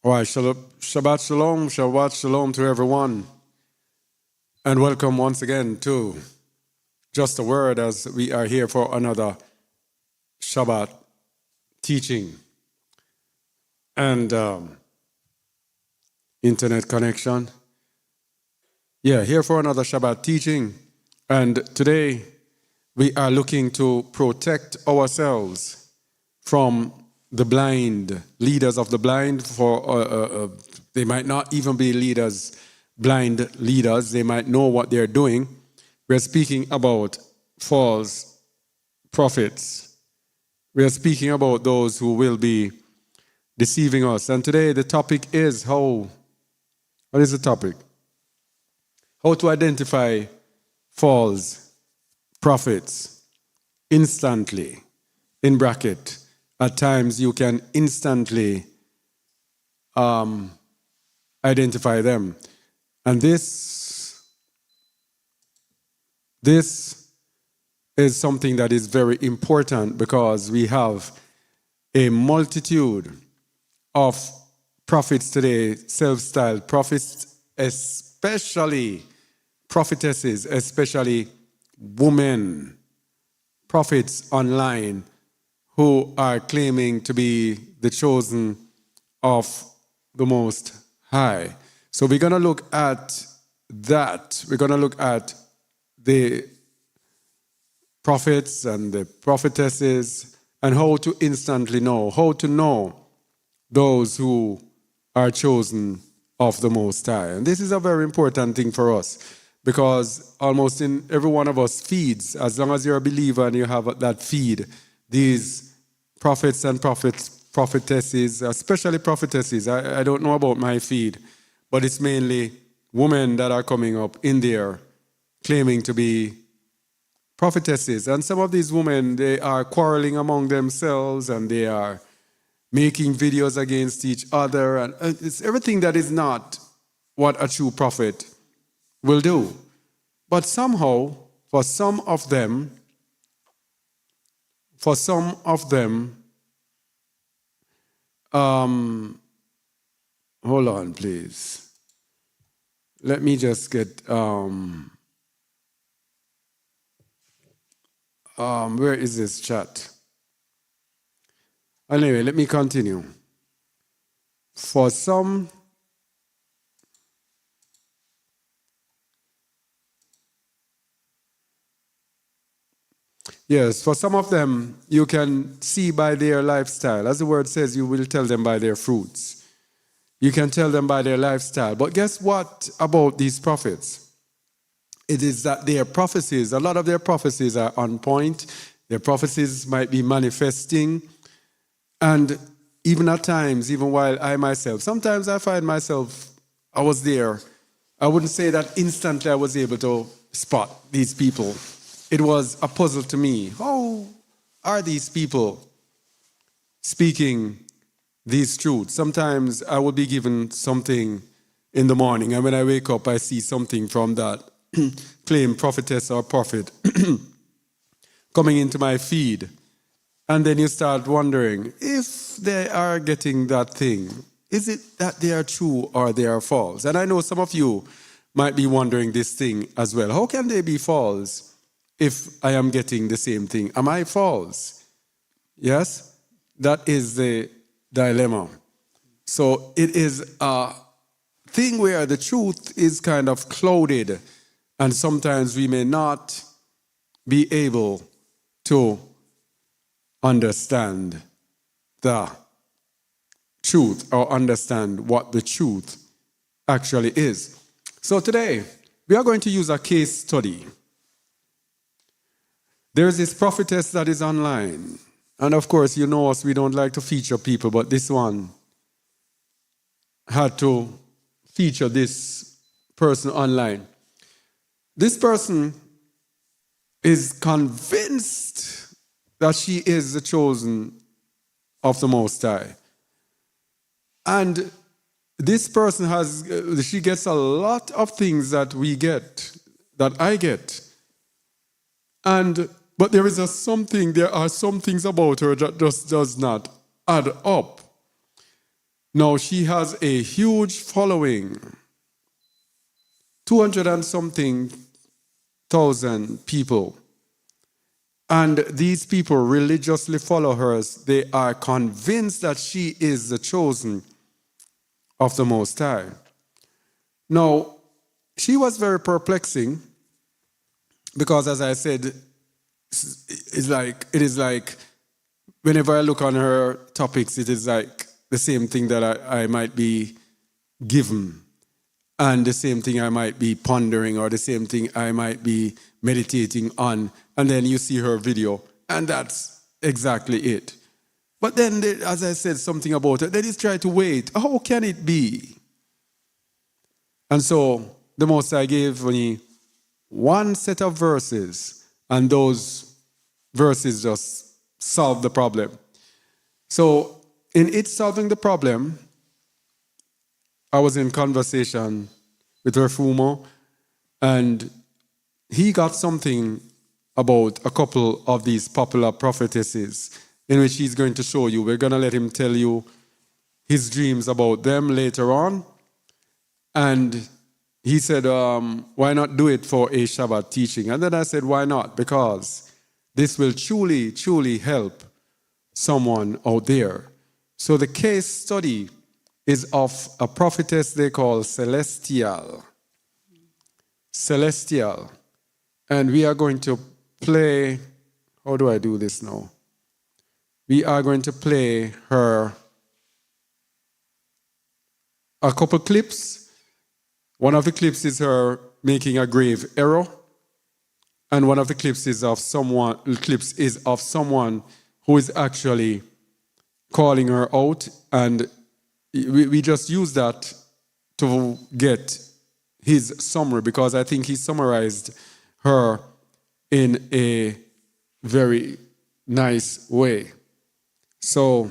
All right, Shabbat Shalom to everyone. And welcome once again to Just a Word as we are here for another Shabbat teaching and internet connection. Yeah, here for another Shabbat teaching. And today we are looking to protect ourselves from the blind, leaders of the blind. They might not even be blind leaders. They might know what they're doing. We're speaking about false prophets. We are speaking about those who will be deceiving us. And today the topic is what is the topic? How to identify false prophets instantly, in bracket. At times you can instantly identify them. And this is something that is very important because we have a multitude of prophets today, self-styled prophets, especially prophetesses, especially women prophets online who are claiming to be the chosen of the Most High. So we're going to look at that. We're going to look at the prophets and the prophetesses and how to instantly know, how to know those who are chosen of the Most High. And this is a very important thing for us because almost in every one of us feeds, as long as you're a believer and you have that feed, these prophets and prophetesses, especially prophetesses. I don't know about my feed, but it's mainly women that are coming up in there claiming to be prophetesses. And some of these women, they are quarreling among themselves and they are making videos against each other. And it's everything that is not what a true prophet will do. But somehow, for some of them, hold on, please. Let me just get, where is this chat? Anyway, let me continue. For some, yes, for some of them, you can see by their lifestyle. As the word says, you will tell them by their fruits. You can tell them by their lifestyle. But guess what about these prophets? It is that their prophecies, a lot of their prophecies are on point. Their prophecies might be manifesting. And even at times, even while I myself, sometimes I find myself, I was there. I wouldn't say that instantly I was able to spot these people. It was a puzzle to me. How are these people speaking these truths? Sometimes I will be given something in the morning, and when I wake up, I see something from that claimed prophetess or prophet coming into my feed. And then you start wondering if they are getting that thing. Is it that they are true or they are false? And I know some of you might be wondering this thing as well. How can they be false if I am getting the same thing? Am I false? Yes? That is the dilemma. So it is a thing where the truth is kind of clouded, and sometimes we may not be able to understand the truth or understand what the truth actually is. So today, we are going to use a case study. There's this prophetess that is online. And of course, you know us, we don't like to feature people, but this one had to feature this person online. This person is convinced that she is the chosen of the Most High. And this person she gets a lot of things that we get, that I get. But there are some things about her that just does not add up. Now she has a huge following, 200 and something thousand people. And these people religiously follow her. They are convinced that she is the chosen of the Most High. Now, she was very perplexing because, as I said, it is like whenever I look on her topics, it is like the same thing that I might be given, and the same thing I might be pondering, or the same thing I might be meditating on, and then you see her video, and that's exactly it. But then, as I said something about it, they just try to wait. How can it be? And so, the Most High gave me one set of verses, and those verses just solved the problem. So, in it solving the problem, I was in conversation with Refumo, and he got something about a couple of these popular prophetesses in which he's going to show you. We're going to let him tell you his dreams about them later on. And he said, why not do it for a Shabbat teaching? And then I said, why not? Because this will truly, truly help someone out there. So the case study is of a prophetess they call Celestial. Celestial. And we are going to play, how do I do this now? We are going to play her a couple clips. One of the clips is her making a grave error. And one of the clips is of someone who is actually calling her out, and we just use that to get his summary, because I think he summarized her in a very nice way. So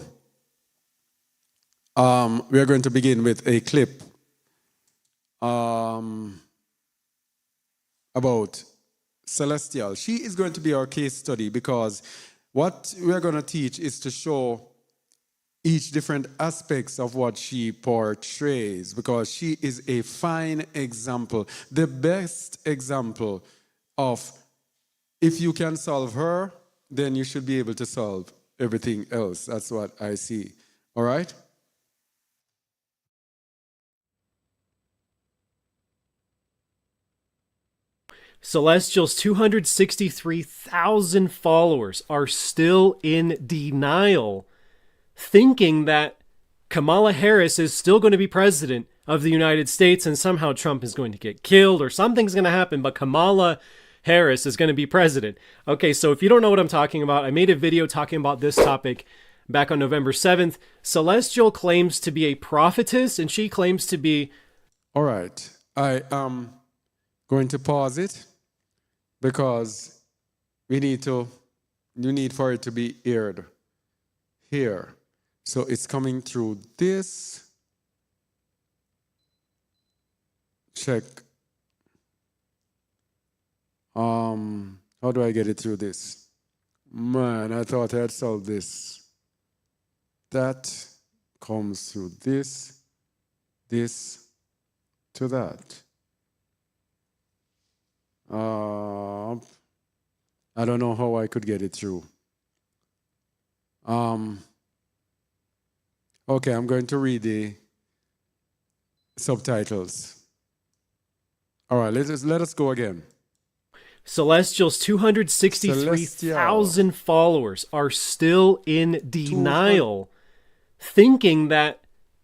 we are going to begin with a clip about Celestial. She is going to be our case study, because what we are going to teach is to show each different aspects of what she portrays, because she is a fine example, the best example of, if you can solve her, then you should be able to solve everything else. That's what I see. All right? Celestial's 263,000 followers are still in denial, thinking that Kamala Harris is still going to be president of the United States and somehow Trump is going to get killed or something's going to happen, but Kamala Harris is going to be president. Okay, so if you don't know what I'm talking about, I made a video talking about this topic back on November 7th. Celestial claims to be a prophetess, and she claims to be... All right. I am going to pause it, because you need for it to be aired here. So it's coming through this. Check. How do I get it through this? Man, I thought I had solved this. That comes through this to that. I don't know how I could get it through. Okay, I'm going to read the subtitles. All right, let us go again. Celestial's 263,000 followers are still in denial, thinking that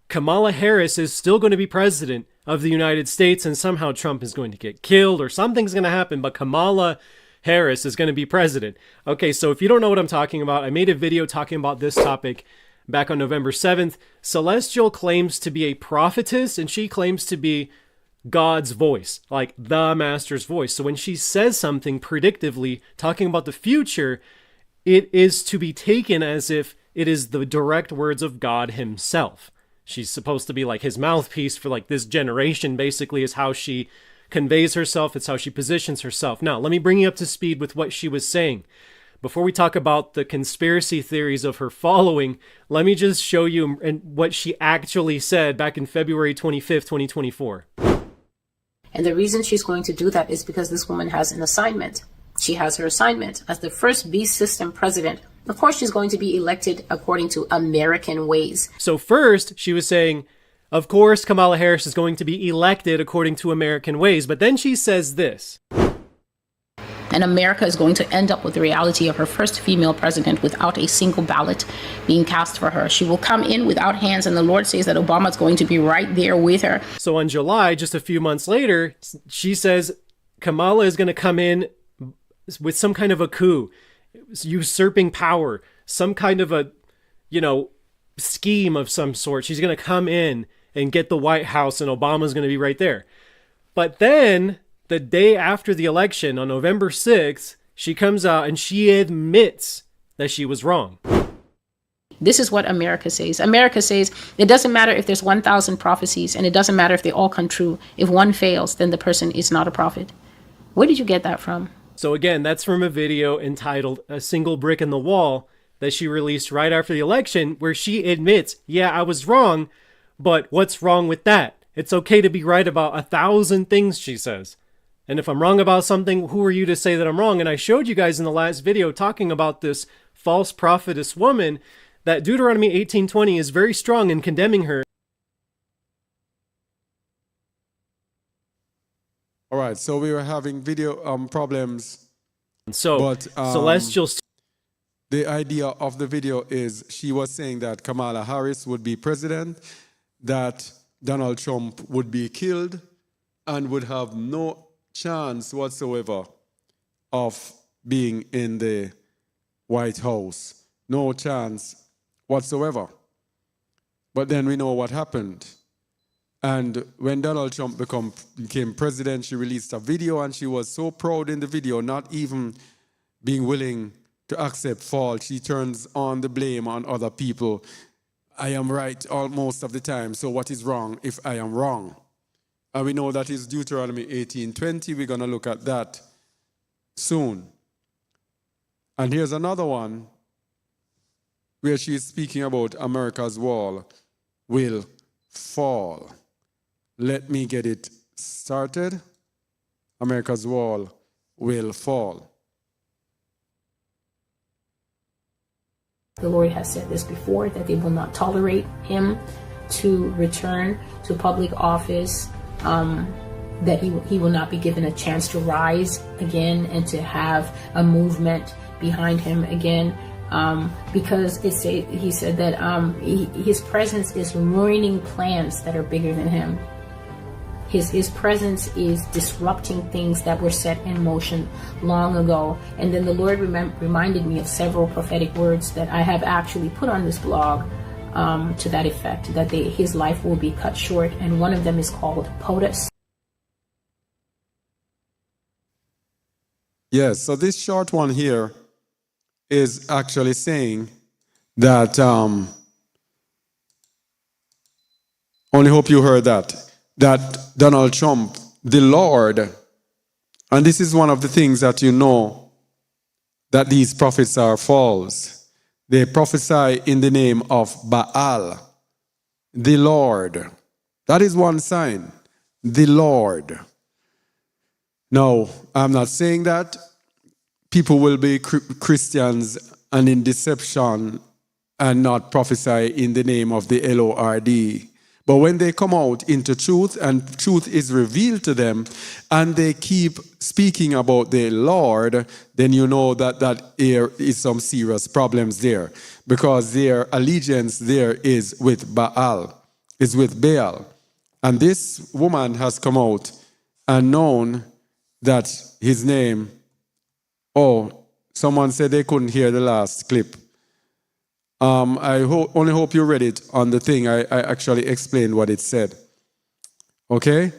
Kamala Harris is still going to be president of the United States and somehow Trump is going to get killed or something's going to happen, but Kamala Harris is going to be president. Okay, so if you don't know what I'm talking about, I made a video talking about this topic back on November 7th. Celestial claims to be a prophetess, and she claims to be God's voice, like the Master's voice. So when she says something predictively, talking about the future, it is to be taken as if it is the direct words of God himself. She's supposed to be like his mouthpiece for like this generation, basically, is how she conveys herself. It's how she positions herself. Now, let me bring you up to speed with what she was saying. Before we talk about the conspiracy theories of her following, let me just show you what she actually said back in February 25th, 2024. And the reason she's going to do that is because this woman has an assignment. She has her assignment as the first beast system president. Of course, she's going to be elected according to American ways. So first, she was saying, of course, Kamala Harris is going to be elected according to American ways. But then she says this. And America is going to end up with the reality of her first female president without a single ballot being cast for her. She will come in without hands, and the Lord says that Obama is going to be right there with her. So in July, just a few months later, she says Kamala is going to come in with some kind of a coup, usurping power, some kind of a, scheme of some sort. She's going to come in and get the White House, and Obama's going to be right there. But then the day after the election, on November 6th, she comes out and she admits that she was wrong. This is what America says. America says it doesn't matter if there's 1,000 prophecies, and it doesn't matter if they all come true. If one fails, then the person is not a prophet. Where did you get that from? So again, that's from a video entitled A Single Brick in the Wall that she released right after the election, where she admits, yeah, I was wrong, but what's wrong with that? It's okay to be right about 1,000 things, she says. And if I'm wrong about something, who are you to say that I'm wrong? And I showed you guys in the last video talking about this false prophetess woman that Deuteronomy 18:20 is very strong in condemning her. All right, so we were having video problems. So celestial. The idea of the video is she was saying that Kamala Harris would be president, that Donald Trump would be killed, and would have no chance whatsoever of being in the White House. No chance whatsoever. But then we know what happened. And when Donald Trump became president, she released a video, and she was so proud in the video, not even being willing to accept fault. She turns on the blame on other people. I am right most of the time, so what is wrong if I am wrong? And we know that is Deuteronomy 18:20. We're going to look at that soon. And here's another one where she is speaking about America's wall will fall. Let me get it started. America's wall will fall. The Lord has said this before, that they will not tolerate him to return to public office, that he will not be given a chance to rise again and to have a movement behind him again, because he said that his presence is ruining plans that are bigger than him. His presence is disrupting things that were set in motion long ago. And then the Lord reminded me of several prophetic words that I have actually put on this blog to that effect, that his life will be cut short. And one of them is called POTUS. Yes, so this short one here is actually saying that, only hope you heard that Donald Trump, the Lord, and this is one of the things that you know that these prophets are false. They prophesy in the name of Baal, the Lord. That is one sign, the Lord. Now, I'm not saying that people will be Christians and in deception and not prophesy in the name of the Lord. But when they come out into truth and truth is revealed to them and they keep speaking about the Lord, then you know that there is some serious problems there, because their allegiance there is with Baal, is with Baal. And this woman has come out and known that his name, someone said they couldn't hear the last clip. I only hope you read it on the thing. I actually explained what it said. Okay?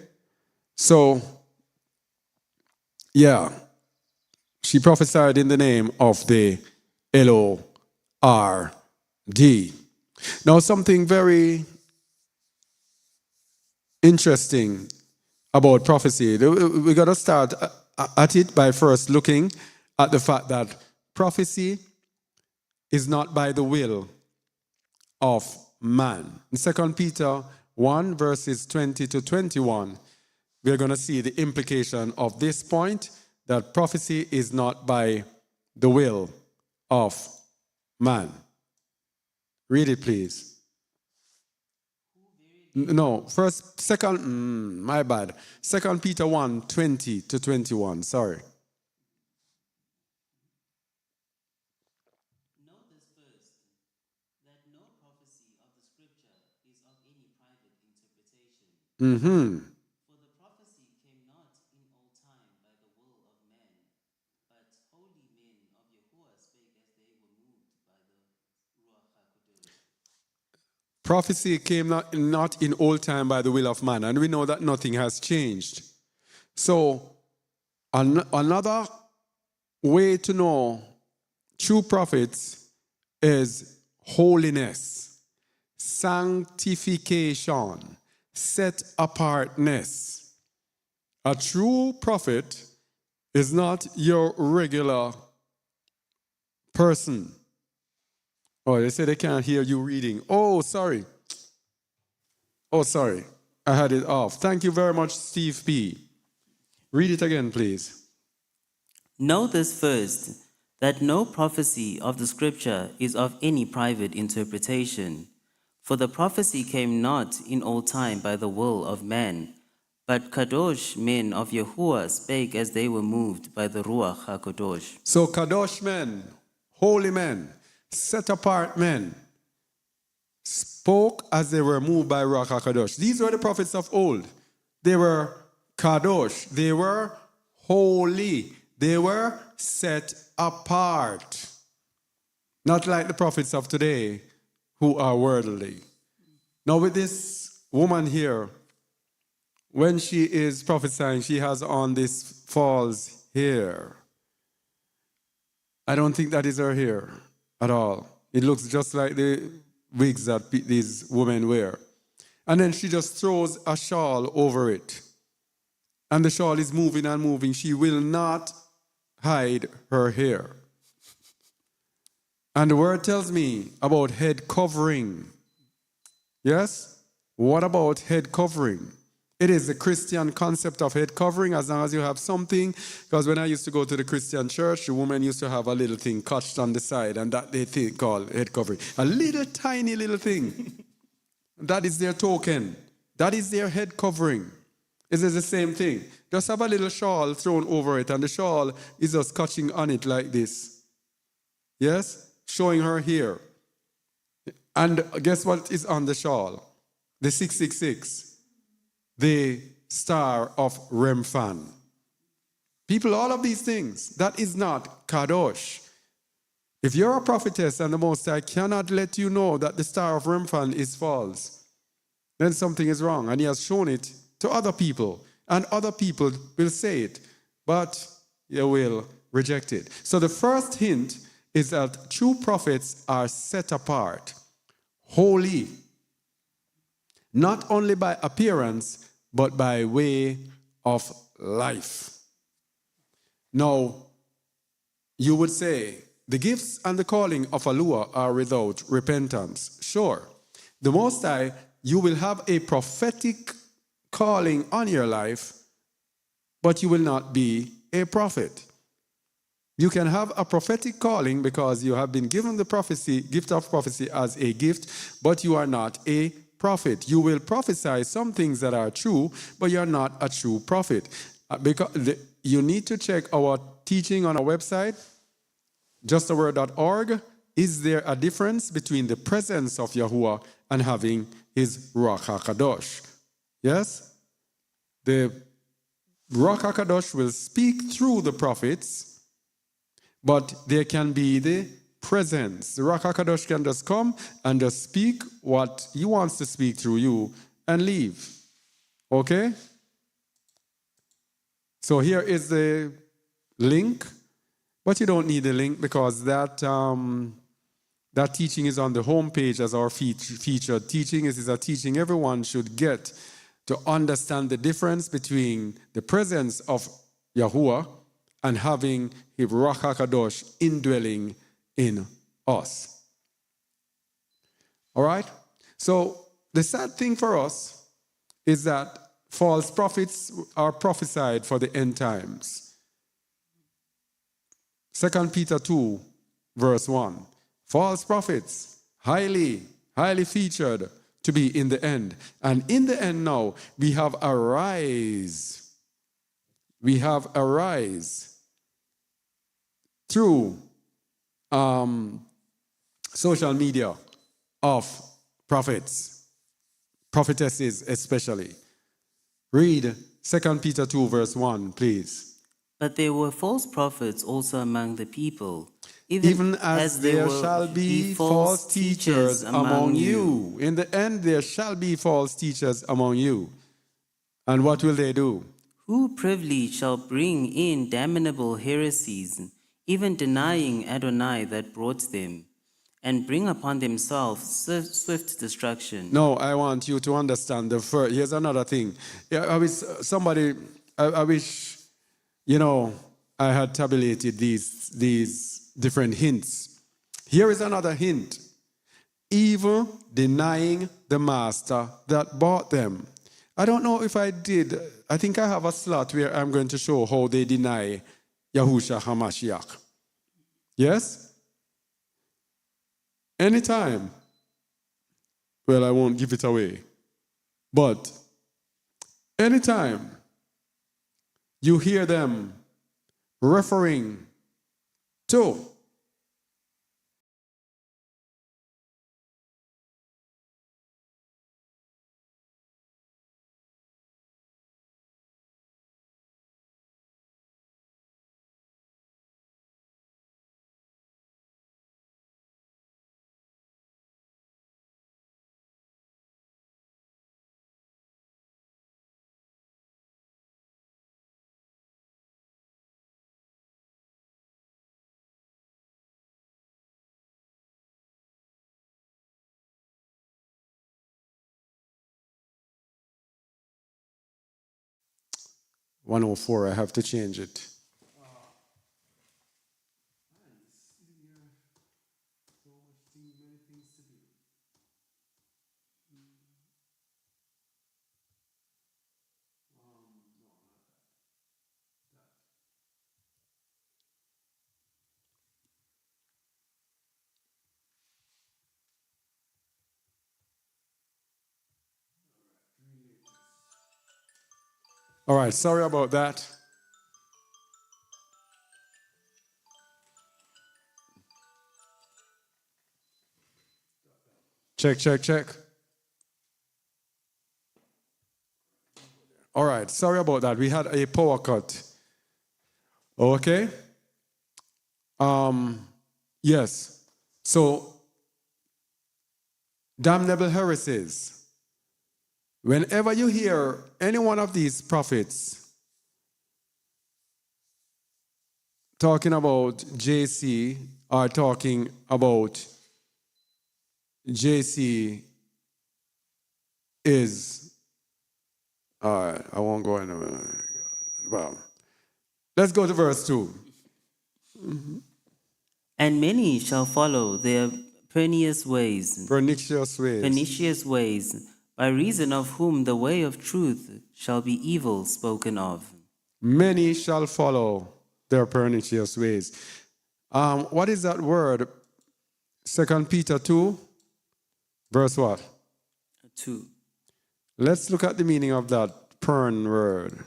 So, yeah. She prophesied in the name of the Lord. Now, something very interesting about prophecy. We're going to start at it by first looking at the fact that prophecy is not by the will of man. In 2 Peter 1, verses 20 to 21, we're going to see the implication of this point, that prophecy is not by the will of man. Read it, please. No, my bad. 2 Peter 1, 20 to 21, sorry. Know this first, that no prophecy of the scripture is of any private interpretation. For the prophecy came not in old time by the will of man, but holy men of Yahuwah spake as they were moved by the ruach HaKodesh. Prophecy came not in old time by the will of man, and we know that nothing has changed. So, another way to know true prophets is holiness, sanctification, set-apartness. A true prophet is not your regular person. Oh, they say they can't hear you reading. Oh, sorry. I had it off. Thank you very much, Steve P. Read it again, please. Know this first, that no prophecy of the scripture is of any private interpretation. For the prophecy came not in old time by the will of man, but kadosh men of Yahuwah spake as they were moved by the ruach HaKodesh. So kadosh men, holy men, set apart men, spoke as they were moved by ruach HaKodesh. These were the prophets of old. They were kadosh. They were holy. They were set apart. Not like the prophets of today who are worldly. Now with this woman here, when she is prophesying, she has on this false hair. I don't think that is her hair at all. It looks just like the wigs that these women wear. And then she just throws a shawl over it. And the shawl is moving and moving. She will not hide her hair. And the word tells me about head covering. Yes? What about head covering? It is the Christian concept of head covering, as long as you have something. Because when I used to go to the Christian church, the woman used to have a little thing catched on the side, and that they call head covering. A little tiny little thing. That is their token. That is their head covering. It is the same thing. Just have a little shawl thrown over it, and the shawl is just catching on it like this. Yes? Showing her hair. And guess what is on the shawl? The 666. The star of Remphan. People, all of these things, that is not Kadosh. If you're a prophetess and the Most High cannot let you know that the star of Remphan is false, then something is wrong. And he has shown it to other people. And other people will say it, but you will reject it. So the first hint is that true prophets are set apart, holy, not only by appearance, but by way of life. Now, you would say, the gifts and the calling of Alua are without repentance. Sure. The Most High, you will have a prophetic calling on your life, but you will not be a prophet. You can have a prophetic calling because you have been given the gift of prophecy as a gift, but you are not a prophet. You will prophesy some things that are true, but you're not a true prophet. Because you need to check our teaching on our website, justaword.org. Is there a difference between the presence of Yahuwah and having his ruach HaKadosh? Yes? The ruach HaKadosh will speak through the prophets, but there can be the presence. The ruach HaKadosh can just come and just speak what he wants to speak through you and leave. Okay? So here is the link, but you don't need the link because that teaching is on the homepage as our featured teaching. It is a teaching everyone should get to understand the difference between the presence of Yahuwah and having His ruach HaKadosh indwelling in us. All right? So the sad thing for us is that false prophets are prophesied for the end times. 2 Peter 2, verse 1. False prophets, highly featured to be in the end. And in the end now, we have a rise. We have a rise through social media of prophets, prophetesses especially. Read 2 Peter 2, verse 1, please. But there were false prophets also among the people, Even as there shall be false teachers among you. In the end, there shall be false teachers among you. And what will they do? who privily shall bring in damnable heresies, even denying Adonai that brought them, and bring upon themselves swift destruction. No, I want you to understand the first. Here's another thing. I wish, I had tabulated these different hints. Here is another hint. Even denying the master that bought them. I don't know if I did. I think I have a slot where I'm going to show how they deny Yahushua HaMashiach. Yes? Anytime. Well, I won't give it away. But anytime you hear them referring to .104, I have to change it. All right, sorry about that. Check. All right, sorry about that. We had a power cut. Okay? Yes. So, damnable heresies. Whenever you hear any one of these prophets talking about JC or talking about JC is, all right, I won't go into, well, let's go to verse 2. Mm-hmm. And many shall follow their pernicious ways, by reason of whom the way of truth shall be evil spoken of. Many shall follow their pernicious ways. What is that word? 2 Peter 2, verse what? 2. Let's look at the meaning of that pern word.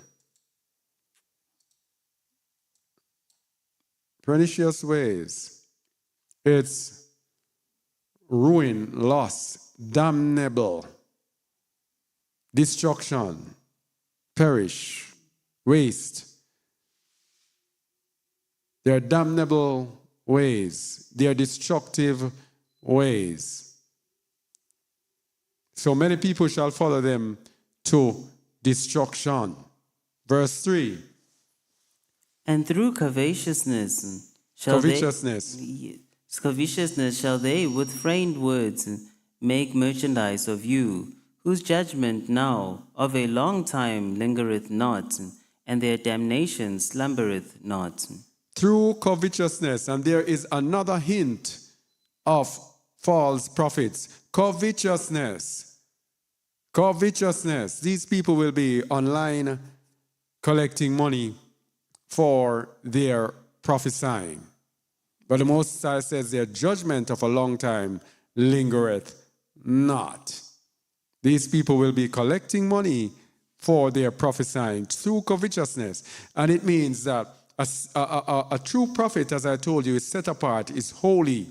Pernicious ways. It's ruin, loss, damnable, destruction, perish, waste. They are damnable ways. They are destructive ways. So many people shall follow them to destruction. Verse 3. And through covetousness shall they with feigned words make merchandise of you, whose judgment now of a long time lingereth not, and their damnation slumbereth not. Through covetousness, and there is another hint of false prophets. Covetousness. Covetousness. These people will be online collecting money for their prophesying. But the Most High says their judgment of a long time lingereth not. These people will be collecting money for their prophesying through covetousness. And it means that a true prophet, as I told you, is set apart, is holy.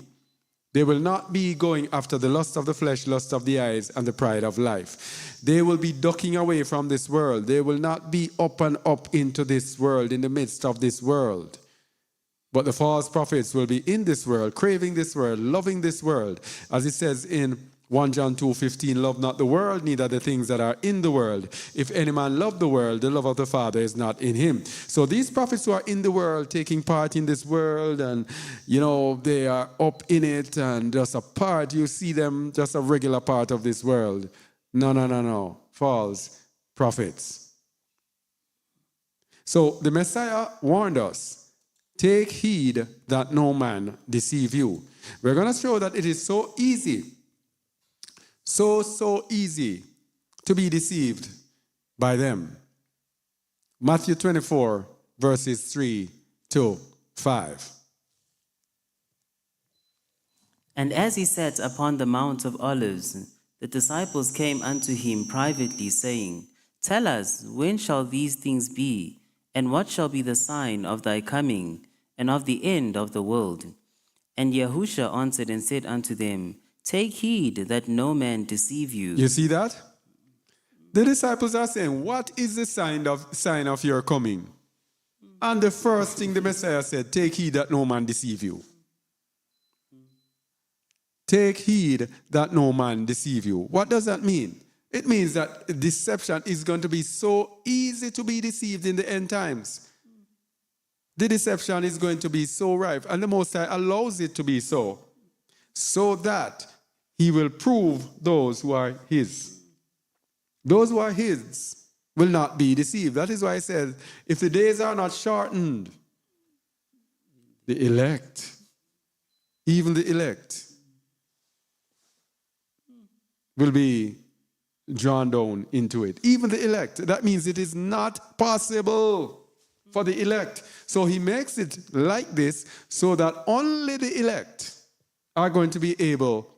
They will not be going after the lust of the flesh, lust of the eyes, and the pride of life. They will be ducking away from this world. They will not be up and up into this world, in the midst of this world. But the false prophets will be in this world, craving this world, loving this world. As it says in 1 John 2:15, love not the world, neither the things that are in the world. If any man love the world, the love of the Father is not in him. So these prophets who are in the world, taking part in this world, and, they are up in it and just a part, you see them just a regular part of this world. No. False prophets. So the Messiah warned us, take heed that no man deceive you. We're going to show that it is so easy, so easy to be deceived by them. Matthew 24, verses 3 to 5. And as he sat upon the Mount of Olives, the disciples came unto him privately, saying, Tell us, when shall these things be? And what shall be the sign of thy coming, and of the end of the world? And Yahushua answered and said unto them, Take heed that no man deceive you. You see that? The disciples are saying, what is the sign of your coming? And the first thing the Messiah said, take heed that no man deceive you. Take heed that no man deceive you. What does that mean? It means that deception is going to be so easy to be deceived in the end times. The deception is going to be so rife, and the Most High allows it to be so that he will prove those who are his. Those who are his will not be deceived. That is why I said, if the days are not shortened, the elect, even the elect, will be drawn down into it. Even the elect. That means it is not possible for the elect. So he makes it like this so that only the elect are going to be able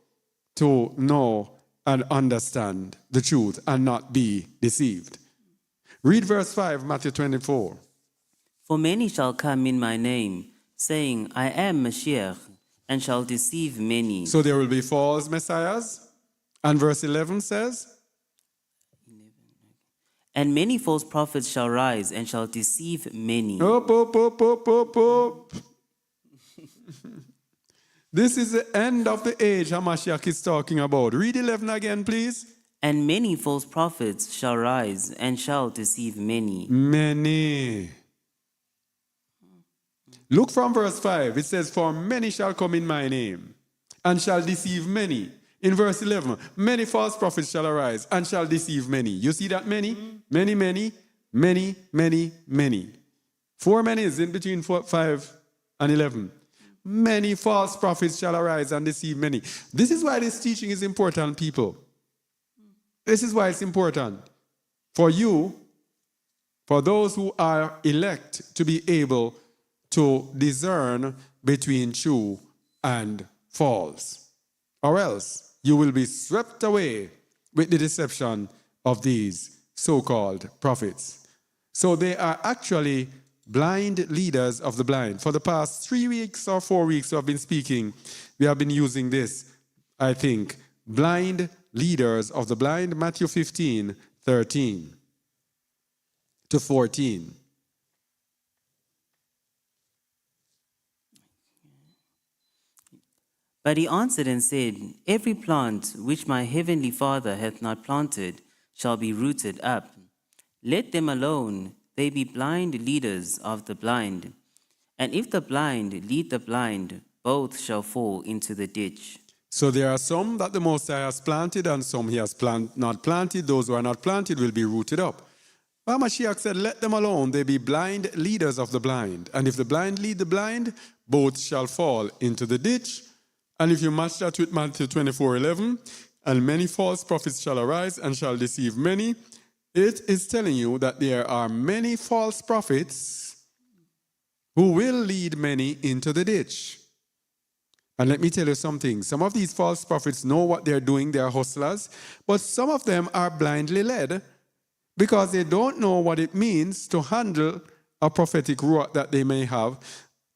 to know and understand the truth and not be deceived. Read verse 5, Matthew 24. For many shall come in my name, saying, I am Mashiach, and shall deceive many. So there will be false messiahs. And verse 11 says, And many false prophets shall rise, and shall deceive many. Up. This is the end of the age Hamashiach is talking about. Read 11 again, please. And many false prophets shall rise, and shall deceive many. Many. Look from verse 5. It says, For many shall come in my name, and shall deceive many. In verse 11, many false prophets shall arise, and shall deceive many. You see that many? Many. 4 many is in between 5 and 11. Many false prophets shall arise and deceive many. This is why this teaching is important, people. This is why it's important for you, for those who are elect, to be able to discern between true and false. Or else you will be swept away with the deception of these so-called prophets. So they are actually blind leaders of the blind. For the past 3 weeks or 4 weeks we have been speaking, we have been using this, I think, blind leaders of the blind, Matthew 15, 13 to 14. But he answered and said, Every plant which my heavenly Father hath not planted shall be rooted up. Let them alone, they be blind leaders of the blind. And if the blind lead the blind, both shall fall into the ditch. So there are some that the Most High has planted, and some he has not planted. Those who are not planted will be rooted up. Mashiach said, let them alone. They be blind leaders of the blind. And if the blind lead the blind, both shall fall into the ditch. And if you match that with Matthew 24:11, and many false prophets shall arise and shall deceive many, it is telling you that there are many false prophets who will lead many into the ditch. And let me tell you something. Some of these false prophets know what they're doing. They're hustlers. But some of them are blindly led because they don't know what it means to handle a prophetic ruach that they may have.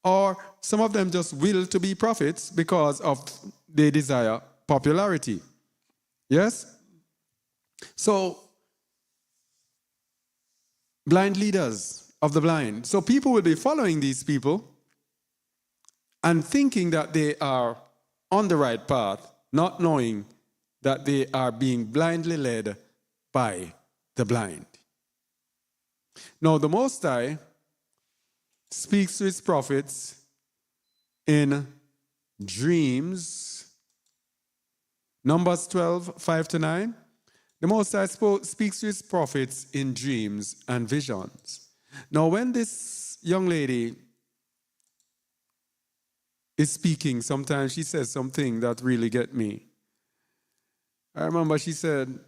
Or some of them just will to be prophets because of they desire popularity. Yes? So, blind leaders of the blind. So people will be following these people and thinking that they are on the right path, not knowing that they are being blindly led by the blind. Now, the Most High speaks to his prophets in dreams. Numbers 12, 5-9. The Most High speaks to his prophets in dreams and visions. Now, when this young lady is speaking, sometimes she says something that really get me. I remember she said,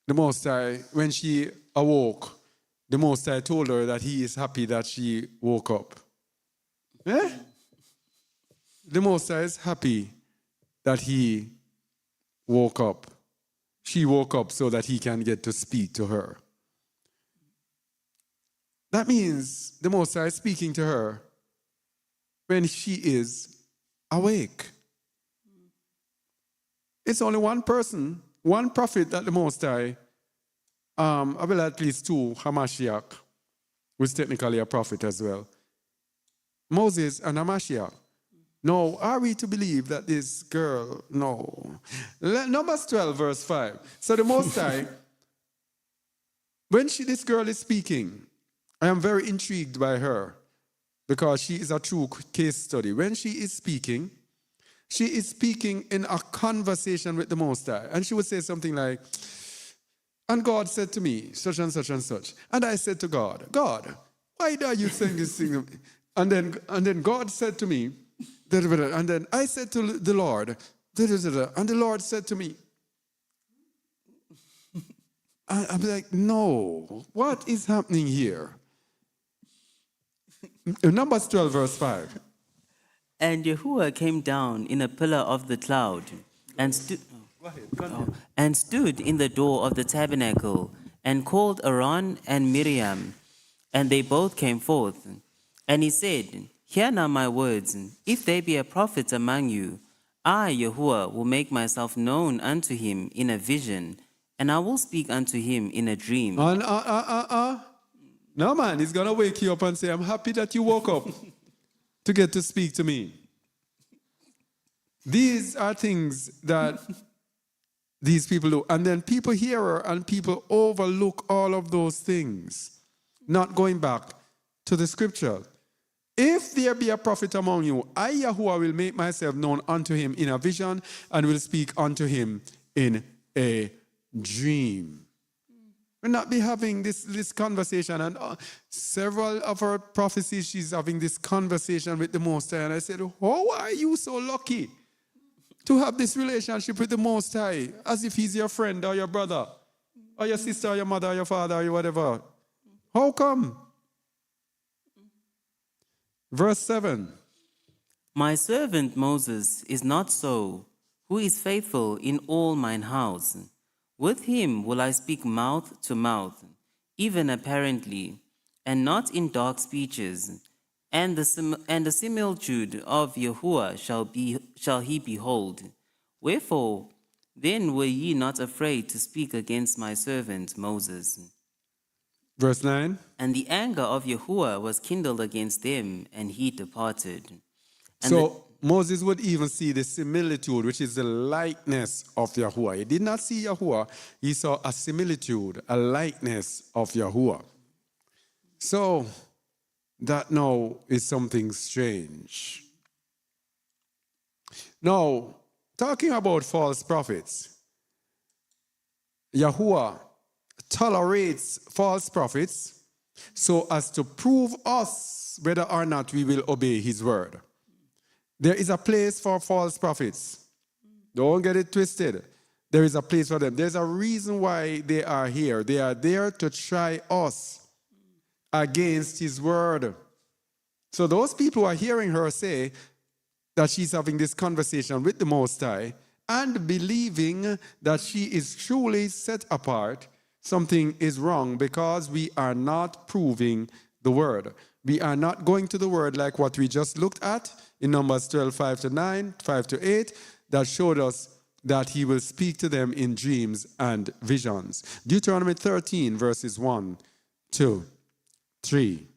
the Most High, when she awoke, the Most High told her that he is happy that she woke up. Eh? The Most High is happy that he woke up. She woke up so that he can get to speak to her. That means the Most High is speaking to her when she is awake. It's only one person, one prophet that the Most High, well, at least two, Hamashiach, who's technically a prophet as well. Moses and Hamashiach. No, are we to believe that this girl? No. Numbers 12, verse 5. So the Most High, when this girl is speaking, I am very intrigued by her because she is a true case study. When she is speaking in a conversation with the Most High. And she would say something like, and God said to me, such and such and such. And I said to God, God, why are you saying this thing? And then God said to me, and then I said to the Lord, and the Lord said to me, I'm like, no, what is happening here? Numbers 12, verse 5. And Yahuwah came down in a pillar of the cloud and stood in the door of the tabernacle and called Aaron and Miriam, and they both came forth. And he said, hear now my words. If there be a prophet among you, I, Yahuwah, will make myself known unto him in a vision, and I will speak unto him in a dream. No, man, he's going to wake you up and say, I'm happy that you woke up to get to speak to me. These are things that these people do. And then people hear her and people overlook all of those things, not going back to the scripture. If there be a prophet among you, I, Yahuwah, will make myself known unto him in a vision and will speak unto him in a dream. We'll not be having this conversation. And several of her prophecies, she's having this conversation with the Most High. And I said, how are you so lucky to have this relationship with the Most High as if he's your friend or your brother or your sister or your mother or your father or whatever? How come? Verse 7. My servant Moses is not so, who is faithful in all mine house. With him will I speak mouth to mouth, even apparently, and not in dark speeches. And the similitude of Yahuwah shall he behold. Wherefore, then were ye not afraid to speak against my servant Moses? Verse 9. And the anger of Yahuwah was kindled against them, and he departed. And So Moses would even see the similitude, which is the likeness of Yahuwah. He did not see Yahuwah. He saw a similitude, a likeness of Yahuwah. So that now is something strange. Now, talking about false prophets, Yahuwah tolerates false prophets so as to prove us whether or not we will obey his word. There is a place for false prophets. Don't get it twisted. There is a place for them. There's a reason why they are here. They are there to try us against his word. So those people who are hearing her say that she's having this conversation with the Most High and believing that she is truly set apart, something is wrong because we are not proving the word. We are not going to the word like what we just looked at in Numbers 12, 5 to 9, 5 to 8, that showed us that he will speak to them in dreams and visions. Deuteronomy 13, verses 1, 2, 3.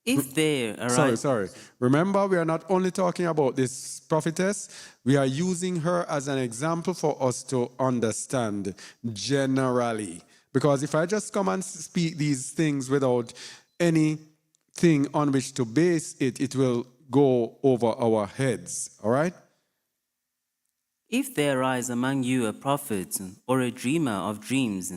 If there arise... Sorry. Remember, we are not only talking about this prophetess, we are using her as an example for us to understand generally. Because if I just come and speak these things without anything on which to base it, it will go over our heads. All right? If there arise among you a prophet or a dreamer of dreams,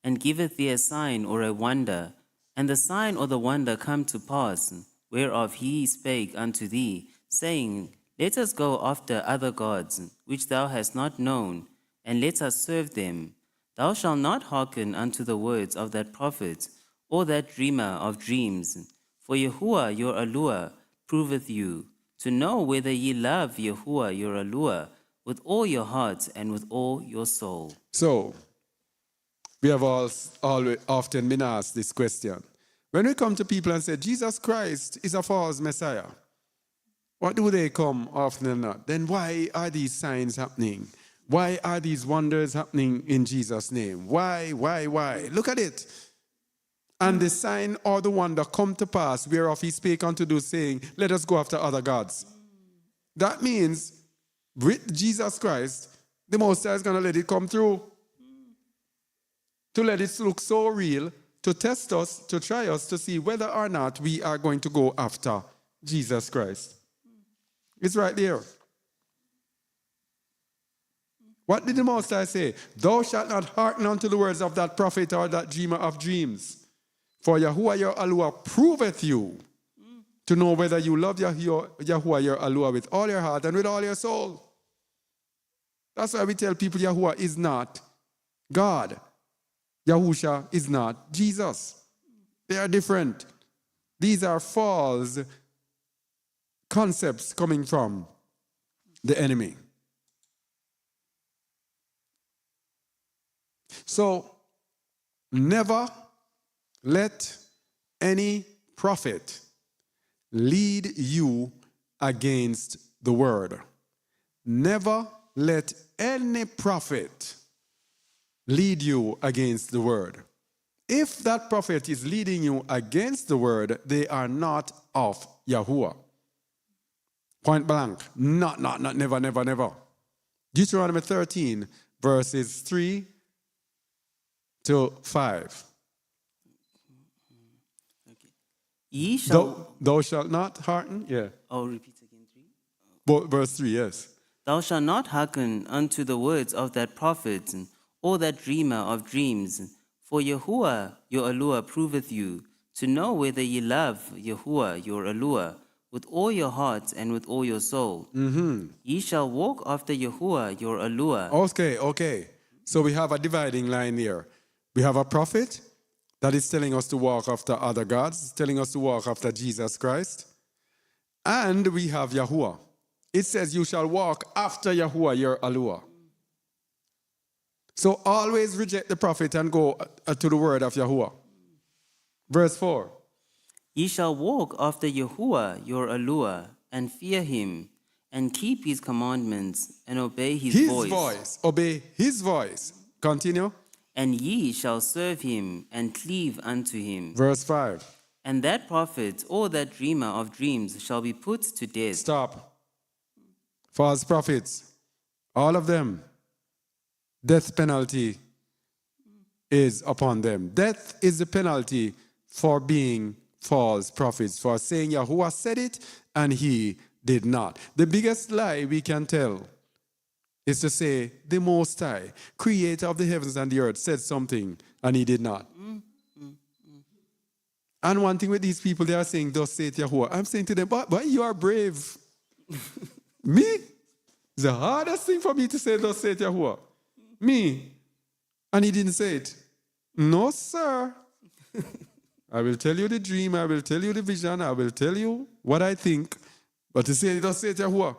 and giveth thee a sign or a wonder, and the sign or the wonder come to pass, whereof he spake unto thee, saying, Let us go after other gods, which thou hast not known, and let us serve them. Thou shalt not hearken unto the words of that prophet, or that dreamer of dreams. For Yahuwah your allure proveth you, to know whether ye love Yahuwah your allure with all your heart and with all your soul. So, we have often been asked this question. When we come to people and say, Jesus Christ is a false Messiah, what do they come often than not? Then why are these signs happening? Why are these wonders happening in Jesus' name? Why? Look at it. And the sign or the wonder come to pass, whereof he spake unto those, saying, Let us go after other gods. That means, with Jesus Christ, the Most High is going to let it come through. To let it look so real, to test us, to try us, to see whether or not we are going to go after Jesus Christ. It's right there. What did the Most High say? Thou shalt not hearken unto the words of that prophet or that dreamer of dreams. For Yahuwah your allure proveth you to know whether you love Yahuwah your allure with all your heart and with all your soul. That's why we tell people Yahuwah is not God. Yahusha is not Jesus. They are different. These are false concepts coming from the enemy. So, never let any prophet lead you against the word. Never let any prophet lead you against the word. If that prophet is leading you against the word, they are not of Yahuwah. Point blank. Never. Deuteronomy 13, verses 3 to 5. Okay. Ye shall... Thou shalt not hearken. Yeah. Oh, repeat again 3. Verse 3, yes. Thou shalt not hearken unto the words of that prophet, or that dreamer of dreams. For Yahuwah your allure proveth you, to know whether ye love Yahuwah your allure with all your heart and with all your soul. Ye shall walk after Yahuwah your allure. Okay. So we have a dividing line here. We have a prophet that is telling us to walk after other gods, telling us to walk after Jesus Christ. And we have Yahuwah. It says you shall walk after Yahuwah your allure. So always reject the prophet and go to the word of Yahuwah. Verse 4. Ye shall walk after Yahuwah your allure, and fear him, and keep his commandments, and obey his voice. Obey his voice. Continue. And ye shall serve him, and cleave unto him. Verse 5. And that prophet or that dreamer of dreams shall be put to death. Stop. False prophets, all of them, death penalty is upon them. Death is the penalty for being false prophets, for saying Yahuwah said it and he did not. The biggest lie we can tell is to say, the Most High, creator of the heavens and the earth, said something and he did not. And one thing with these people, they are saying, thus saith Yahuwah. I'm saying to them, but you are brave. Me? It's the hardest thing for me to say, thus saith Yahuwah. Me. And he didn't say it. No, sir. I will tell you the dream, I will tell you the vision, I will tell you what I think. But to say, thus saith Yahuwah,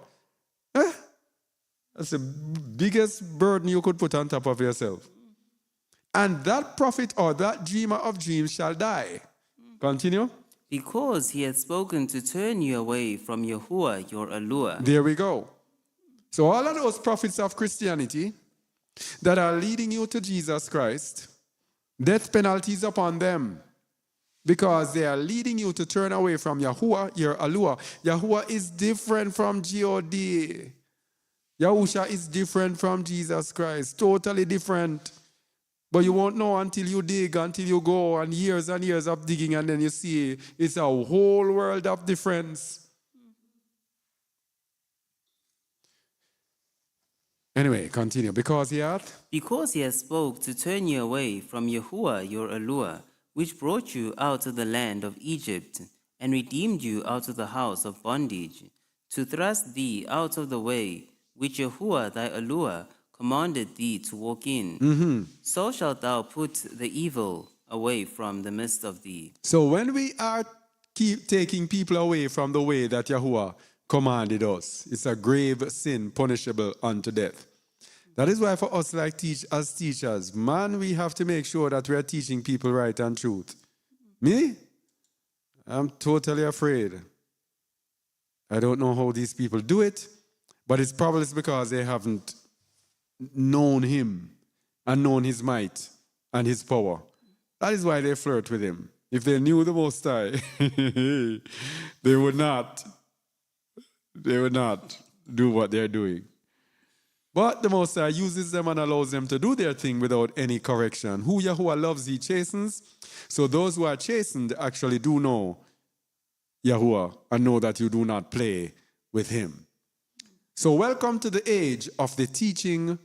that's the biggest burden you could put on top of yourself. And that prophet or that dreamer of dreams shall die. Continue. Because he has spoken to turn you away from Yahuwah, your allure. There we go. So all of those prophets of Christianity that are leading you to Jesus Christ, death penalty is upon them. Because they are leading you to turn away from Yahuwah, your allure. Yahuwah is different from God. Yahusha is different from Jesus Christ. Totally different. But you won't know until you dig, until you go, and years of digging, and then you see it's a whole world of difference. Anyway, continue. Because he has spoke to turn you away from Yahuwah, your allure, which brought you out of the land of Egypt, and redeemed you out of the house of bondage, to thrust thee out of the way which Yahuwah thy allure commanded thee to walk in. So shalt thou put the evil away from the midst of thee. So when we are keep taking people away from the way that Yahuwah commanded us, it's a grave sin punishable unto death. That is why for us as teachers, man, we have to make sure that we are teaching people right and truth. Me? I'm totally afraid. I don't know how these people do it, but it's probably because they haven't known him and known his might and his power. That is why they flirt with him. If they knew the Most High, they would not do what they're doing. But the Most High uses them and allows them to do their thing without any correction. Who Yahuwah loves, he chastens. So those who are chastened actually do know Yahuwah and know that you do not play with him. So welcome to the age of the teaching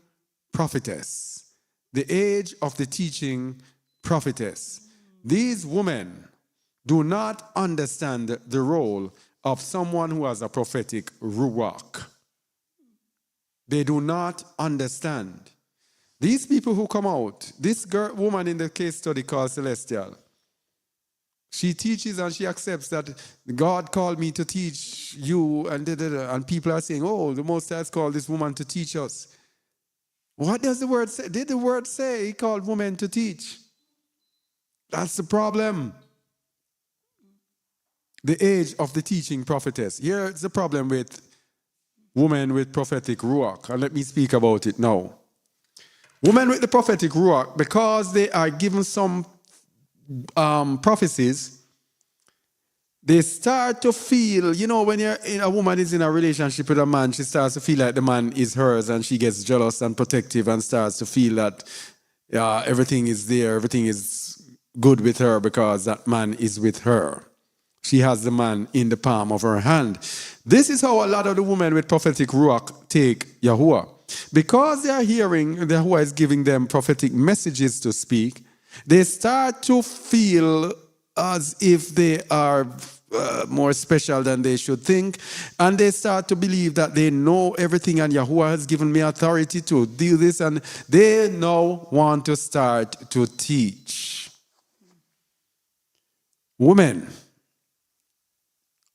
prophetess. The age of the teaching prophetess. These women do not understand the role of someone who has a prophetic ruach. They do not understand. These people who come out, this woman in the case study called Celestial, she teaches and she accepts that God called me to teach you, and people are saying, oh, the Most High has called this woman to teach us. What does the word say? Did the word say he called women to teach? That's the problem. The age of the teaching prophetess. Here's the problem with women with prophetic ruach. And let me speak about it now. Women with the prophetic ruach, because they are given some prophecies, they start to feel, when a woman is in a relationship with a man, she starts to feel like the man is hers, and she gets jealous and protective and starts to feel that everything is there, everything is good with her because that man is with her. She has the man in the palm of her hand. This is how a lot of the women with prophetic ruach take Yahuwah. Because they are hearing Yahuwah is giving them prophetic messages to speak, they start to feel as if they are more special than they should think. And they start to believe that they know everything and Yahuwah has given me authority to do this. And they now want to start to teach. Women,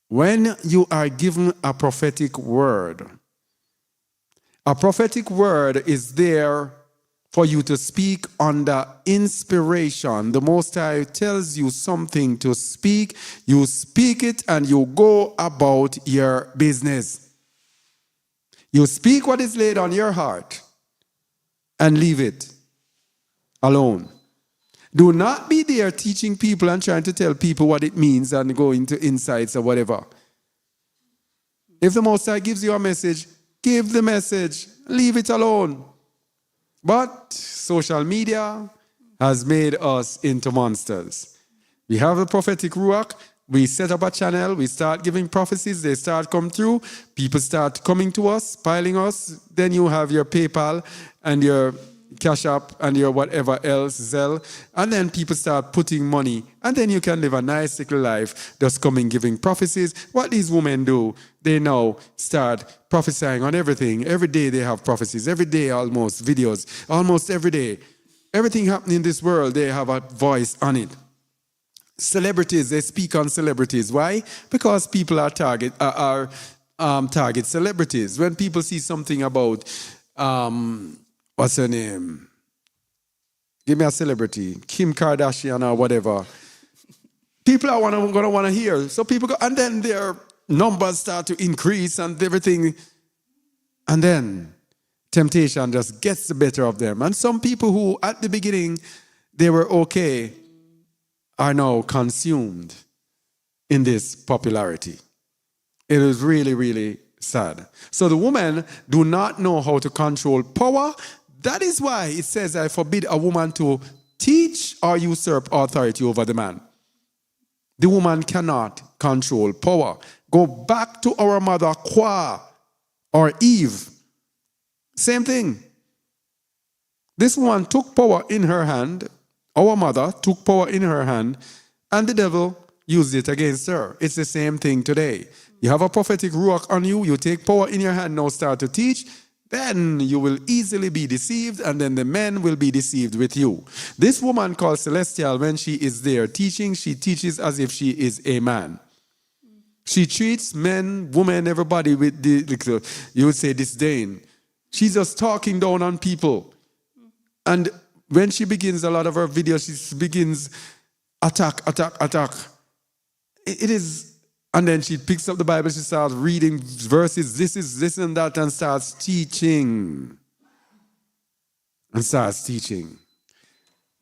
when you are given a prophetic word is there for you to speak under inspiration. The Most High tells you something to speak, you speak it, and you go about your business. You speak what is laid on your heart and leave it alone. Do not be there teaching people and trying to tell people what it means and go into insights or whatever. If the Most High gives you a message, give the message. Leave it alone. But social media has made us into monsters. We have the prophetic ruach, we set up a channel, we start giving prophecies, they start come through, people start coming to us, piling us, then you have your PayPal and your Cash App and your whatever else, Zelle, and then people start putting money, and then you can live a nice little life, just coming giving prophecies. What these women do, they now start prophesying on everything. Every day they have prophecies, every day almost videos, almost every day. Everything happening in this world, they have a voice on it. Celebrities, they speak on celebrities. Why? Because people are target celebrities. When people see something about what's her name? Give me a celebrity, Kim Kardashian or whatever. People are gonna want to hear. So people go, and then their numbers start to increase and everything, and then temptation just gets the better of them. And some people who at the beginning they were okay are now consumed in this popularity. It is really, really sad. So the women do not know how to control power. That is why it says, I forbid a woman to teach or usurp authority over the man. The woman cannot control power. Go back to our mother, Kwa, or Eve. Same thing. This woman took power in her hand. Our mother took power in her hand, and the devil used it against her. It's the same thing today. You have a prophetic ruach on you, you take power in your hand, now start to teach, then you will easily be deceived, and then the men will be deceived with you. This woman called Celestial, when she is there teaching, she teaches as if she is a man. She treats men, women, everybody with you would say disdain. She's just talking down on people. And when she begins a lot of her videos, she begins attack. It is. And then she picks up the Bible, she starts reading verses, this and that, and starts teaching.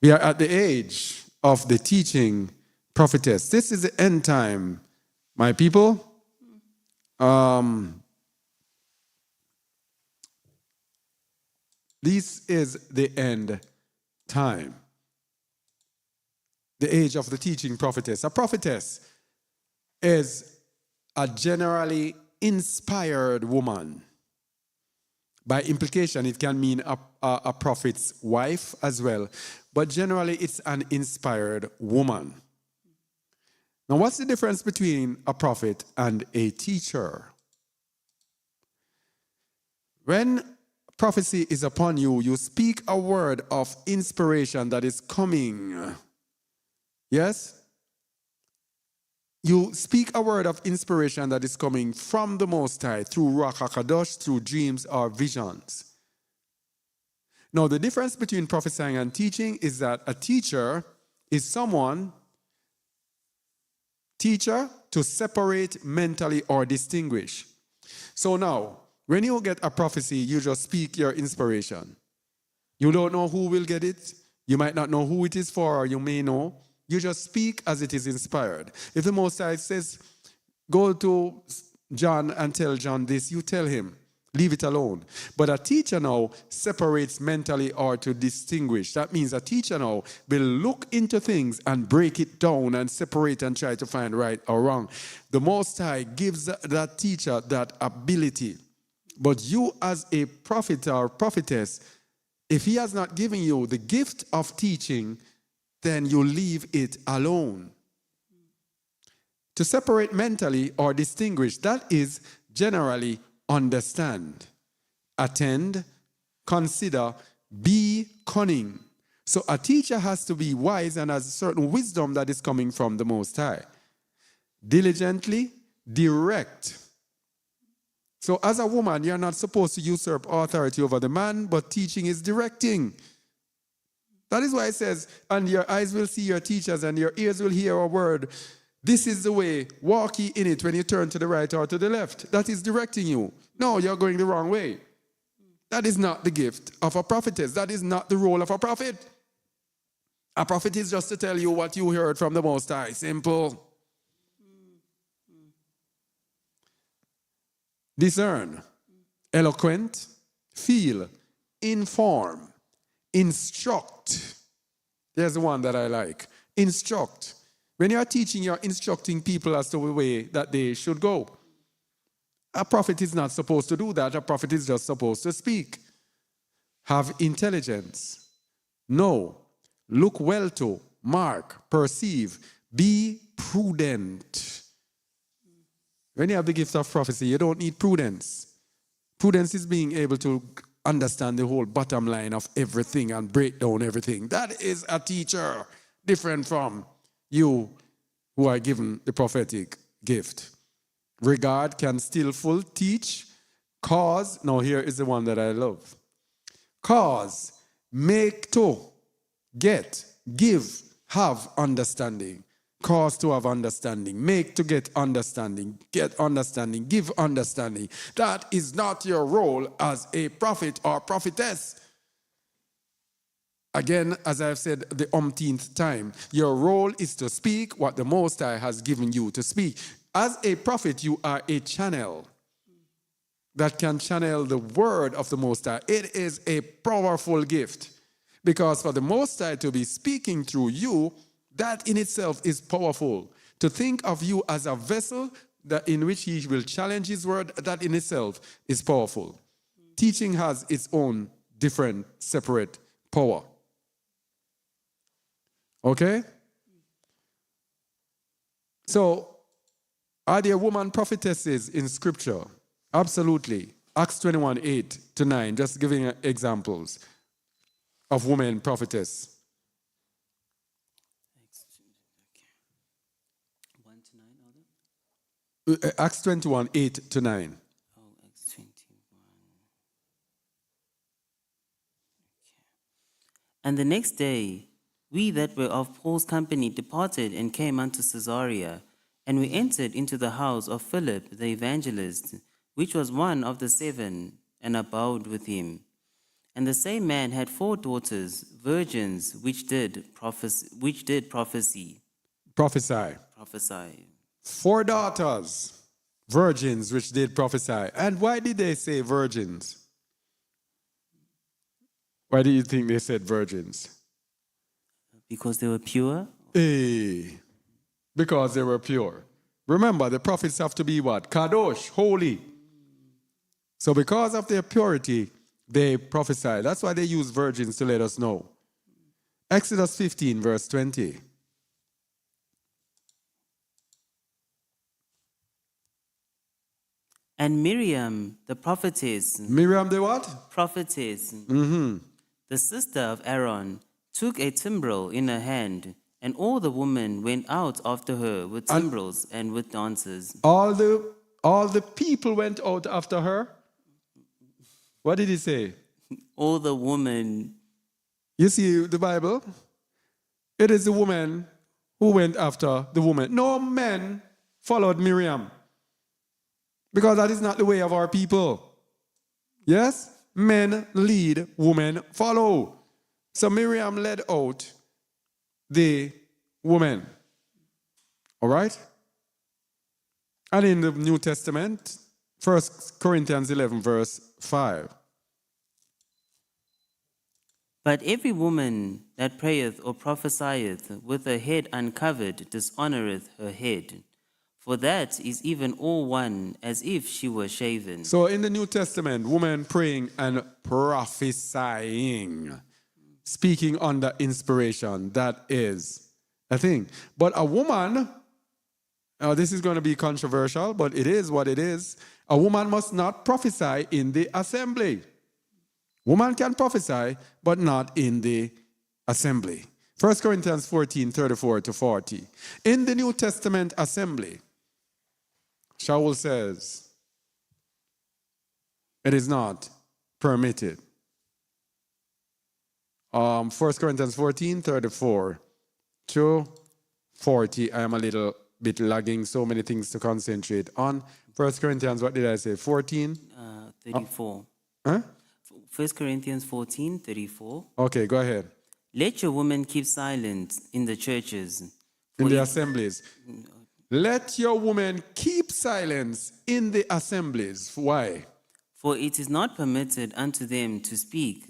We are at the age of the teaching prophetess. This is the end time, my people. This is the end time. The age of the teaching prophetess. A prophetess is a generally inspired woman. By implication, it can mean a prophet's wife as well. But generally, it's an inspired woman. Now, what's the difference between a prophet and a teacher? When prophecy is upon you, you speak a word of inspiration that is coming. Yes? You speak a word of inspiration that is coming from the Most High through ruach HaKadosh, through dreams or visions. Now, the difference between prophesying and teaching is that a teacher is someone, teacher, to separate mentally or distinguish. So now, when you get a prophecy, you just speak your inspiration. You don't know who will get it. You might not know who it is for, or you may know. You just speak as it is inspired. If the Most High says, go to John and tell John this, you tell him. Leave it alone. But a teacher now separates mentally or to distinguish. That means a teacher now will look into things and break it down and separate and try to find right or wrong. The Most High gives that teacher that ability. But you as a prophet or prophetess, if he has not given you the gift of teaching, then you leave it alone. To separate mentally or distinguish, that is generally understand, attend, consider, be cunning. So a teacher has to be wise and has a certain wisdom that is coming from the Most High. Diligently, direct. So as a woman, you're not supposed to usurp authority over the man, but teaching is directing. That is why it says, and your eyes will see your teachers and your ears will hear a word. This is the way, walk ye in it when you turn to the right or to the left. That is directing you. No, you're going the wrong way. That is not the gift of a prophetess. That is not the role of a prophet. A prophet is just to tell you what you heard from the Most High. Simple. Discern, eloquent, feel, inform, instruct. There's the one that I like. Instruct. When you are teaching, you are instructing people as to the way that they should go. A prophet is not supposed to do that. A prophet is just supposed to speak. Have intelligence. Know. Look well to. Mark. Perceive. Be prudent. When you have the gift of prophecy, you don't need prudence. Prudence is being able to understand the whole bottom line of everything and break down everything. That is a teacher, different from you who are given the prophetic gift. Regard, can skillful teach, cause. Now here is the one that I love. Cause, make to, get, give, have understanding. Cause to have understanding, make to get understanding, give understanding. That is not your role as a prophet or prophetess. Again, as I've said the umpteenth time, your role is to speak what the Most High has given you to speak. As a prophet, you are a channel that can channel the word of the Most High. It is a powerful gift because for the Most High to be speaking through you, that in itself is powerful. To think of you as a vessel that in which he will challenge his word, that in itself is powerful. Teaching has its own different, separate power. Okay? So, are there woman prophetesses in scripture? Absolutely. Acts 21, 8 to 9, just giving examples of women prophetess. 1 to 9, Elder? Acts 21, 8 to 9. Oh, Acts 21. Okay. And the next day, we that were of Paul's company departed and came unto Caesarea, and we entered into the house of Philip the evangelist, which was one of the 7, and abode with him. And the same man had 4 daughters, virgins, which did prophesy. 4 daughters, virgins, which did prophesy. And why did they say virgins? Why do you think they said virgins? Because they were pure? Because they were pure. Remember, the prophets have to be what? Kadosh, holy. So because of their purity, they prophesy. That's why they use virgins to let us know. Exodus 15, verse 20. And Miriam, the prophetess. Miriam the what? Prophetess. The sister of Aaron took a timbrel in her hand, and all the women went out after her with timbrels and with dances. All the people went out after her? What did he say? All the women. You see the Bible? It is the woman who went after the woman. No men followed Miriam. Because that is not the way of our people. Yes? Men lead, women follow. So Miriam led out the woman. All right? And in the New Testament, 1 Corinthians 11, verse 5. But every woman that prayeth or prophesieth with her head uncovered dishonoreth her head. For that is even all one, as if she were shaven. So in the New Testament, women praying and prophesying, speaking under inspiration, that is a thing. But a woman, this is going to be controversial, but it is what it is. A woman must not prophesy in the assembly. Woman can prophesy, but not in the assembly. 1 Corinthians 14, 34 to 40. In the New Testament assembly, Shaul says, it is not permitted. 1 Corinthians 14, 34 to 40. I am a little bit lagging, so many things to concentrate on. 1 Corinthians, what did I say, 14? 34. Huh? 1 Corinthians 14, 34. Okay, go ahead. Let your women keep silent in the churches. In the assemblies. Let your women keep silence in the assemblies. Why? For it is not permitted unto them to speak,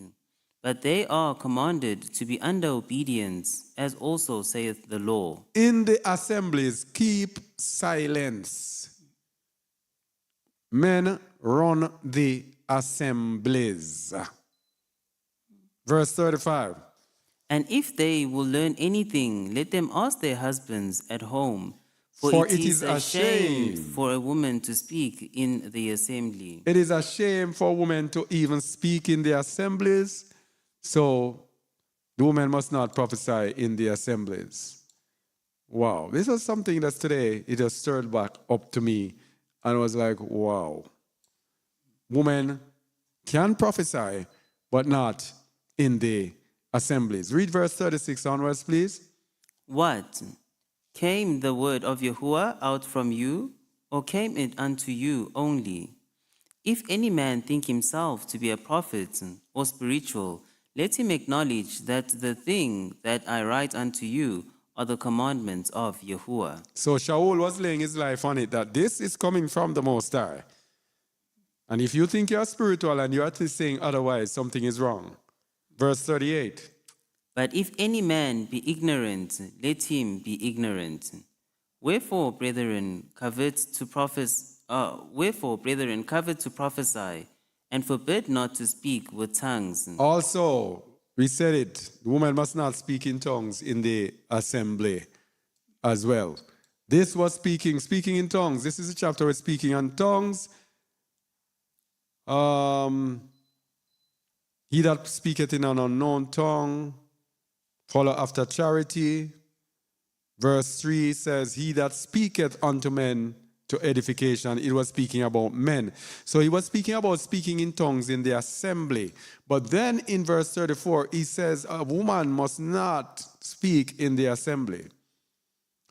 But they are commanded to be under obedience, as also saith the law. In the assemblies, keep silence. Men run the assemblies. Verse 35. And if they will learn anything, let them ask their husbands at home, for it is a shame for a woman to speak in the assembly. It is a shame for women to even speak in the assemblies, so the woman must not prophesy in the assemblies. Wow, this was something that today it has stirred back up to me, and I was like, wow. Women can prophesy, but not in the assemblies. Read verse 36 onwards, please. What? Came the word of Yahuwah out from you, or came it unto you only? If any man think himself to be a prophet or spiritual, let him acknowledge that the thing that I write unto you are the commandments of Yahuwah. So Shaul was laying his life on it, that this is coming from the Most High. And if you think you're spiritual and you're saying otherwise, something is wrong. Verse 38. But if any man be ignorant, let him be ignorant. Wherefore, brethren, covet to prophesy, and forbid not to speak with tongues. Also, we said it, the woman must not speak in tongues in the assembly as well. This was speaking in tongues. This is a chapter where speaking in tongues. He that speaketh in an unknown tongue, follow after charity. Verse 3 says, he that speaketh unto men to edification. It was speaking about men. So he was speaking about speaking in tongues in the assembly. But then in verse 34, he says a woman must not speak in the assembly.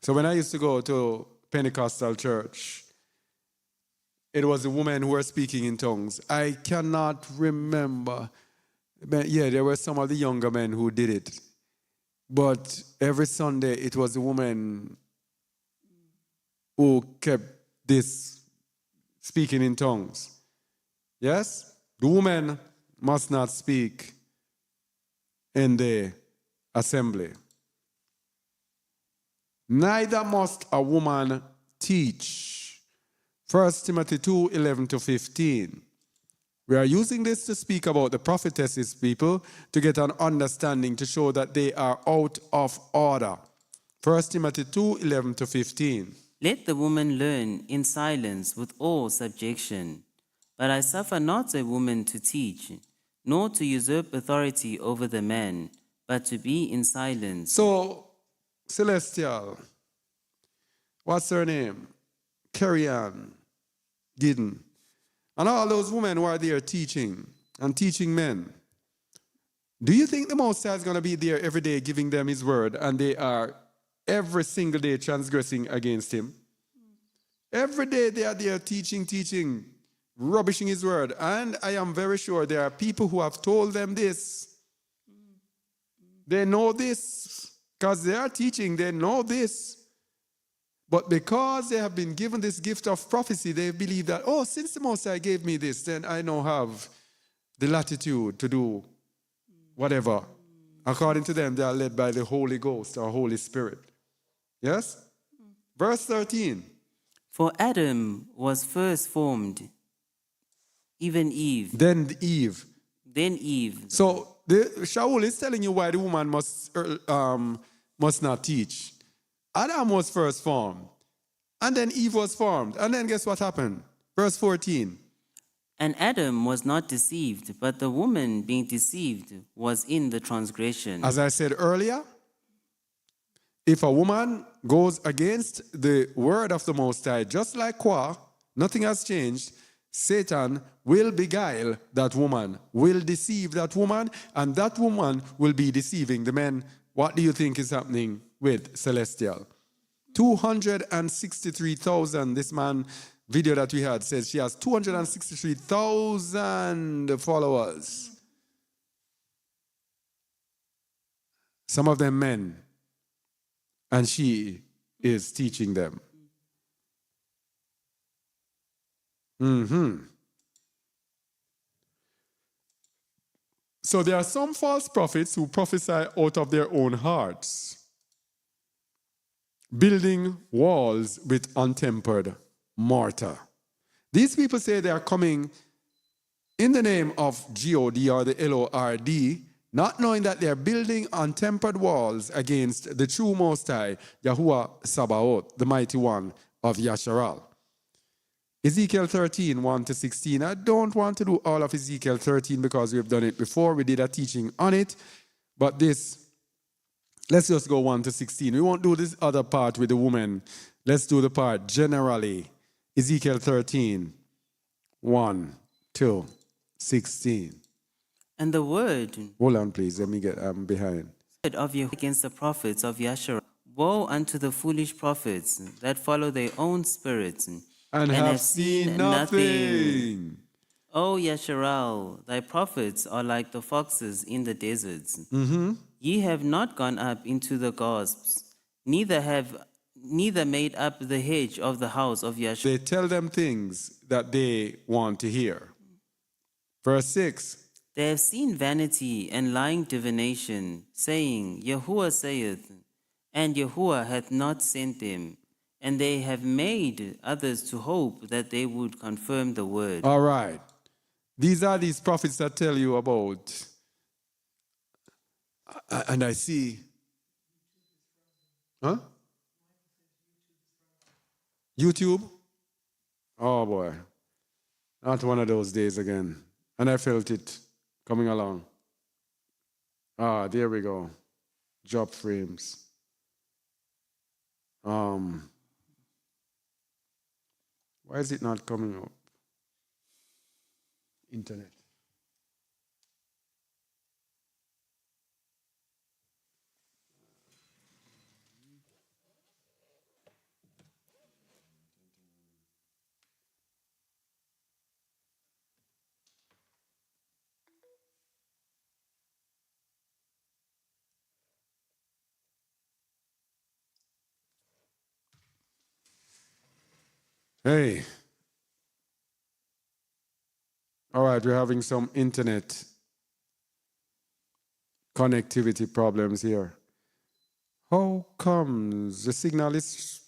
So when I used to go to Pentecostal church, it was the women who were speaking in tongues. I cannot remember. Yeah, there were some of the younger men who did it. But every Sunday, it was the woman who kept this speaking in tongues. Yes? The woman must not speak in the assembly. Neither must a woman teach. 1 Timothy 2, 11-15. We are using this to speak about the prophetesses, people, to get an understanding, to show that they are out of order. 1 Timothy 2, 11-15. Let the woman learn in silence with all subjection. But I suffer not a woman to teach, nor to usurp authority over the man, but to be in silence. So, Celestial, what's her name? Carrie Ann Giddon. And all those women who are there teaching and teaching men. Do you think the Most High is going to be there every day giving them his word and they are every single day transgressing against him? Every day they are there teaching, rubbishing his word. And I am very sure there are people who have told them this. They know this because they are teaching, they know this. But because they have been given this gift of prophecy, they believe that, oh, since the Most High gave me this, then I now have the latitude to do whatever. According to them, they are led by the Holy Ghost or Holy Spirit. Yes? Verse 13. For Adam was first formed, even Eve. Then Eve. Then Eve. So Shaul is telling you why the woman must not teach. Adam was first formed, and then Eve was formed, and then guess what happened? Verse 14. And Adam was not deceived, but the woman being deceived was in the transgression. As I said earlier, if a woman goes against the word of the Most High, just like Qua, nothing has changed, Satan will beguile that woman, will deceive that woman, and that woman will be deceiving the men. What do you think is happening with Celestial? 263,000, this man video that we had says she has 263,000 followers. Some of them men. And she is teaching them. So there are some false prophets who prophesy out of their own hearts, building walls with untempered mortar. These people say they are coming in the name of God or the Lord, not knowing that they are building untempered walls against the true Most High, Yahuwah Sabaoth, the mighty one of Yasharal. Ezekiel 13, 1-16. I don't want to do all of Ezekiel 13 because we've done it before. We did a teaching on it. But this, let's just go 1-16. We won't do this other part with the woman. Let's do the part generally. Ezekiel 13, 1-16. And the word Hold on, please. Let me get behind. of Yahweh against the prophets of Yasharal. Woe unto the foolish prophets that follow their own spirits And have seen nothing. O Yasharal, thy prophets are like the foxes in the deserts. Ye have not gone up into the gospes, neither made up the hedge of the house of Yasharal. They tell them things that they want to hear. Verse 6. They have seen vanity and lying divination, saying, Yahuwah saith, and Yahuwah hath not sent them. And they have made others to hope that they would confirm the word. All right. These are these prophets that tell you about. And I see. Huh? YouTube? Oh boy. Not one of those days again. And I felt it coming along. There we go. Job frames. Why is it not coming up? Internet. Hey. All right, we're having some internet connectivity problems here. How comes the signal is...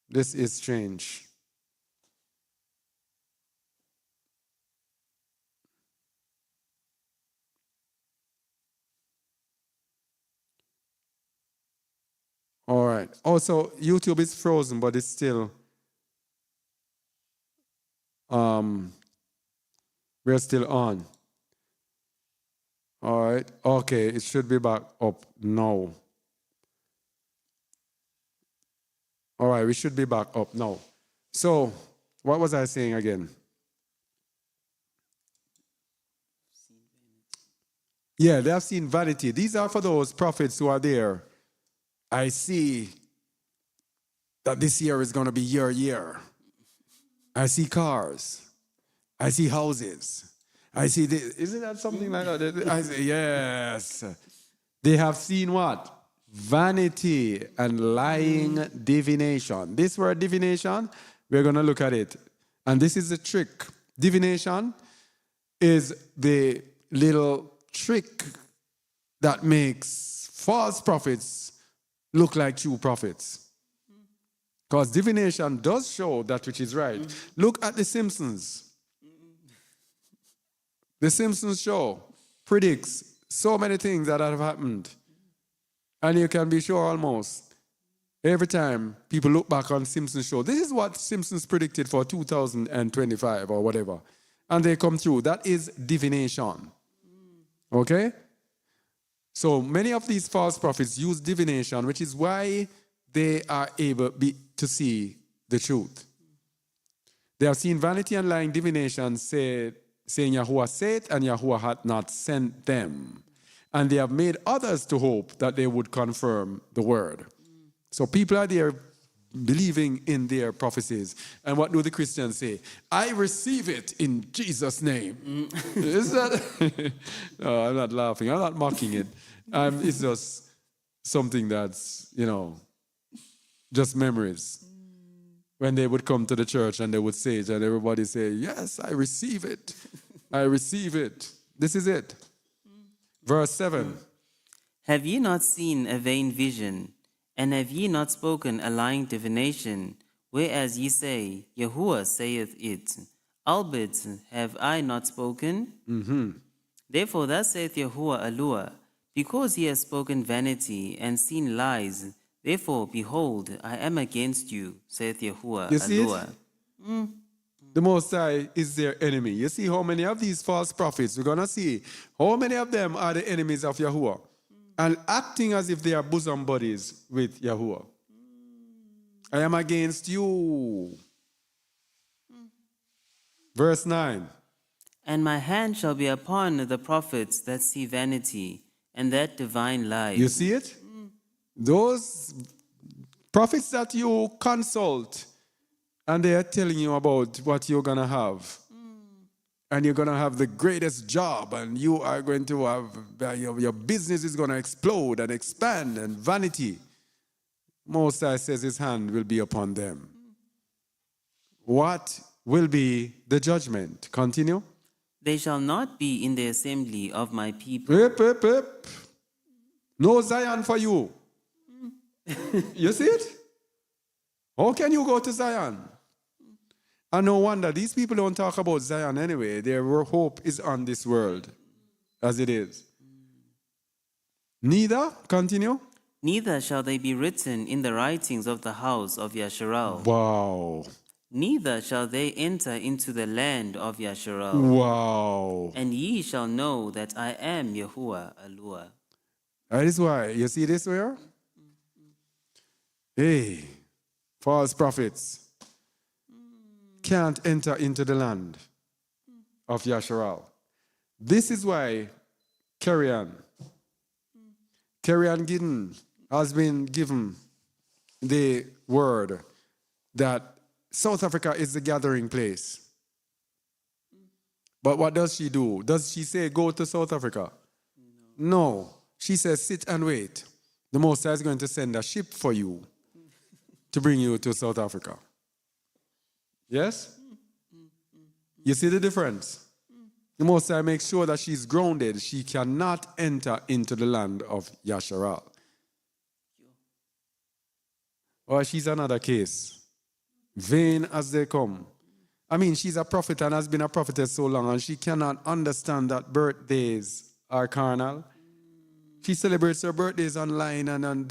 This is strange. All right. Also, YouTube is frozen, but it's still... we're still on. All right. Okay, it should be back up now. All right, we should be back up now. So, what was I saying again? Yeah, they have seen vanity. These are for those prophets who are there. I see that this year is going to be your year. I see cars. I see houses. I see this. Isn't that something like that? I say, yes. They have seen what? Vanity and lying divination. This word divination, we're going to look at it. And this is the trick. Divination is the little trick that makes false prophets look like true prophets. Because divination does show that which is right. Look at The Simpsons. The Simpsons show predicts so many things that have happened. And you can be sure almost every time people look back on Simpsons show, this is what Simpsons predicted for 2025 or whatever. And they come through. That is divination. Okay? So many of these false prophets use divination, which is why they are able to see the truth. They have seen vanity and lying divination saying Yahuwah said and Yahuwah had not sent them. And they have made others to hope that they would confirm the word. So people are there believing in their prophecies. And what do the Christians say? I receive it in Jesus' name. Is that? No, I'm not laughing. I'm not mocking it. It's just something that's, just memories. When they would come to the church and they would say it and everybody say, yes, I receive it. I receive it. This is it. Verse 7. Have ye not seen a vain vision? And have ye not spoken a lying divination? Whereas ye say, Yahuwah saith it. Albeit have I not spoken? Therefore thus saith Yahuwah Alua, because ye have spoken vanity and seen lies, therefore, behold, I am against you, saith Yahuwah You see it? Alua. The Most High is their enemy. You see how many of these false prophets, we're going to see how many of them are the enemies of Yahuwah and acting as if they are bosom buddies with Yahuwah. I am against you. Verse 9. And my hand shall be upon the prophets that see vanity and that divine lies. You see it? Those prophets that you consult and they are telling you about what you're going to have. And you're going to have the greatest job and you are going to have, your business is going to explode and expand and vanity. Most High says his hand will be upon them. What will be the judgment? Continue. They shall not be in the assembly of my people. No Zion for you. You see it? How can you go to Zion? And no wonder, these people don't talk about Zion anyway. Their hope is on this world, as it is. Neither, continue. Neither shall they be written in the writings of the house of Yasharal. Wow. Neither shall they enter into the land of Yasharal. Wow. And ye shall know that I am Yahuwah Alua. That is why, you see this where? Hey, false prophets can't enter into the land of Yasharal. This is why Kerrion Gideon has been given the word that South Africa is the gathering place. But what does she do? Does she say, go to South Africa? No. She says, sit and wait. The Most High is going to send a ship for you to bring you to South Africa. Yes? You see the difference? The Most High makes sure that she's grounded. She cannot enter into the land of Yasharal. Or she's another case. Vain as they come. I mean, she's a prophet and has been a prophetess so long, and she cannot understand that birthdays are carnal. She celebrates her birthdays online, and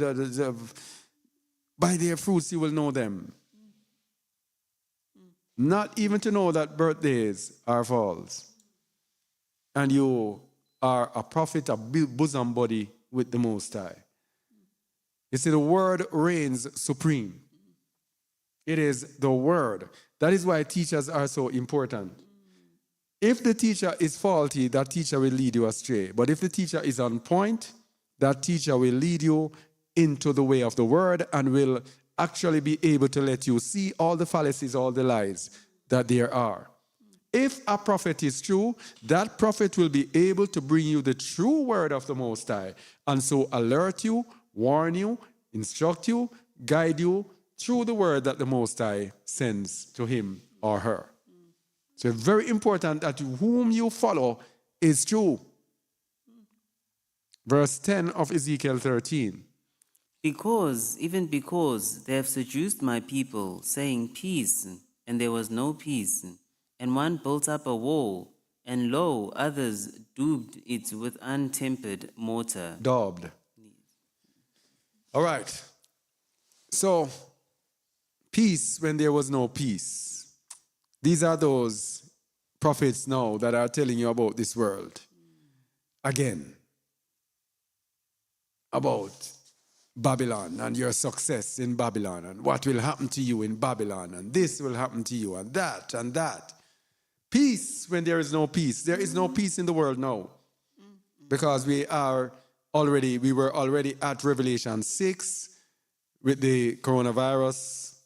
by their fruits you will know them. Not even to know that birthdays are false. And you are a prophet, a bosom buddy with the Most High. You see, the word reigns supreme. It is the word. That is why teachers are so important. If the teacher is faulty, that teacher will lead you astray. But if the teacher is on point, that teacher will lead you into the way of the word and will actually be able to let you see all the fallacies, all the lies that there are. If a prophet is true, that prophet will be able to bring you the true word of the Most High, and so alert you, warn you, instruct you, guide you through the word that the Most High sends to him or her. So it's very important that whom you follow is true. Verse 10 of Ezekiel 13. Even because they have seduced my people, saying peace, and there was no peace. And one built up a wall, and lo, others daubed it with untempered mortar. Daubed. All right. So, peace when there was no peace. These are those prophets now that are telling you about this world. Again. About Babylon and your success in Babylon and what will happen to you in Babylon and this will happen to you and that and that. Peace when there is no peace. There is no peace in the world now. Because we were already at Revelation 6 with the coronavirus.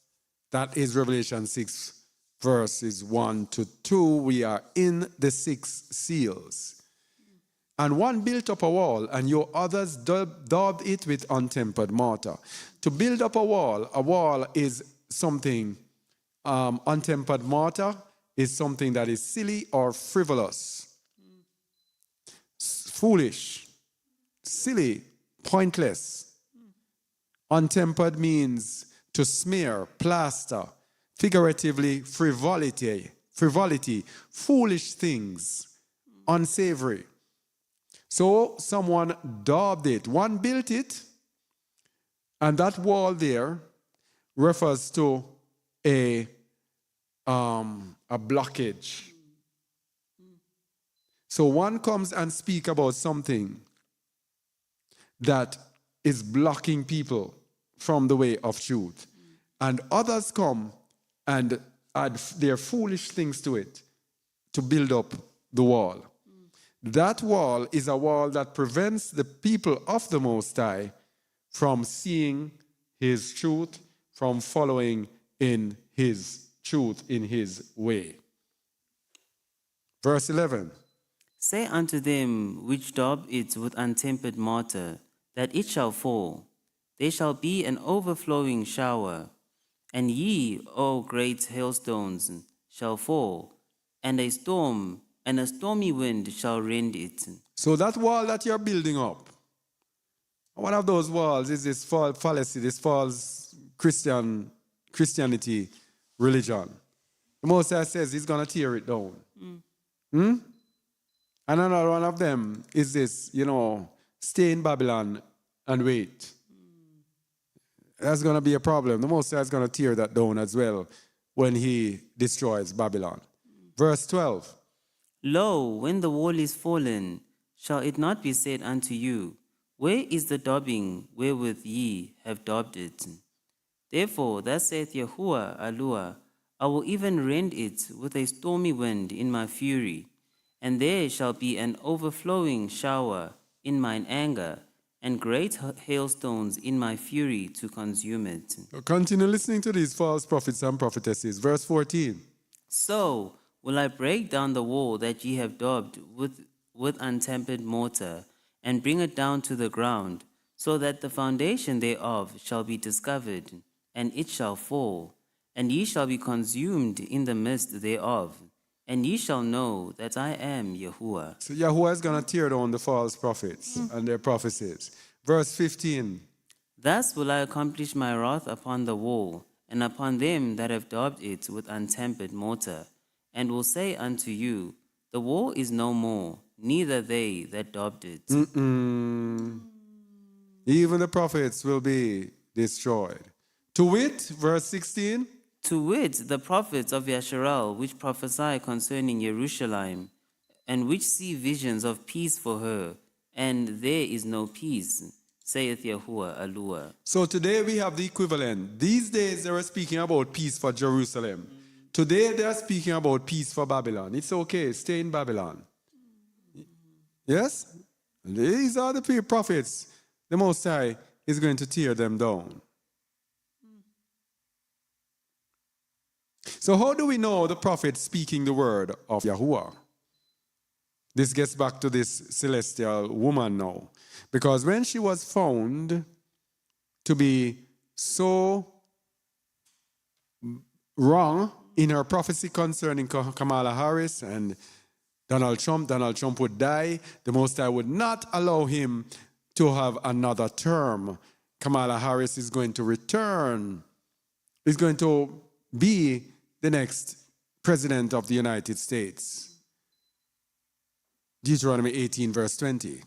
That is Revelation 6 verses 1 to 2. We are in the 6 seals. And one built up a wall, and your others daubed it with untempered mortar. To build up a wall is something, untempered mortar is something that is silly or frivolous. Foolish, silly, pointless. Untempered means to smear, plaster, figuratively frivolity, foolish things, unsavory. So someone daubed it, one built it, and that wall there refers to a blockage. So one comes and speak about something that is blocking people from the way of truth. And others come and add their foolish things to it to build up the wall. That wall is a wall that prevents the people of the Most High from seeing his truth, from following in his truth, in his way. Verse 11. Say unto them which daub it with untempered mortar, that it shall fall. There shall be an overflowing shower. And ye, O great hailstones, shall fall, and a stormy wind shall rend it. So that wall that you're building up, one of those walls is this false fallacy, this false Christianity religion. The Most High says he's going to tear it down. And another one of them is this, stay in Babylon and wait. That's going to be a problem. The Most High is going to tear that down as well when he destroys Babylon. Verse 12. Lo, when the wall is fallen, shall it not be said unto you, where is the daubing wherewith ye have daubed it? Therefore, thus saith Yahuwah Alua, I will even rend it with a stormy wind in my fury, and there shall be an overflowing shower in mine anger, and great hailstones in my fury to consume it. Continue listening to these false prophets and prophetesses. Verse 14. So will I break down the wall that ye have daubed with untempered mortar, and bring it down to the ground, so that the foundation thereof shall be discovered, and it shall fall, and ye shall be consumed in the midst thereof, and ye shall know that I am Yahuwah. So Yahuwah is going to tear down the false prophets and their prophecies. Verse 15. Thus will I accomplish my wrath upon the wall, and upon them that have daubed it with untempered mortar, and will say unto you, the wall is no more, neither they that daubed it. Even the prophets will be destroyed. To wit, verse 16. To wit, the prophets of Yasharal, which prophesy concerning Jerusalem, and which see visions of peace for her, and there is no peace, saith Yahuwah Alua. So today we have the equivalent. These days they were speaking about peace for Jerusalem. Today they are speaking about peace for Babylon. It's okay, stay in Babylon. Yes? These are the prophets. The Most High is going to tear them down. So how do we know the prophet speaking the word of Yahuwah? This gets back to this celestial woman now. Because when she was found to be so wrong in her prophecy concerning Kamala Harris and Donald Trump would die, the Most High would not allow him to have another term. Kamala Harris is going to return, is going to be the next president of the United States. Deuteronomy 18, verse 20.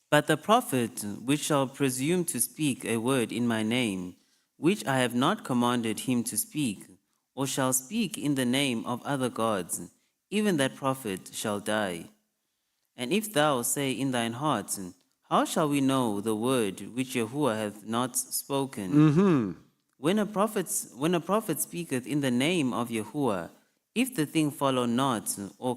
But the prophet which shall presume to speak a word in my name, which I have not commanded him to speak, or shall speak in the name of other gods, even that prophet shall die. And if thou say in thine heart, how shall we know the word which Yahuwah hath not spoken? When a prophet speaketh in the name of Yahuwah, if the thing follow not, nor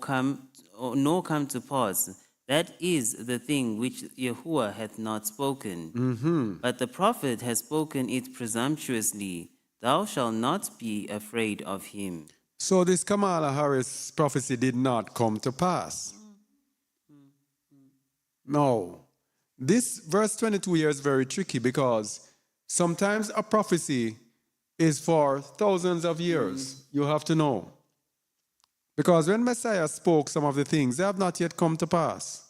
come to pass, that is the thing which Yahuwah hath not spoken. But the prophet has spoken it presumptuously. Thou shalt not be afraid of him. So this Kamala Harris prophecy did not come to pass. No. This verse 22 here is very tricky because sometimes a prophecy is for thousands of years. You have to know. Because when Messiah spoke some of the things, they have not yet come to pass.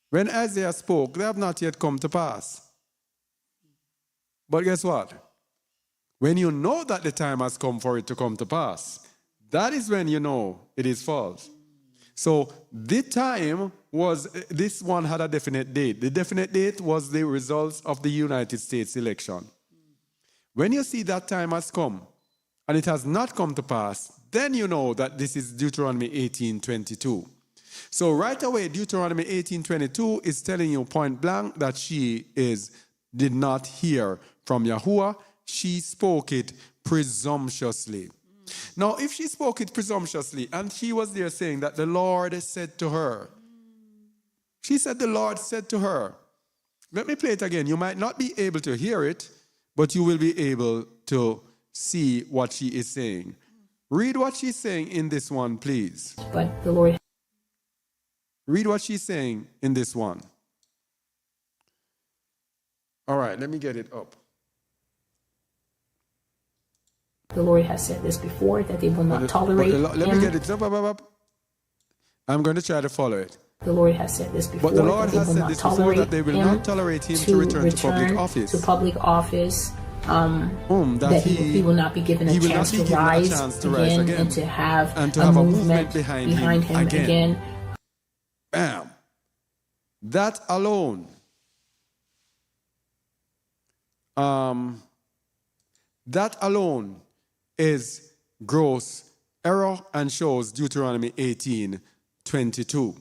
When Isaiah spoke, they have not yet come to pass. But guess what? When you know that the time has come for it to come to pass, that is when you know it is false. So the time was, this one had a definite date. The definite date was the results of the United States election. When you see that time has come and it has not come to pass, then you know that this is Deuteronomy 18:22. So right away, Deuteronomy 18:22 is telling you point blank that she did not hear from Yahuwah. She spoke it presumptuously. Now, if she spoke it presumptuously and she was there saying that the Lord said to her, she said the Lord said to her. Let me play it again. You might not be able to hear it, but you will be able to see what she is saying. Read what she's saying in this one, please. But the Lord. Read what she's saying in this one. All right, let me get it up. The Lord has said this before, that they will not tolerate him. Let me get it up. I'm going to try to follow it. The Lord has said this before, But the Lord that they has will said not this before, that they will tolerate not tolerate him to return to public office. That he will not be given a chance to rise again and to have a movement behind him again. Bam. That alone. That alone is gross error and shows Deuteronomy 18:22.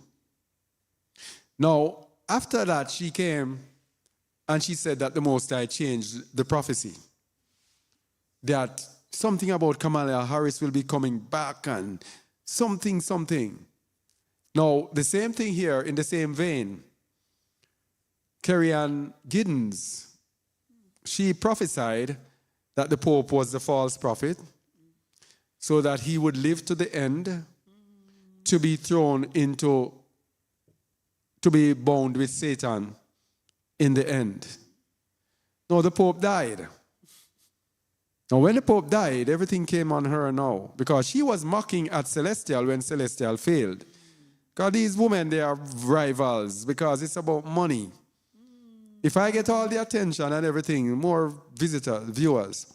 Now, after that, she came and she said that the Most High changed the prophecy. That something about Kamala Harris will be coming back and something. Now, the same thing here in the same vein. Carrie Ann Giddens, she prophesied that the Pope was the false prophet, so that he would live to the end to be thrown into, to be bound with Satan in the end. No, the Pope died. Now, when the Pope died, everything came on her now, because she was mocking at Celestial when Celestial failed. Because these women, they are rivals, because it's about money. If I get all the attention and everything, more viewers,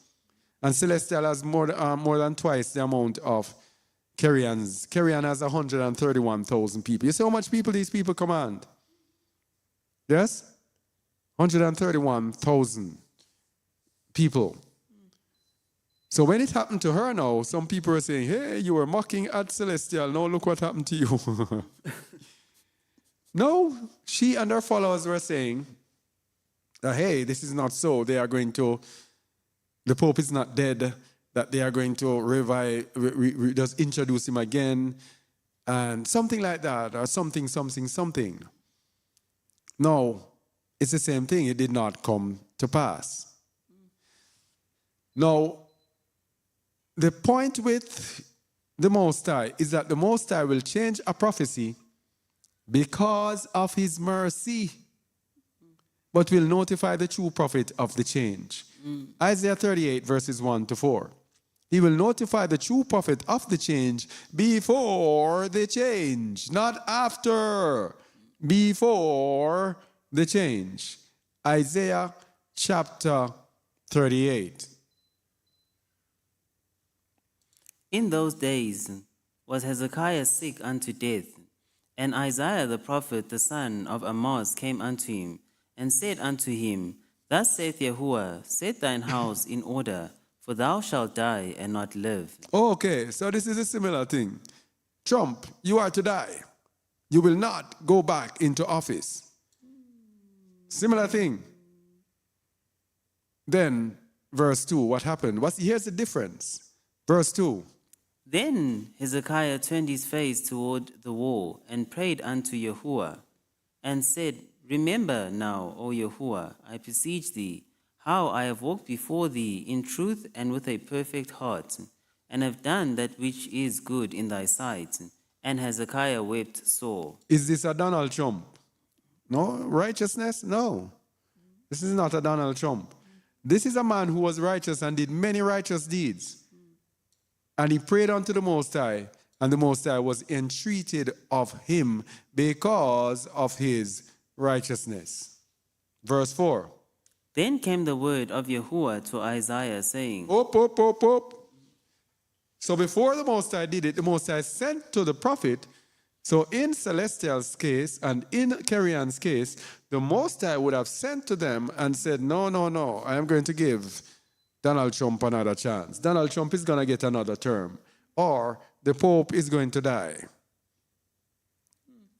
and Celestial has more than twice the amount of Carrie Ann's. Carrie Ann has 131,000 people. You see how much people these people command? Yes? 131,000 people. So when it happened to her now, some people are saying, hey, you were mocking at Celestial. Now look what happened to you. No, she and her followers were saying that, hey, this is not so. They are going to, the Pope is not dead, that they are going to revive, just introduce him again, and something like that, or something. No, it's the same thing. It did not come to pass. Now, the point with the Most High is that the Most High will change a prophecy because of his mercy, but will notify the true prophet of the change. Isaiah 38, verses 1-4. He will notify the true prophet of the change before the change, not after, before the change. Isaiah chapter 38. In those days was Hezekiah sick unto death, and Isaiah the prophet, the son of Amoz, came unto him, and said unto him, Thus saith Yahuwah, set thine house in order, for thou shalt die and not live. Okay, so this is a similar thing. Trump, you are to die. You will not go back into office. Similar thing. Then, verse 2, what happened? Here's the difference. Verse 2. Then Hezekiah turned his face toward the wall, and prayed unto Yahuwah, and said, Remember now, O Yahuwah, I beseech thee, how I have walked before thee in truth and with a perfect heart, and have done that which is good in thy sight. And Hezekiah wept sore. Is this a Donald Trump? No? Righteousness? No. This is not a Donald Trump. This is a man who was righteous and did many righteous deeds. And he prayed unto the Most High, and the Most High was entreated of him because of his righteousness. Verse 4. Then came the word of Yahuwah to Isaiah, saying, Up. So before the Most High did it, the Most High sent to the prophet. So in Celestial's case and in Carrion's case, the Most High would have sent to them and said, no, I am going to give Donald Trump another chance. Donald Trump is going to get another term. Or the Pope is going to die.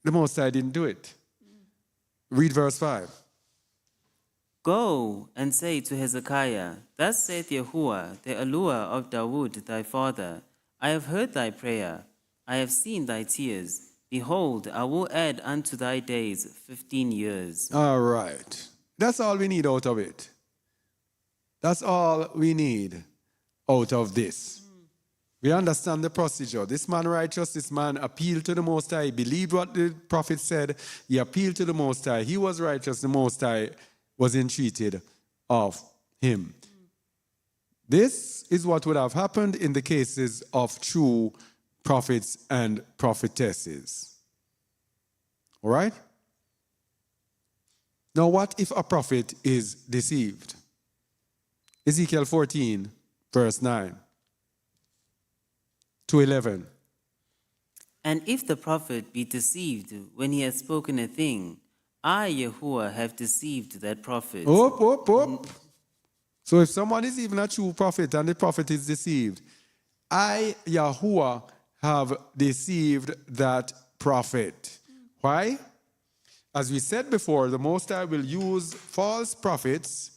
The Most High didn't do it. Read verse 5. Go and say to Hezekiah, Thus saith Yahuwah, the allure of Dawood thy father, I have heard thy prayer, I have seen thy tears. Behold, I will add unto thy days 15 years. All right. That's all we need out of it. That's all we need out of this. We understand the procedure. This man righteous, this man appealed to the Most High. He believed what the prophet said. He appealed to the Most High. He was righteous. The Most High was entreated of him. This is what would have happened in the cases of true prophets and prophetesses. All right? Now, what if a prophet is deceived? Ezekiel 14, verse 9 to 11. And if the prophet be deceived when he has spoken a thing, I, Yahuwah, have deceived that prophet. Up. So if someone is even a true prophet and the prophet is deceived, I, Yahuwah, have deceived that prophet. Why? As we said before, the Most High will use false prophets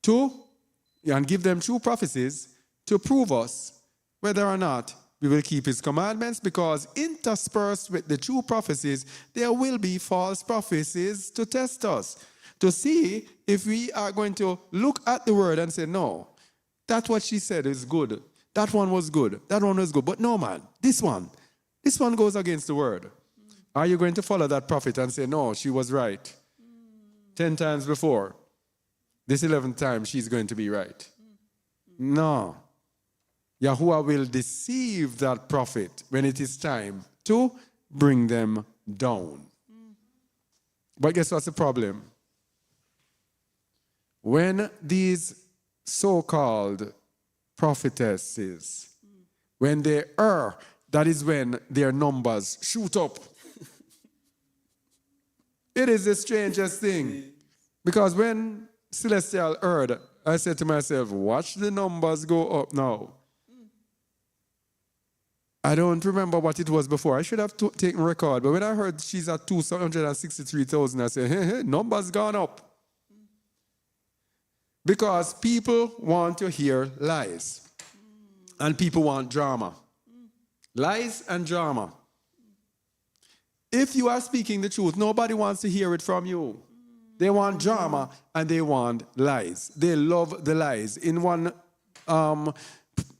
and give them true prophecies to prove us whether or not we will keep his commandments, because interspersed with the true prophecies, there will be false prophecies to test us, to see if we are going to look at the word and say, no, that's what she said is good. That one was good. That one was good. But no, man, this one goes against the word. Are you going to follow that prophet and say, no, she was right 10 times before? This 11th time, she's going to be right. No. Yahuwah will deceive that prophet when it is time to bring them down. But guess what's the problem? When these so-called prophetesses, when they err, that is when their numbers shoot up. It is the strangest thing. Because when Celestial erred, I said to myself, watch the numbers go up now. I don't remember what it was before. I should have taken record. But when I heard she's at 263,000, I said, hey, numbers gone up. Because people want to hear lies. And people want drama. Lies and drama. If you are speaking the truth, nobody wants to hear it from you. They want drama and they want lies. They love the lies. In one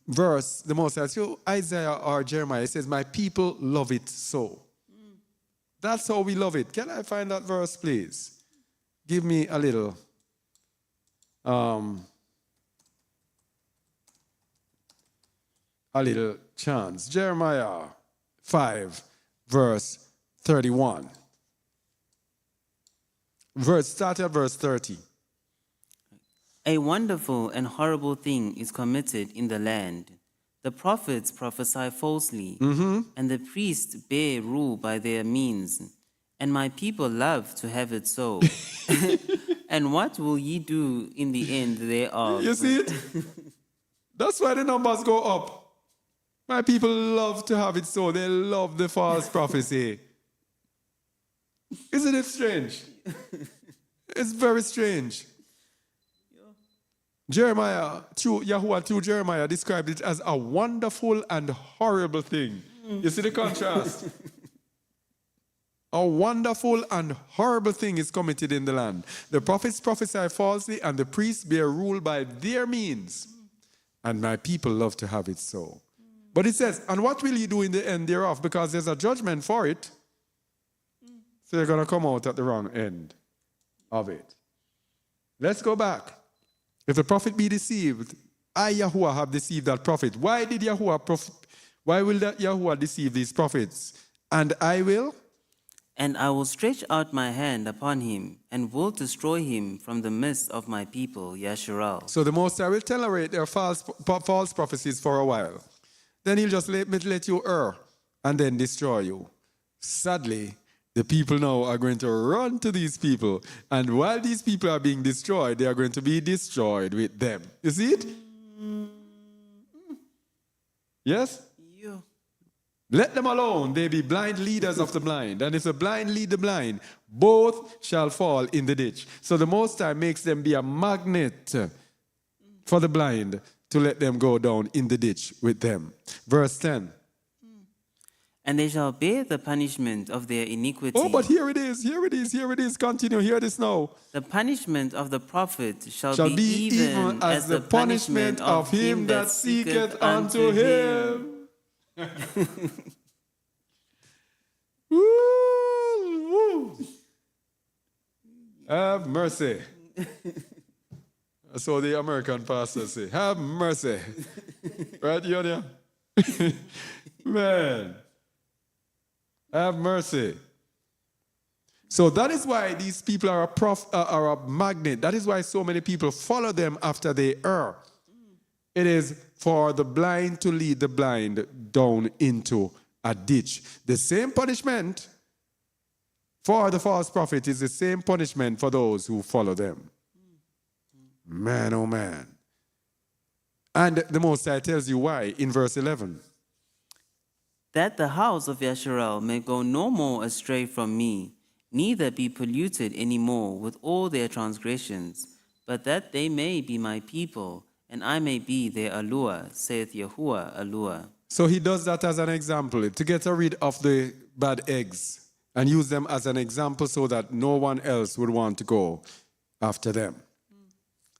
verse, the Most High, so Isaiah or Jeremiah, it says, my people love it so. That's how we love it. Can I find that verse, please? Give me a little chance. Jeremiah 5, verse 31. Start at verse 30. A wonderful and horrible thing is committed in the land. The prophets prophesy falsely, and the priests bear rule by their means. And my people love to have it so. And what will ye do in the end thereof? You see it? That's why the numbers go up. My people love to have it so. They love the false prophecy. Isn't it strange? It's very strange. Jeremiah, Yahuwah through Jeremiah, described it as a wonderful and horrible thing. You see the contrast? A wonderful and horrible thing is committed in the land. The prophets prophesy falsely, and the priests bear rule by their means. And my people love to have it so. But it says, and what will you do in the end thereof? Because there's a judgment for it. So you're going to come out at the wrong end of it. Let's go back. If the prophet be deceived, I, Yahuwah, have deceived that prophet. Why did why will that Yahuwah deceive these prophets? And I will? And I will stretch out my hand upon him, and will destroy him from the midst of my people, Yasharal. So the Most High will tolerate their false prophecies for a while. Then he'll just let you err and then destroy you. Sadly, the people now are going to run to these people. And while these people are being destroyed, they are going to be destroyed with them. You see it? Yes? Yeah. Let them alone. They be blind leaders of the blind. And if the blind lead the blind, both shall fall in the ditch. So the Most High makes them be a magnet for the blind to let them go down in the ditch with them. Verse 10. And they shall bear the punishment of their iniquity. Oh, but here it is. Continue. Hear this now. The punishment of the prophet shall be even as the punishment of him that seeketh unto him. Woo. Have mercy. So the American pastor say, have mercy. Right, Yodia? Man. Have mercy. So that is why these people are a magnet. That is why so many people follow them after they err. It is for the blind to lead the blind down into a ditch. The same punishment for the false prophet is the same punishment for those who follow them. Man, oh man. And the Most High tells you why in verse 11. That the house of Yasharal may go no more astray from me, neither be polluted any more with all their transgressions, but that they may be my people, and I may be their allure, saith Yahuwah allure. So he does that as an example, to get rid of the bad eggs and use them as an example so that no one else would want to go after them.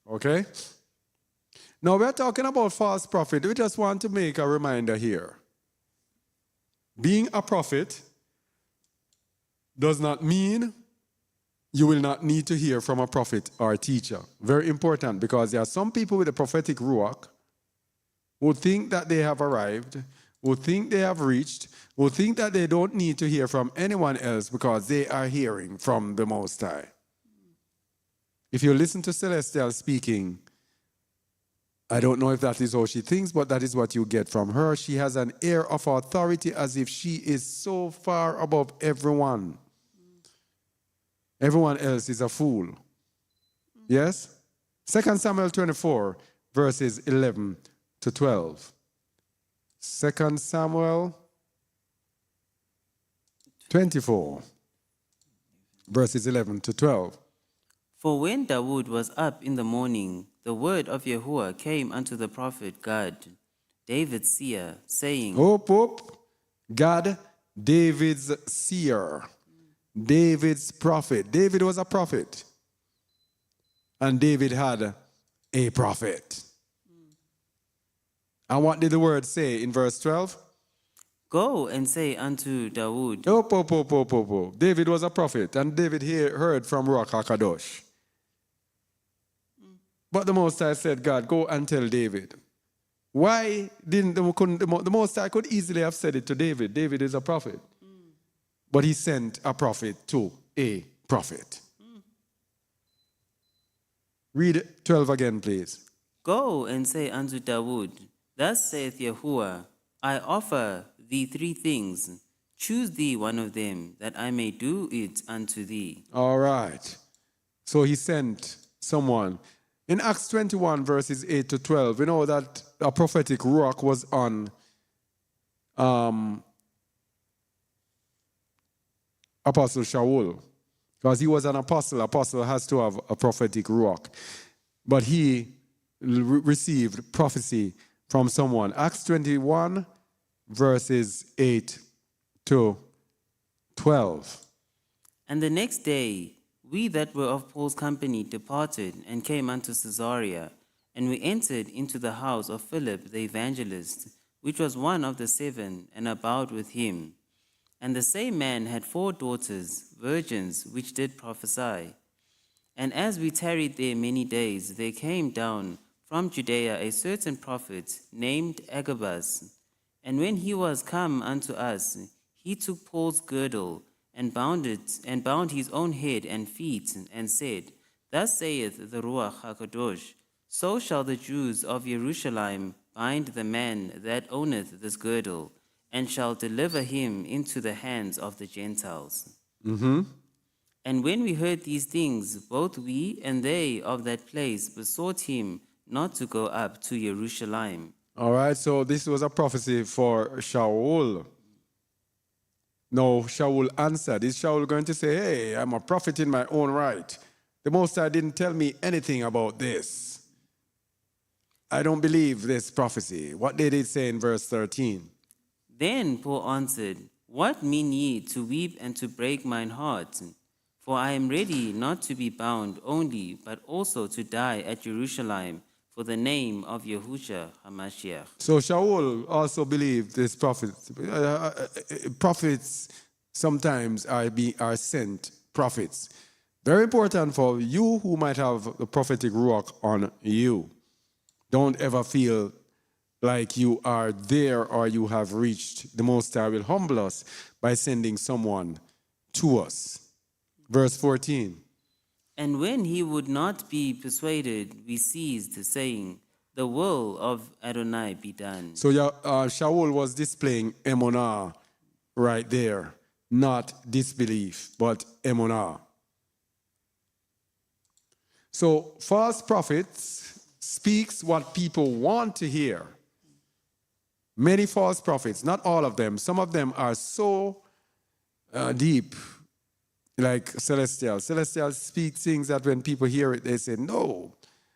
Okay? Now we're talking about false prophet. We just want to make a reminder here. Being a prophet does not mean you will not need to hear from a prophet or a teacher. Very important, because there are some people with a prophetic ruach who think that they have arrived, who think they have reached, who think that they don't need to hear from anyone else because they are hearing from the Most High. If you listen to Celestial speaking, I don't know if that is how she thinks, but that is what you get from her. She has an air of authority as if she is so far above everyone. Everyone else is a fool. Yes? 2 Samuel 24, verses 11 to 12. 2 Samuel 24, verses 11 to 12. For when Dawood was up in the morning, the word of Yahuwah came unto the prophet Gad, David's seer, saying, Gad, David's seer, David's prophet. David was a prophet. And David had a prophet. And what did the word say in verse 12? Go and say unto Dawood. David was a prophet, and David heard from ruach HaKadosh. But the Most High said, God, go and tell David. Why didn't the Most High could easily have said it to David? David is a prophet. But he sent a prophet to a prophet. Read 12 again, please. Go and say unto Dawood, Thus saith Yahuwah, I offer thee 3 things. Choose thee one of them, that I may do it unto thee. All right. So he sent someone. In Acts 21, verses 8 to 12, we know that a prophetic ruach was on Apostle Shaul, because he was an apostle. Apostle has to have a prophetic ruach. But he received prophecy from someone. Acts 21, verses 8 to 12. And the next day, we that were of Paul's company departed and came unto Caesarea, and we entered into the house of Philip the evangelist, which was one of the 7, and abode with him. And the same man had 4 daughters, virgins, which did prophesy. And as we tarried there many days, there came down from Judea a certain prophet named Agabus. And when he was come unto us, he took Paul's girdle and bound his own head and feet, and said, Thus saith the Ruach HaKadosh, so shall the Jews of Jerusalem bind the man that owneth this girdle, and shall deliver him into the hands of the Gentiles. And when we heard these things, both we and they of that place besought him not to go up to Jerusalem. All right, so this was a prophecy for Shaul. No, Shaul answered. Is Shaul going to say, hey, I'm a prophet in my own right? The Most High didn't tell me anything about this. I don't believe this prophecy. What did it say in verse 13? Then Paul answered, What mean ye to weep and to break mine heart? For I am ready not to be bound only, but also to die at Jerusalem for the name of Yahushua HaMashiach. So Shaul also believed this prophet. Prophets sometimes are sent prophets. Very important for you who might have the prophetic ruach on you. Don't ever feel like you are there or you have reached. The Most High will humble us by sending someone to us. Verse 14. And when he would not be persuaded, we ceased, saying, The will of Adonai be done. So Shaul was displaying emunah right there. Not disbelief, but emunah. So false prophets speaks what people want to hear. Many false prophets, not all of them. Some of them are so deep, like Celestial. Celestial speaks things that when people hear it, they say, no.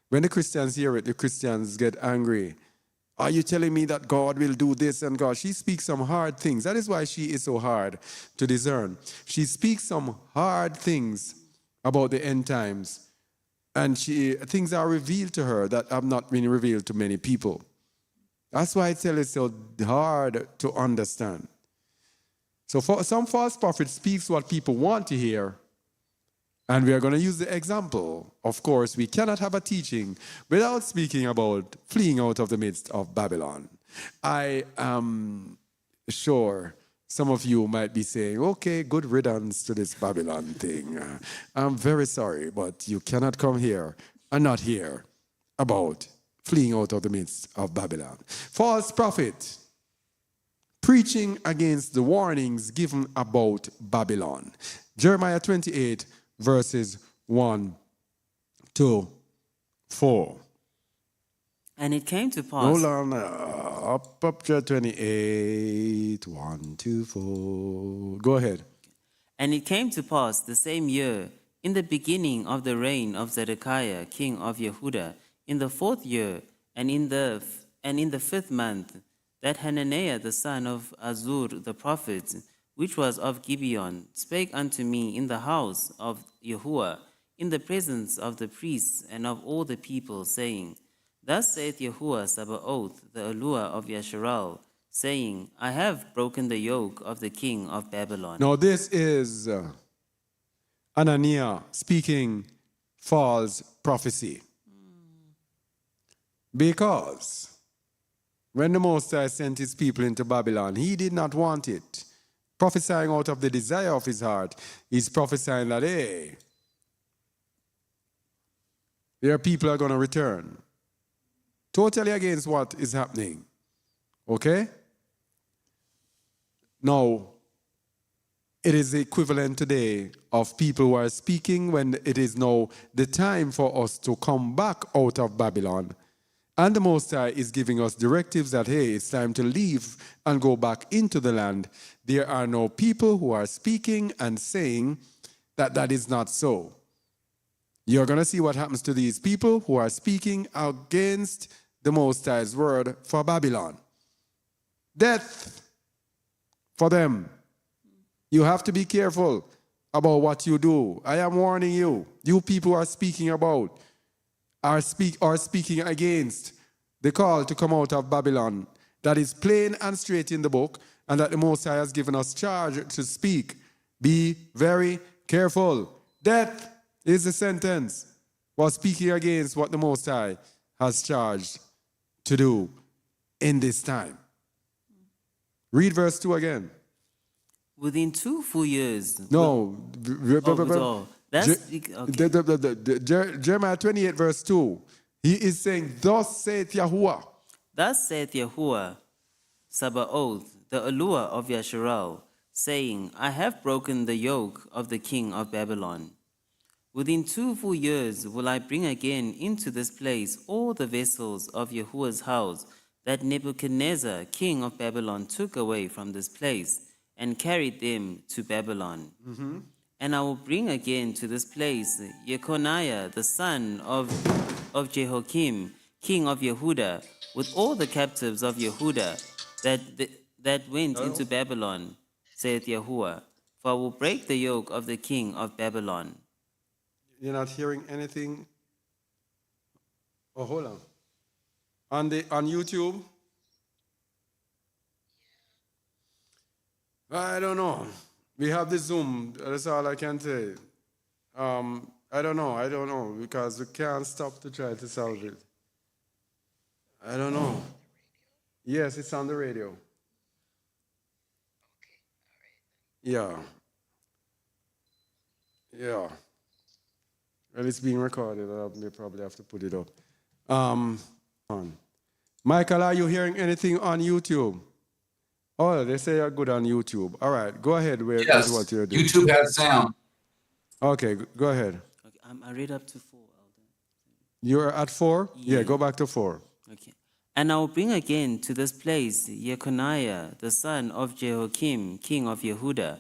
When the Christians hear it, the Christians get angry. Are you telling me that God will do this and God? She speaks some hard things. That is why she is so hard to discern. She speaks some hard things about the end times. And things are revealed to her that have not been revealed to many people. That's why I tell it's so hard to understand. So some false prophet speaks what people want to hear. And we are going to use the example. Of course, we cannot have a teaching without speaking about fleeing out of the midst of Babylon. I am sure some of you might be saying, okay, good riddance to this Babylon thing. I'm very sorry, but you cannot come here and not hear about fleeing out of the midst of Babylon. False prophet preaching against the warnings given about Babylon. Jeremiah 28, verses 1 to 4. And it came to pass. Hold on. Up chapter 28, 1 to 4. Go ahead. And it came to pass the same year, in the beginning of the reign of Zedekiah, king of Yehudah, in the 4th year, and in the 5th month, that Hananiah the son of Azur the prophet, which was of Gibeon, spake unto me in the house of Yahuwah, in the presence of the priests and of all the people, saying, Thus saith Yahuwah Sabaoth, the Eluah of Yasharal, saying, I have broken the yoke of the king of Babylon. Now this is Ananiah speaking false prophecy. Because when the Most High sent his people into Babylon, he did not want it. Prophesying out of the desire of his heart, he's prophesying that, hey, their people are going to return. Totally against what is happening. Okay? Now, it is the equivalent today of people who are speaking when it is now the time for us to come back out of Babylon. And the Most High is giving us directives that, hey, it's time to leave and go back into the land. There are no people who are speaking and saying that that is not so. You're going to see what happens to these people who are speaking against the Most High's word for Babylon. Death for them. You have to be careful about what you do. I am warning you. You people who are speaking about, are speaking against the call to come out of Babylon. That is plain and straight in the book, and that the Most High has given us charge to speak. Be very careful. Death is the sentence for speaking against what the Most High has charged to do in this time. Read verse 2 again. Within 2 full years. No. That's okay. Jeremiah 28 verse 2. He is saying, thus saith Yahuwah. Thus saith Yahuwah Sabaoth, the allure of Yasharal, saying, I have broken the yoke of the king of Babylon. Within 2 full years will I bring again into this place all the vessels of Yahuwah's house that Nebuchadnezzar, king of Babylon, took away from this place and carried them to Babylon. And I will bring again to this place Jeconiah, the son of Jehoiakim, king of Yehuda, with all the captives of Yehuda that went into Babylon, saith Yahuwah. For I will break the yoke of the king of Babylon. You're not hearing anything? Oh, hold on. On YouTube? I don't know. We have the Zoom. That's all I can say. I don't know, because we can't stop to try to solve it. I don't know. Yes, it's on the radio. Yeah. Yeah. Well, it's being recorded. I may probably have to put it up. On. Michael, are you hearing anything on YouTube? Oh, they say you're good on YouTube. All right, go ahead with what you're doing. YouTube has sound. Okay, go ahead. Okay, I read up to 4, Elder. You're at 4? Yeah, go back to 4. Okay. And I will bring again to this place Jeconiah, the son of Jehoiakim, king of Yehuda,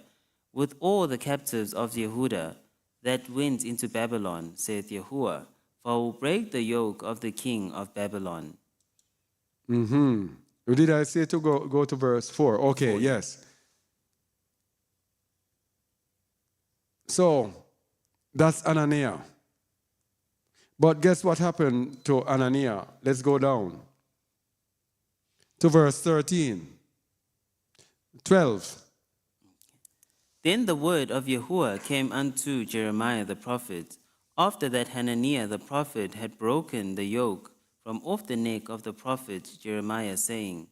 with all the captives of Yehuda that went into Babylon, saith Yahuwah. For I will break the yoke of the king of Babylon. Did I say to go to verse 4? Okay, yes. So, that's Ananiah. But guess what happened to Ananiah? Let's go down to verse 13. 12. Then the word of Yahuwah came unto Jeremiah the prophet, after that Hananiah the prophet had broken the yoke from off the neck of the prophet Jeremiah, saying,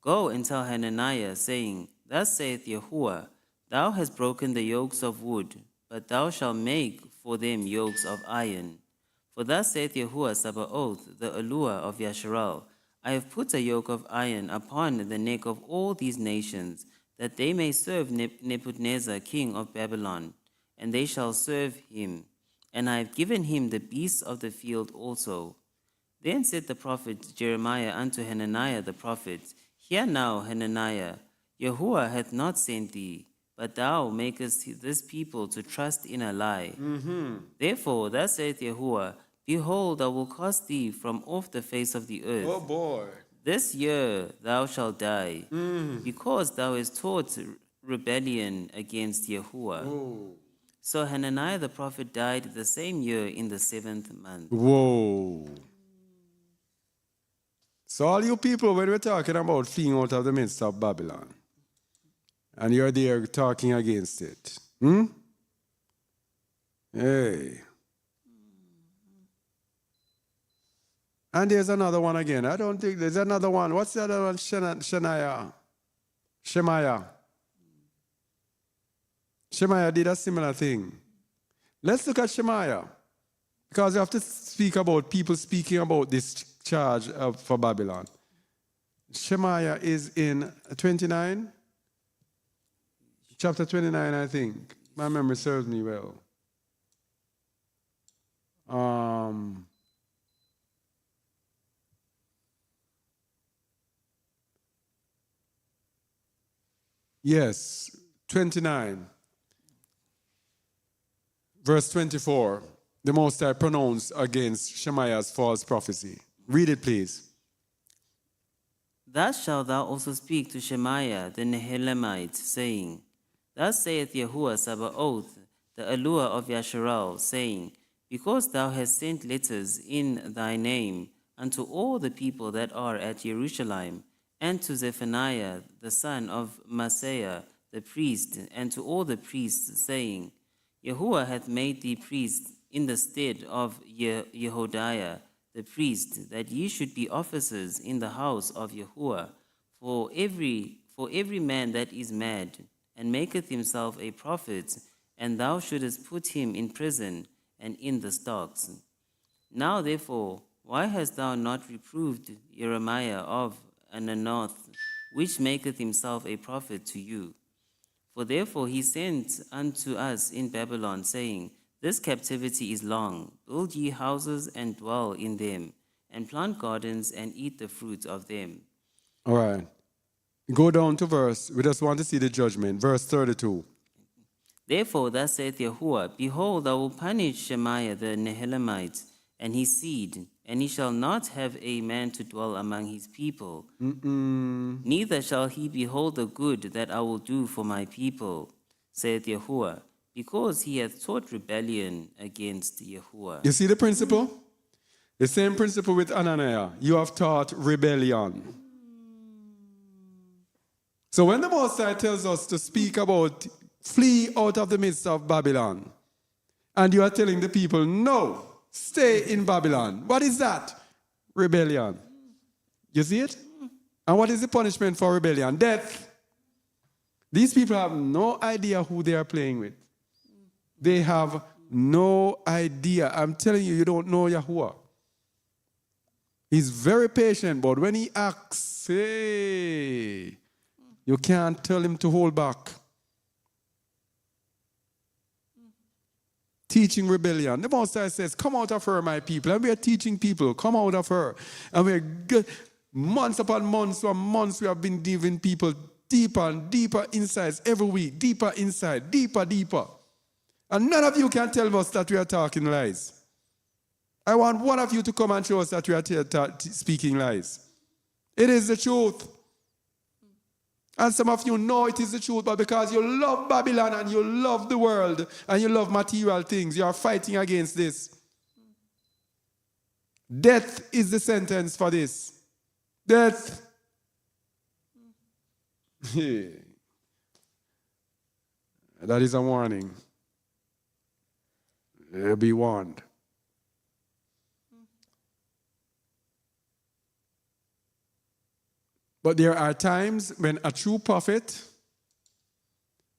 Go and tell Hananiah, saying, Thus saith Yahuwah, Thou hast broken the yokes of wood, but thou shalt make for them yokes of iron. For thus saith Yahuwah Sabaoth, the allure of Yasharal, I have put a yoke of iron upon the neck of all these nations, that they may serve Nebuchadnezzar, king of Babylon, and they shall serve him. And I have given him the beasts of the field also. Then said the prophet Jeremiah unto Hananiah the prophet, Hear now, Hananiah, Yahuwah hath not sent thee, but thou makest this people to trust in a lie. Therefore, thus saith Yahuwah, Behold, I will cast thee from off the face of the earth. Oh boy. This year thou shalt die, because thou hast taught rebellion against Yahuwah. So Hananiah the prophet died the same year in the 7th month. Whoa. So all you people, when we're talking about fleeing out of the midst of Babylon, and you're there talking against it, Hey. And there's another one again. I don't think there's another one. What's the other one? Shemaiah. Shemaiah did a similar thing. Let's look at Shemaiah. Because we have to speak about people speaking about this charge for Babylon. Shemaiah is in 29. Chapter 29, I think. My memory serves me well. Yes, 29. Verse 24. The Most High pronounced against Shemaiah's false prophecy. Read it, please. Thus shalt thou also speak to Shemaiah the Nehelamite, saying, Thus saith Yahuwah Sabaoth, the allure of Yasharal, saying, Because thou hast sent letters in thy name unto all the people that are at Jerusalem, and to Zephaniah the son of Maaseiah the priest, and to all the priests, saying, Yahuwah hath made thee priest in the stead of Yehoiada the priest, that ye should be officers in the house of Yahuwah, for every man that is mad, and maketh himself a prophet, and thou shouldest put him in prison and in the stocks. Now therefore, why hast thou not reproved Jeremiah of Ananoth, which maketh himself a prophet to you? For therefore he sent unto us in Babylon, saying, This captivity is long. Build ye houses and dwell in them, and plant gardens and eat the fruit of them. All right. Go down to verse, we just want to see the judgment. Verse 32. Therefore thus saith Yahuwah, Behold, I will punish Shemaiah the Nehelamite and his seed, and he shall not have a man to dwell among his people. Neither shall he behold the good that I will do for my people, saith Yahuwah, because he hath taught rebellion against Yahuwah. You see the principle? The same principle with Ananiah. You have taught rebellion. So when the Most High tells us to speak about flee out of the midst of Babylon, and you are telling the people, no, stay in Babylon. What is that? Rebellion. You see it? And what is the punishment for rebellion? Death. These people have no idea who they are playing with. They have no idea. I'm telling you, you don't know Yahuwah. He's very patient, but when he acts, hey, you can't tell him to hold back. Teaching rebellion. The Most High says, come out of her, my people. And we are teaching people, come out of her. And we're good. Months upon months, for months, we have been giving people deeper and deeper insights every week. Deeper insight, deeper, deeper. And none of you can tell us that we are talking lies. I want one of you to come and show us that we are speaking lies. It is the truth. And some of you know it is the truth, but because you love Babylon and you love the world and you love material things, you are fighting against this. Death is the sentence for this. Death. That is a warning. Be warned. But there are times when a true prophet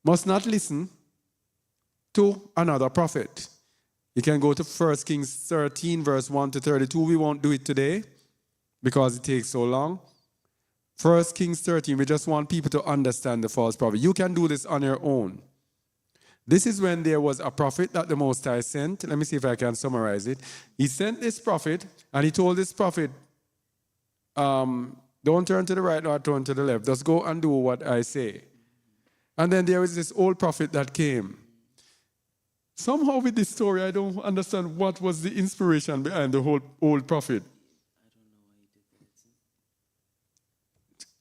must not listen to another prophet. You can go to 1 Kings 13, verse 1 to 32. We won't do it today because it takes so long. 1 Kings 13, we just want people to understand the false prophet. You can do this on your own. This is when there was a prophet that the Most High sent. Let me see if I can summarize it. He sent this prophet, and he told this prophet, don't turn to the right nor turn to the left. Just go and do what I say. And then there was this old prophet that came. Somehow with this story, I don't understand what was the inspiration behind the whole old prophet.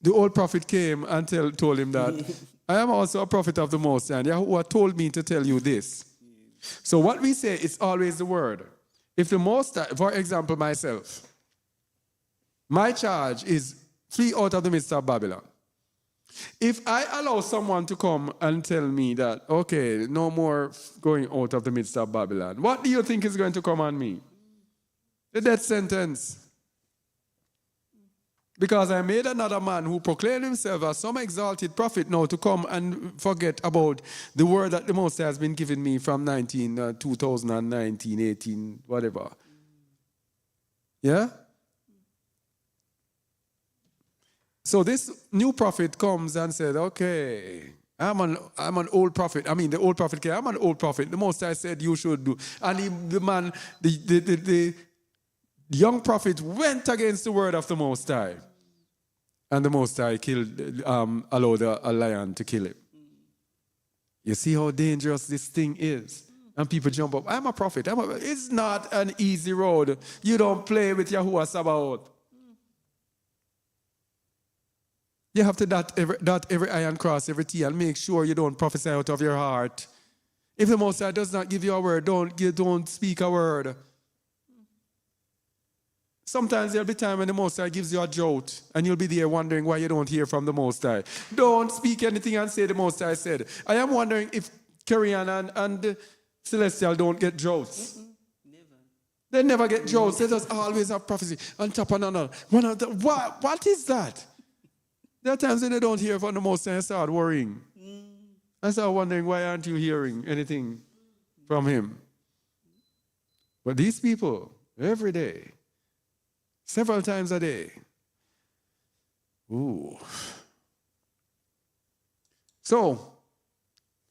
The old prophet came and told him that, I am also a prophet of the Most High, and Yahuwah told me to tell you this. So what we say is always the word. If the Most High, for example, myself, my charge is flee out of the midst of Babylon. If I allow someone to come and tell me that, okay, no more going out of the midst of Babylon, what do you think is going to come on me? The death sentence. Because I made another man who proclaimed himself as some exalted prophet now to come and forget about the word that the Most High has been giving me from 2019, 18, whatever. Yeah? So this new prophet comes and said, okay, I'm an old prophet. I mean, the old prophet came, I'm an old prophet. The Most High said you should do. And the young prophet went against the word of the Most High. And the Most High allowed a lion to kill him. You see how dangerous this thing is? And people jump up, I'm a prophet. It's not an easy road. You don't play with Yahuwah Sabaoth. You have to dot every I and cross every T and make sure you don't prophesy out of your heart. If the Most High does not give you a word, don't speak a word. Sometimes there'll be time when the Most High gives you a drought and you'll be there wondering why you don't hear from the Most High. Don't speak anything and say the Most High said. I am wondering if Karian and Celestial don't get droughts. They never get jokes. They just always have prophecy on top of another. What is that? There are times when they don't hear from the Most High and start worrying. I start wondering, why aren't you hearing anything from him? But these people, every day, several times a day. Ooh. So,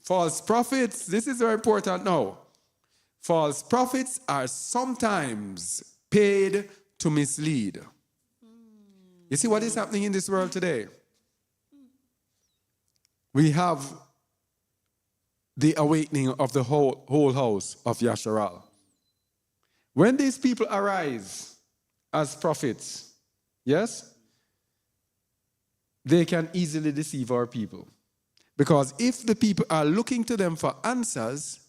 false prophets, this is very important now. False prophets are sometimes paid to mislead. You see what is happening in this world today? We have the awakening of the whole house of Yasharal. When these people arise as prophets, yes, they can easily deceive our people. Because if the people are looking to them for answers,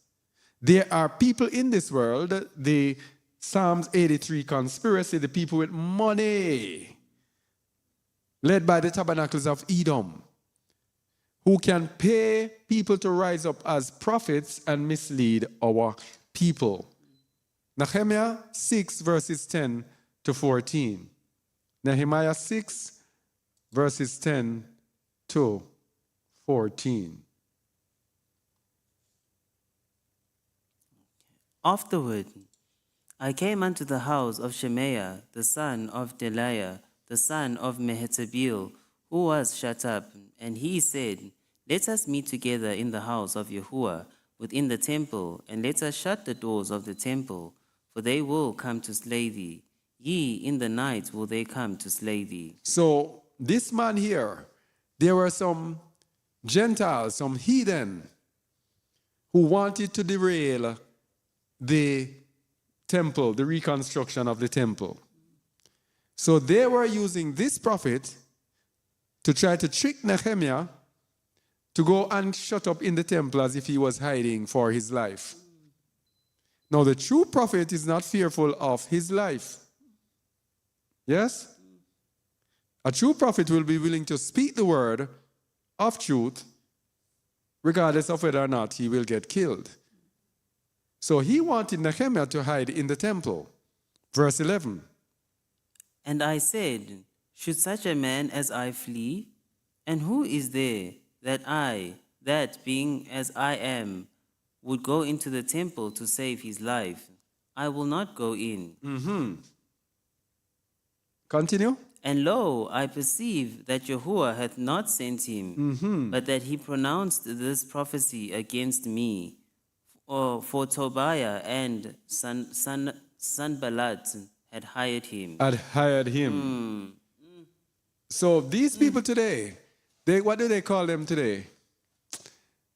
there are people in this world, the Psalms 83 conspiracy, the people with money, led by the tabernacles of Edom, who can pay people to rise up as prophets and mislead our people. Nehemiah 6 verses 10 to 14. Nehemiah 6 verses 10 to 14. Afterward, I came unto the house of Shemaiah, the son of Delaiah, the son of Mehetabeel, who was shut up, and he said, Let us meet together in the house of Yahuwah, within the temple, and let us shut the doors of the temple, for they will come to slay thee. Yea, in the night will they come to slay thee. So, this man here, there were some Gentiles, some heathen, who wanted to derail the temple, the reconstruction of the temple. So they were using this prophet to try to trick Nehemiah to go and shut up in the temple as if he was hiding for his life. Now the true prophet is not fearful of his life. Yes? A true prophet will be willing to speak the word of truth regardless of whether or not he will get killed. So he wanted Nehemiah to hide in the temple. Verse 11. And I said, Should such a man as I flee? And who is there that being as I am, would go into the temple to save his life? I will not go in. Continue. And lo, I perceive that Yahuwah hath not sent him, but that he pronounced this prophecy against me. For Tobiah and Sanballat had hired him. So these people today, what do they call them today?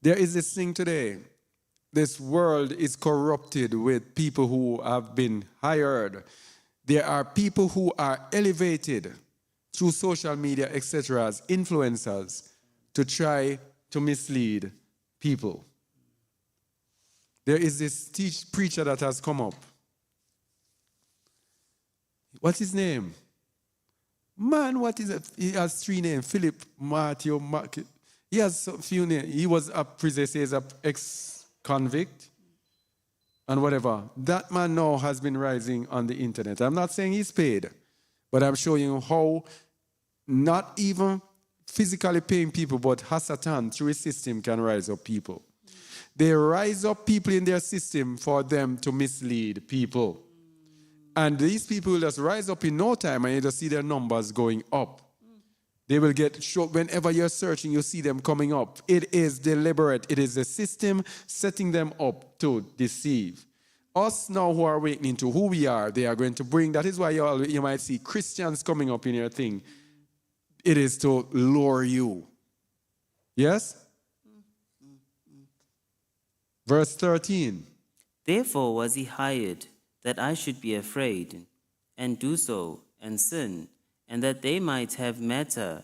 There is this thing today. This world is corrupted with people who have been hired. There are people who are elevated through social media, etc., as influencers to try to mislead people. There is this preacher that has come up. What's his name? Man, what is it? He has 3 names. Philip, Matthew, Mark. He has a few names. He was a prisoner, says an ex-convict and whatever. That man now has been rising on the internet. I'm not saying he's paid, but I'm showing you how not even physically paying people, but Hasatan, through his system, can rise up people. They rise up people in their system for them to mislead people. And these people will just rise up in no time and you just see their numbers going up. They will get short. Whenever you're searching, you see them coming up. It is deliberate. It is the system setting them up to deceive. Us now who are awakening to who we are, they are going to bring. That is why you might see Christians coming up in your thing. It is to lure you. Yes? Verse 13. Therefore was he hired, that I should be afraid, and do so, and sin, and that they might have matter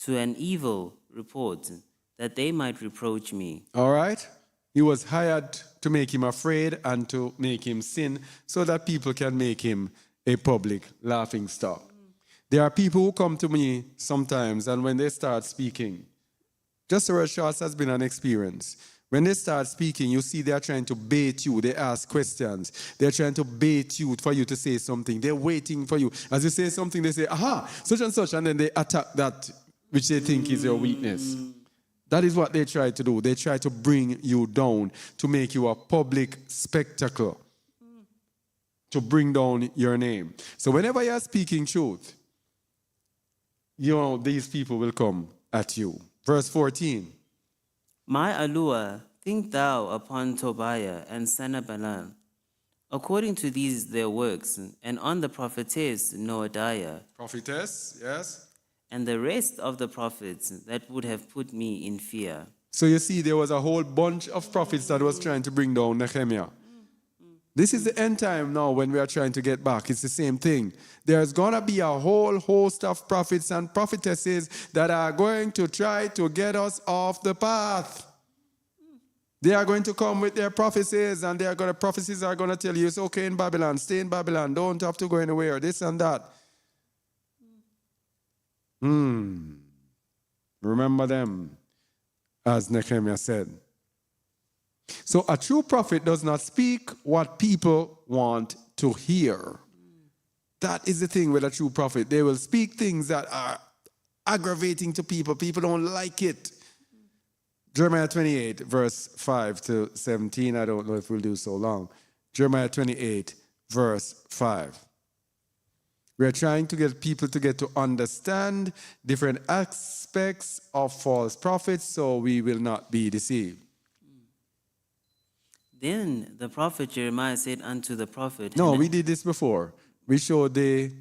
to an evil report, that they might reproach me. All right? He was hired to make him afraid and to make him sin so that people can make him a public laughing stock. There are people who come to me sometimes and when they start speaking, just a short has been an experience. When they start speaking, you see they are trying to bait you. They ask questions. They're trying to bait you for you to say something. They're waiting for you. As you say something, they say, aha, such and such, and then they attack that which they think is your weakness. That is what they try to do. They try to bring you down, to make you a public spectacle, to bring down your name. So whenever you're speaking truth, you know, these people will come at you. Verse 14. My allure, think thou upon Tobiah and Sanballat, according to these their works, and on the prophetess Noadiah, Prophetess, yes. and the rest of the prophets that would have put me in fear. So you see, there was a whole bunch of prophets that was trying to bring down Nehemiah. This is the end time now when we are trying to get back. It's the same thing. There's going to be a whole host of prophets and prophetesses that are going to try to get us off the path. They are going to come with their prophecies, and prophecies are going to tell you it's okay in Babylon, stay in Babylon, don't have to go anywhere, this and that. Remember them, as Nehemiah said. So a true prophet does not speak what people want to hear. That is the thing with a true prophet. They will speak things that are aggravating to people. People don't like it. Jeremiah 28, verse 5 to 17. I don't know if we'll do so long. Jeremiah 28, verse 5. We're trying to get people to get to understand different aspects of false prophets so we will not be deceived. Then the prophet Jeremiah said unto the prophet... No, we did this before. We showed the...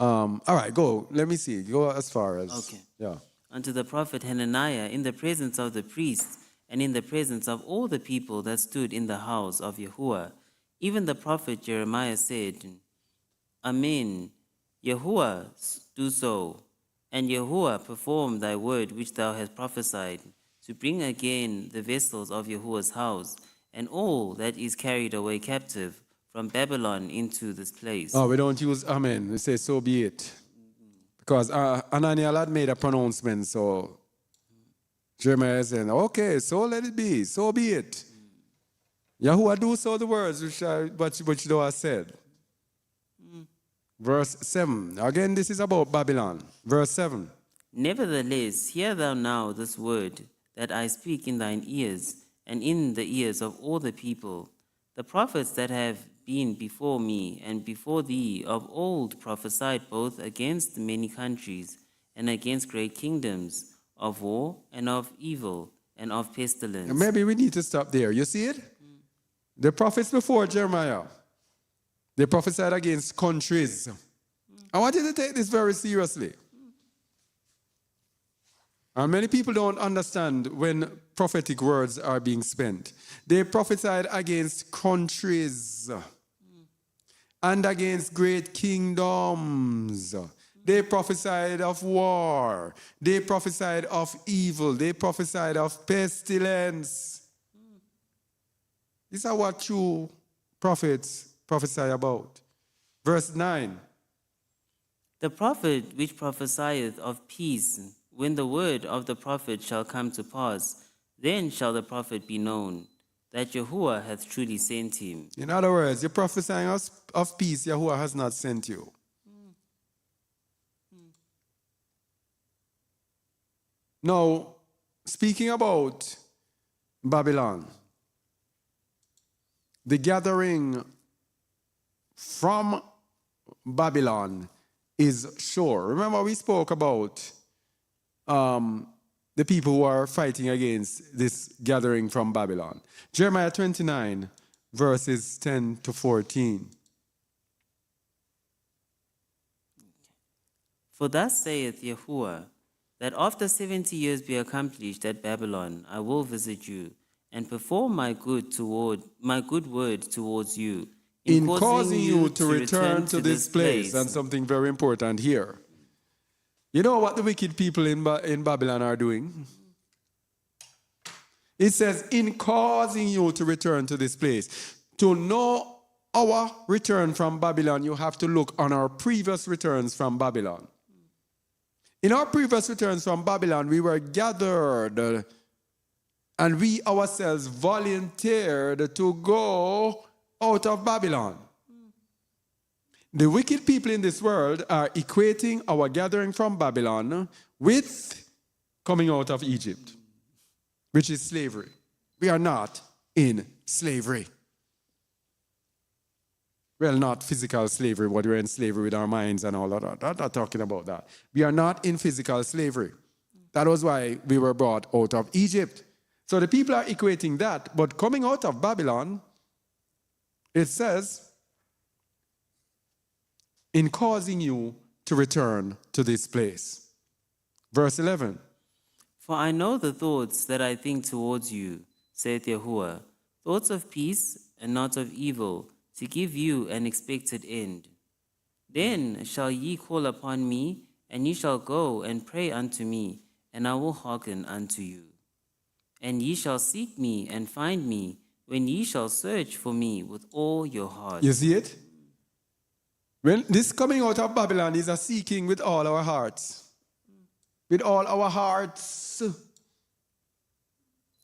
all right, go. Let me see. Go as far as... Okay. Yeah. Unto the prophet Hananiah in the presence of the priests and in the presence of all the people that stood in the house of Yahuwah. Even the prophet Jeremiah said, Amen. Yahuwah do so, and Yahuwah perform thy word which thou hast prophesied, to bring again the vessels of Yahuwah's house, and all that is carried away captive from Babylon into this place. Oh, we don't use amen. We say so be it. Because Ananias had made a pronouncement, so Jeremiah is saying, okay, so let it be, so be it. Yahuwah do so the words which thou hast said. Verse 7. Again, this is about Babylon. Verse 7. Nevertheless, hear thou now this word that I speak in thine ears, and in the ears of all the people. The prophets that have been before me and before thee of old prophesied both against many countries and against great kingdoms, of war and of evil and of pestilence. Maybe we need to stop there. You see it? The prophets before Jeremiah, they prophesied against countries. I want you to take this very seriously. And many people don't understand when prophetic words are being spent. They prophesied against countries and against great kingdoms. They prophesied of war. They prophesied of evil. They prophesied of pestilence. These are what true prophets prophesy about. Verse 9. The prophet which prophesieth of peace, when the word of the prophet shall come to pass, then shall the prophet be known, that Yahuwah hath truly sent him. In other words, you're prophesying of peace, Yahuwah has not sent you. Now, speaking about Babylon, the gathering from Babylon is sure. Remember, we spoke about the people who are fighting against this gathering from Babylon. Jeremiah 29, verses 10 to 14. For thus saith Yahuwah, that after 70 years be accomplished at Babylon, I will visit you, and perform my good word towards you, in causing you to return to this place. And something very important here. You know what the wicked people in Babylon are doing? It says, in causing you to return to this place. To know our return from Babylon, you have to look on our previous returns from Babylon. In our previous returns from Babylon, we were gathered And we ourselves volunteered to go out of Babylon. The wicked people in this world are equating our gathering from Babylon with coming out of Egypt, which is slavery. We are not in slavery. Well, not physical slavery, but we're in slavery with our minds and all of that. I'm not talking about that. We are not in physical slavery. That was why we were brought out of Egypt. So the people are equating that, but coming out of Babylon, it says, in causing you to return to this place. Verse 11. For I know the thoughts that I think towards you, saith Yahuwah, thoughts of peace and not of evil, to give you an expected end. Then shall ye call upon me, and ye shall go and pray unto me, and I will hearken unto you. And ye shall seek me and find me, when ye shall search for me with all your heart. You see it? When this coming out of Babylon is a seeking with all our hearts. With all our hearts.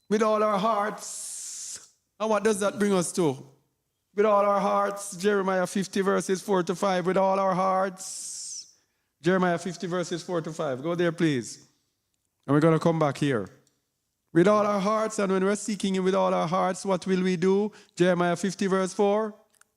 With all our hearts. And what does that bring us to? With all our hearts. Jeremiah 50 verses 4 to 5. With all our hearts. Jeremiah 50 verses 4 to 5. Go there, please. And we're going to come back here. With all our hearts, and when we're seeking Him with all our hearts, what will we do? Jeremiah 50 verse 4.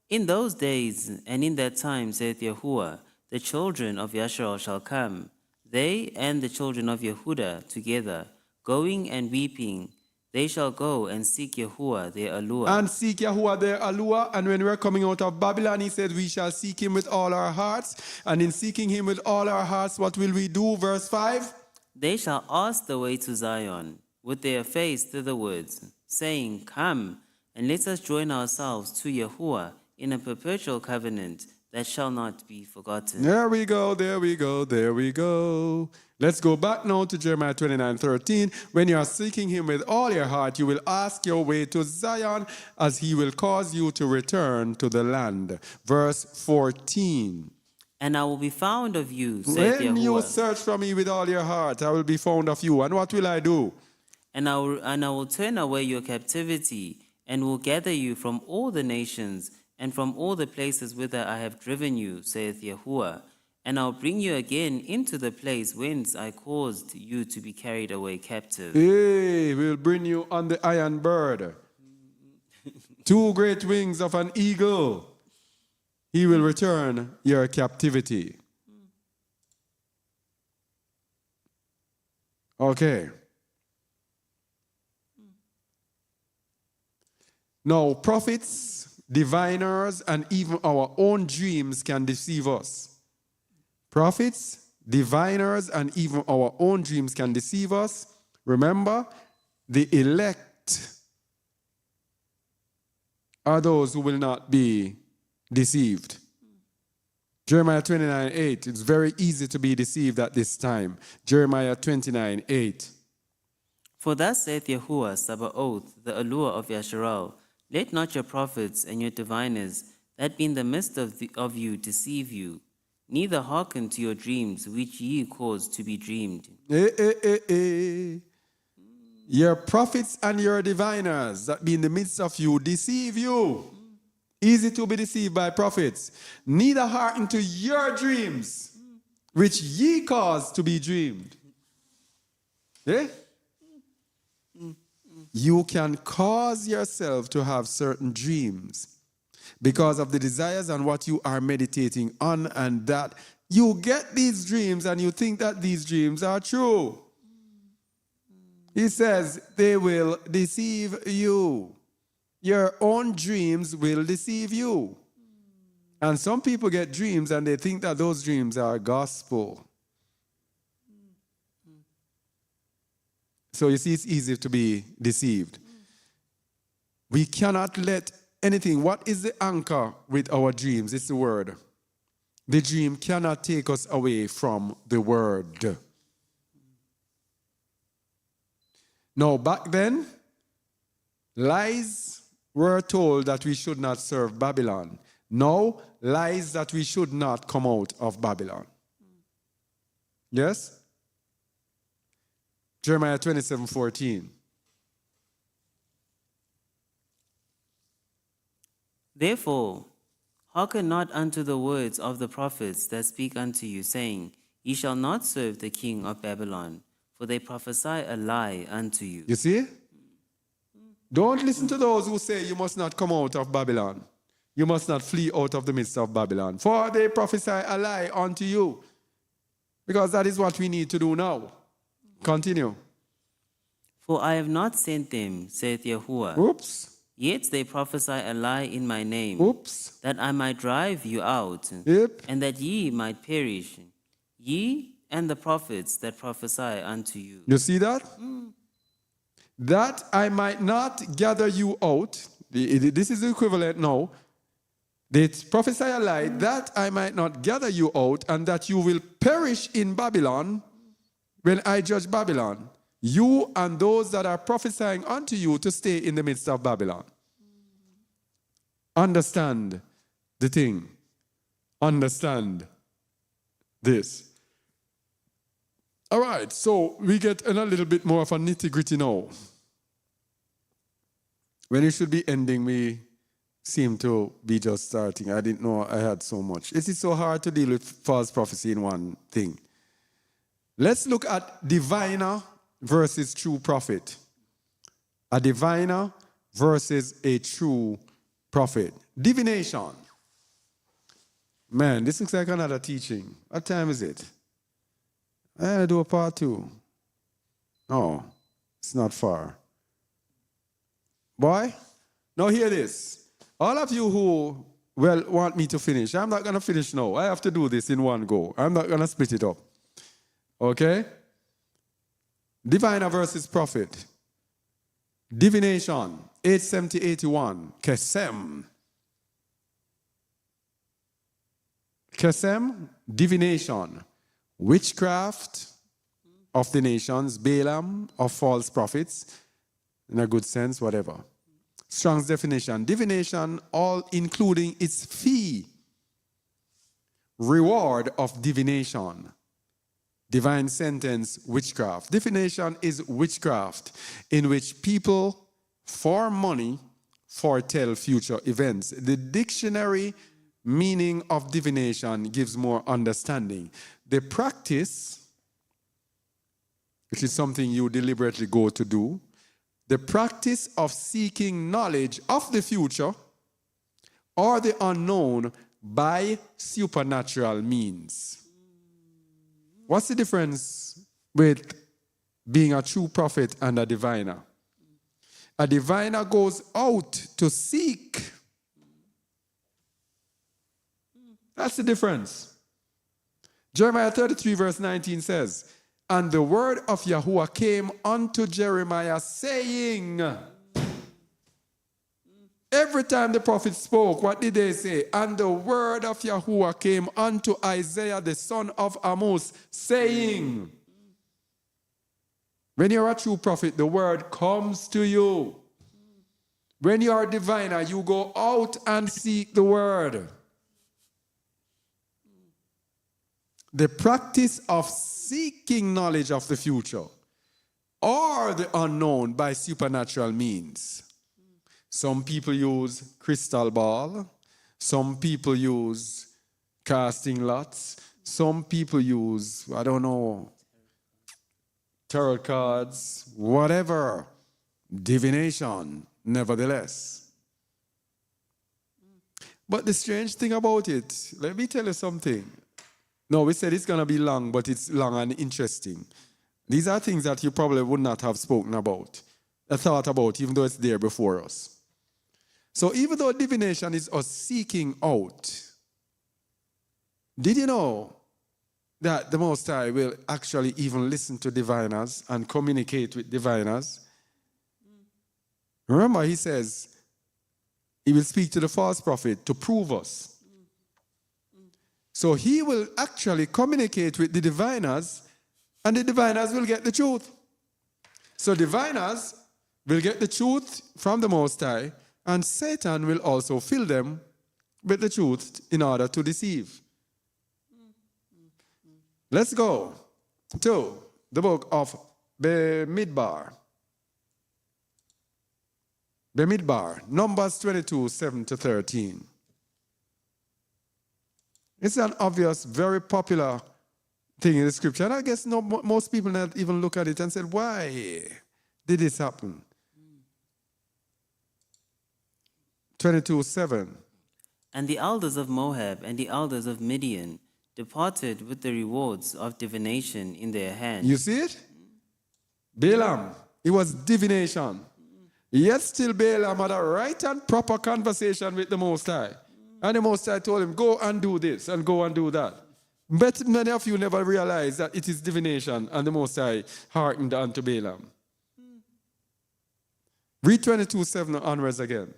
In those days and in that time, saith Yahuwah, the children of Yasharal shall come, they and the children of Yehudah together, going and weeping. They shall go and seek Yahuwah their Aluah. And seek Yahuwah their Aluah. And when we're coming out of Babylon, He said, we shall seek Him with all our hearts. And in seeking Him with all our hearts, what will we do? Verse 5. They shall ask the way to Zion, with their face thitherwards, saying, Come, and let us join ourselves to Yahuwah in a perpetual covenant that shall not be forgotten. There we go, there we go, there we go. Let's go back now to Jeremiah 29:13. When you are seeking Him with all your heart, you will ask your way to Zion, as He will cause you to return to the land. Verse 14. And I will be found of you, saith When you Yahuwah. search for me with all your heart, I will be found of you. And what will I do? And I will turn away your captivity, and will gather you from all the nations, and from all the places whither I have driven you, saith Yahuwah. And I'll bring you again into the place whence I caused you to be carried away captive. Hey, we'll bring you on the iron bird. 2 great wings of an eagle. He will return your captivity. Okay. Now, prophets, diviners, and even our own dreams can deceive us. Prophets, diviners, and even our own dreams can deceive us. Remember, the elect are those who will not be deceived. Jeremiah 29:8. It's very easy to be deceived at this time. Jeremiah 29:8. For thus saith Yahuwah Sabaoth, the Aluah of Yasharal, let not your prophets and your diviners that be in the midst of you deceive you, neither hearken to your dreams which ye cause to be dreamed. Your prophets and your diviners that be in the midst of you deceive you. Easy to be deceived by prophets. Neither hearken to your dreams which ye cause to be dreamed. Eh? You can cause yourself to have certain dreams because of the desires and what you are meditating on, and that you get these dreams and you think that these dreams are true. He says they will deceive you. Your own dreams will deceive you. And some people get dreams and they think that those dreams are gospel. So you see, it's easy to be deceived. We cannot let anything. What is the anchor with our dreams? It's the word. The dream cannot take us away from the word. Now, back then, lies were told that we should not serve Babylon. Now, lies that we should not come out of Babylon. Yes? Jeremiah 27:14. Therefore, hearken not unto the words of the prophets that speak unto you, saying, Ye shall not serve the king of Babylon, for they prophesy a lie unto you. You see? Don't listen to those who say you must not come out of Babylon. You must not flee out of the midst of Babylon. For they prophesy a lie unto you. Because that is what we need to do now. Continue. For I have not sent them, saith Yahuwah. Oops. Yet they prophesy a lie in my name, Oops. that I might drive you out, Yep. and that ye might perish, ye and the prophets that prophesy unto you. You see that? That I might not gather you out. This is the equivalent now. They prophesy a lie, that I might not gather you out, and that you will perish in Babylon when I judge Babylon. You and those that are prophesying unto you to stay in the midst of Babylon. Understand the thing. Understand this. All right, so we get in a little bit more of a nitty-gritty now. When it should be ending, we seem to be just starting. I didn't know I had so much. It is so hard to deal with false prophecy in one thing. Let's look at diviner versus true prophet. A diviner versus a true prophet. Divination. Man, this looks like another teaching. What time is it? I do a part 2. Oh, it's not far. Boy, now hear this. All of you who, want me to finish, I'm not going to finish now. I have to do this in one go. I'm not going to split it up. Okay? Diviner versus prophet. Divination, 870-81. Kesem. Kesem, divination. Witchcraft of the nations, Balaam of false prophets, in a good sense, whatever. Strong's definition. Divination, all including its fee. Reward of divination. Divine sentence, witchcraft. Divination is witchcraft in which people, for money, foretell future events. The dictionary meaning of divination gives more understanding. The practice, which is something you deliberately go to do, the practice of seeking knowledge of the future or the unknown by supernatural means. What's the difference with being a true prophet and a diviner? A diviner goes out to seek. That's the difference. Jeremiah 33 verse 19 says, and the word of Yahuwah came unto Jeremiah saying, every time the prophet spoke, what did they say? And the word of Yahuwah came unto Isaiah the son of Amos saying, when you're a true prophet, the word comes to you. When you are a diviner, you go out and seek the word. The practice of seeking knowledge of the future or the unknown by supernatural means. Some people use crystal ball. Some people use casting lots. Some people use, I don't know, tarot cards, whatever. Divination, nevertheless. But the strange thing about it, let me tell you something. No, we said it's going to be long, but it's long and interesting. These are things that you probably would not have spoken about, thought about, even though it's there before us. So even though divination is us seeking out, did you know that the Most High will actually even listen to diviners and communicate with diviners? Remember, he says he will speak to the false prophet to prove us. So he will actually communicate with the diviners, and the diviners will get the truth. So diviners will get the truth from the Most High, and Satan will also fill them with the truth in order to deceive. Let's go to the book of Midbar. Bemidbar, Numbers 22, 7 to 13. It's an obvious, very popular thing in the scripture. And I guess most people not even look at it and said, why did this happen? 22, 7. And the elders of Moab and the elders of Midian departed with the rewards of divination in their hand. You see it? Balaam, it was divination. Yet still Balaam had a right and proper conversation with the Most High. And the Most High told him, go and do this and go and do that. But many of you never realize that it is divination and the Most High hearkened unto Balaam. Read 22, 7 onwards again.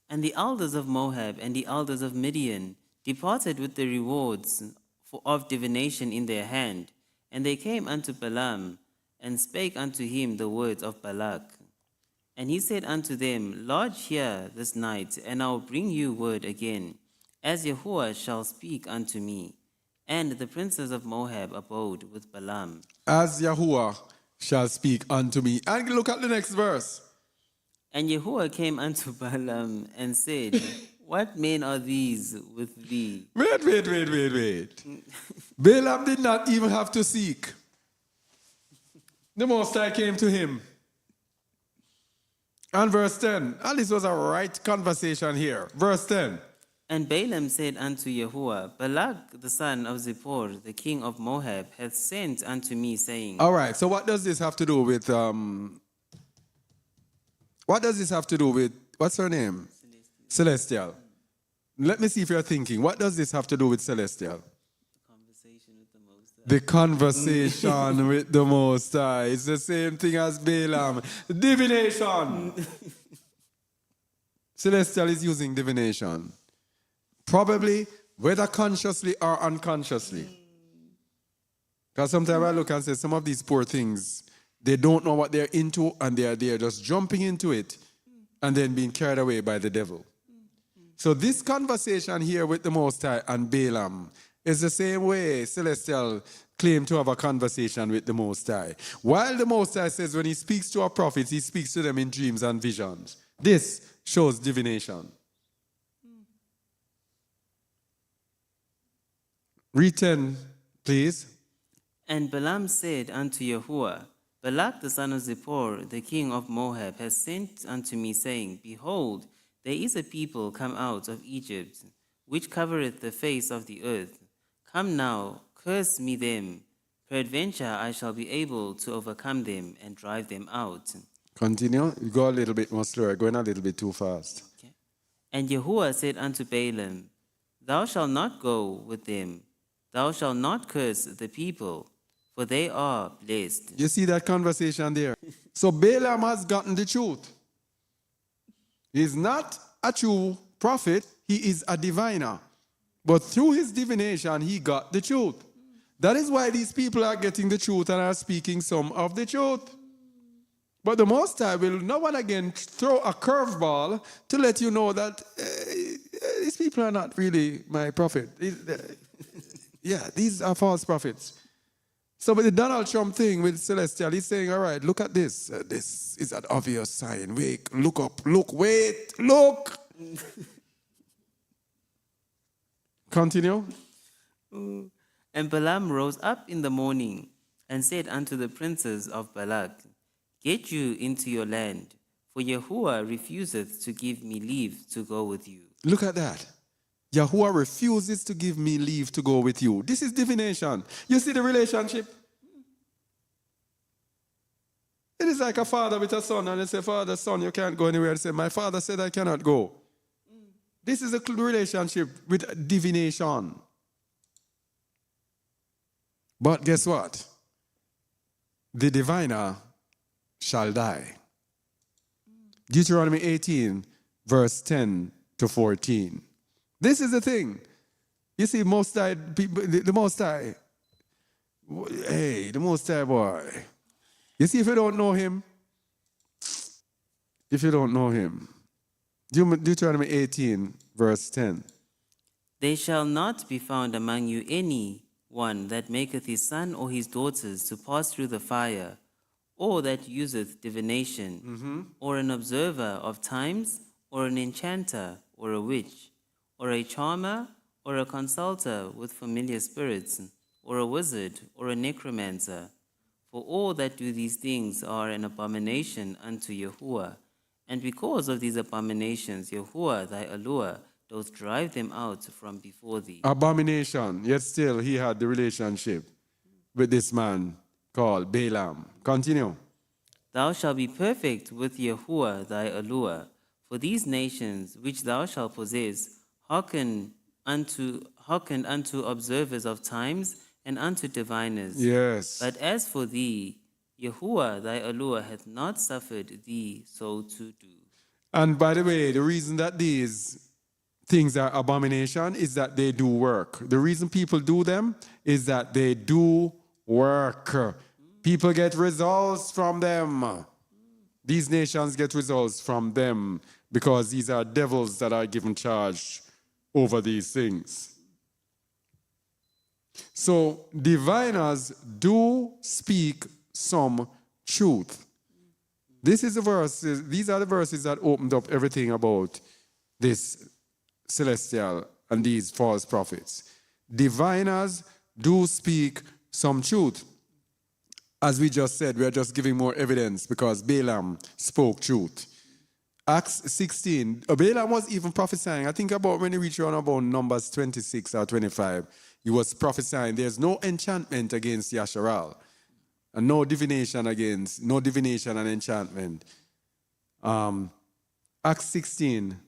And the elders of Moab and the elders of Midian departed with the rewards of divination in their hand. And they came unto Balaam, and spake unto him the words of Balak. And he said unto them, Lodge here this night, and I will bring you word again, as Yahuwah shall speak unto me. And the princes of Moab abode with Balaam. As Yahuwah shall speak unto me. And look at the next verse. And Yahuwah came unto Balaam and said, What men are these with thee? Wait. Balaam did not even have to seek. The Most High came to him. And verse 10. And this was a right conversation here. Verse 10. And Balaam said unto Yahuwah, Balak the son of Zippor, the king of Moab, hath sent unto me, saying... All right, so what does this have to do with... What does this have to do with... What's her name? Celestial. Let me see if you're thinking. What does this have to do with Celestial? Conversation with the Most High. The conversation with the Most High. It's the same thing as Balaam. Divination. Celestial is using divination. Probably, whether consciously or unconsciously. Because sometimes I look and say, some of these poor things, they don't know what they're into, and they're just jumping into it and then being carried away by the devil. So this conversation here with the Most High and Balaam is the same way Celestial claimed to have a conversation with the Most High. While the Most High says when he speaks to our prophets, he speaks to them in dreams and visions. This shows divination. Read 10, please. And Balaam said unto Yahuwah, Balak the son of Zippor, the king of Moab, has sent unto me, saying, Behold, there is a people come out of Egypt, which covereth the face of the earth. Come now, curse me them. Peradventure I shall be able to overcome them and drive them out. Continue. You go a little bit more slower. Going a little bit too fast. Okay. And Yahuwah said unto Balaam, Thou shalt not go with them. Thou shalt not curse the people, for they are blessed. You see that conversation there? So Balaam has gotten the truth. He's not a true prophet. He is a diviner. But through his divination, he got the truth. That is why these people are getting the truth and are speaking some of the truth. But the Most High will now and again throw a curveball to let you know that these people are not really my prophet. These are false prophets. So with the Donald Trump thing with Celestial, he's saying, all right, look at this. This is an obvious sign. Wait, look up, look, wait, look. Continue. And Balaam rose up in the morning and said unto the princes of Balak, Get you into your land, for Yahuwah refuseth to give me leave to go with you. Look at that. Yahuwah refuses to give me leave to go with you. This is divination. You see the relationship? It is like a father with a son, and they say, Father, son, you can't go anywhere. They say, my father said I cannot go. This is a relationship with divination. But guess what? The diviner shall die. Deuteronomy 18, verse 10 to 14. This is the thing. You see, Most High people, the Most High. Hey, the Most High boy. You see, if you don't know him, Deuteronomy 18, verse 10. There shall not be found among you any one that maketh his son or his daughters to pass through the fire, or that useth divination, or an observer of times, or an enchanter, or a witch, or a charmer, or a consulter with familiar spirits, or a wizard, or a necromancer. For all that do these things are an abomination unto Yahuwah. And because of these abominations, Yahuwah thy allure doth drive them out from before thee. Abomination. Yet still he had the relationship with this man called Balaam. Continue. Thou shalt be perfect with Yahuwah thy allure. For these nations which thou shalt possess hearken unto observers of times and unto diviners. Yes. But as for thee, Yahuwah thy allure hath not suffered thee so to do. And by the way, the reason that these things are abomination is that they do work. The reason people do them is that they do work. People get results from them. These nations get results from them because these are devils that are given charge over these things. So diviners do speak some truth. This is the verses, these are the verses that opened up everything about this celestial and these false prophets. Diviners do speak some truth. As we just said, we are just giving more evidence because Balaam spoke truth. Acts 16, Balaam was even prophesying. I think about when he reached around about Numbers 26 or 25, he was prophesying there's no enchantment against Yasharal. And no divination and enchantment. Acts 16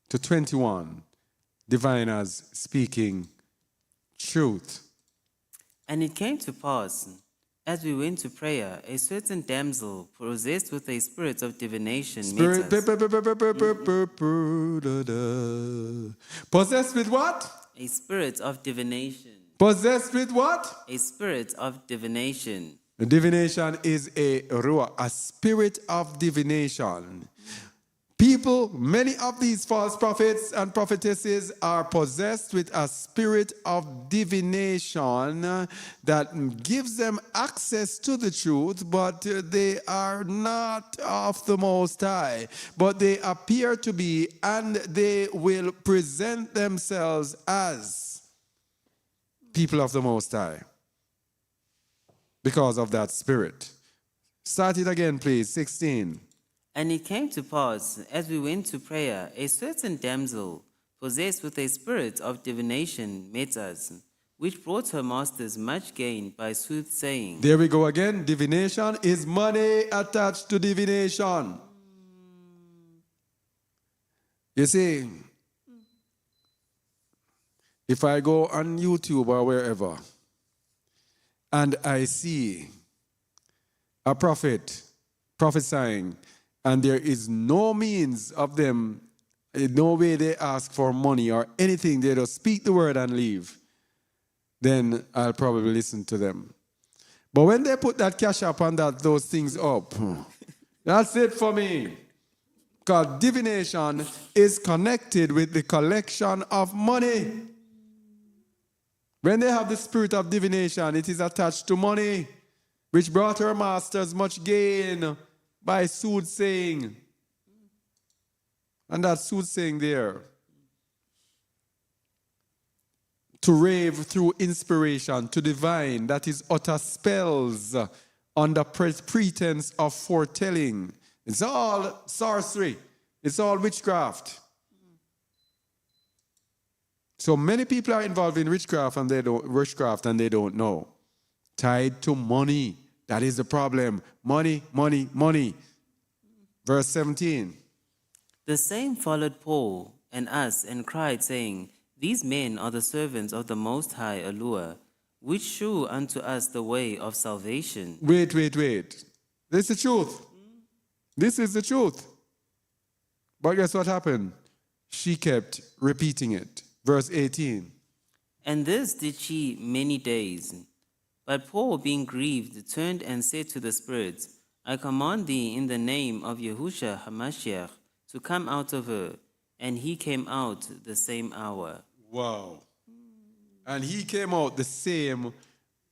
to 21, diviners speaking truth. And it came to pass, as we went to prayer, a certain damsel possessed with a spirit of divination met us. Possessed with what? A spirit of divination. Possessed with what? A spirit of divination. Divination is a ruach, a spirit of divination. People, many of these false prophets and prophetesses are possessed with a spirit of divination that gives them access to the truth, but they are not of the Most High. But they appear to be, and they will present themselves as people of the Most High because of that spirit. Start it again, please. 16. And it came to pass, as we went to prayer, a certain damsel possessed with a spirit of divination met us, which brought her masters much gain by soothsaying. There we go again. Divination is money attached to divination. You see, if I go on YouTube or wherever and I see a prophet prophesying and there is no means of them, no way they ask for money or anything, they just speak the word and leave, then I'll probably listen to them. But when they put that cash up and those things up, that's it for me. Because divination is connected with the collection of money. When they have the spirit of divination, it is attached to money, which brought her masters much gain by soothsaying. And that soothsaying there. To rave through inspiration, to divine, that is utter spells under pretense of foretelling. It's all sorcery. It's all witchcraft. So many people are involved in witchcraft and they don't know. Tied to money. That is the problem. Money, money, money. Verse 17. The same followed Paul and us and cried, saying, These men are the servants of the Most High allure, which shew unto us the way of salvation. Wait. This is the truth. This is the truth. But guess what happened? She kept repeating it. Verse 18. And this did she many days. But Paul, being grieved, turned and said to the Spirit, I command thee in the name of Yahushua HaMashiach to come out of her. And he came out the same hour. Wow. And he came out the same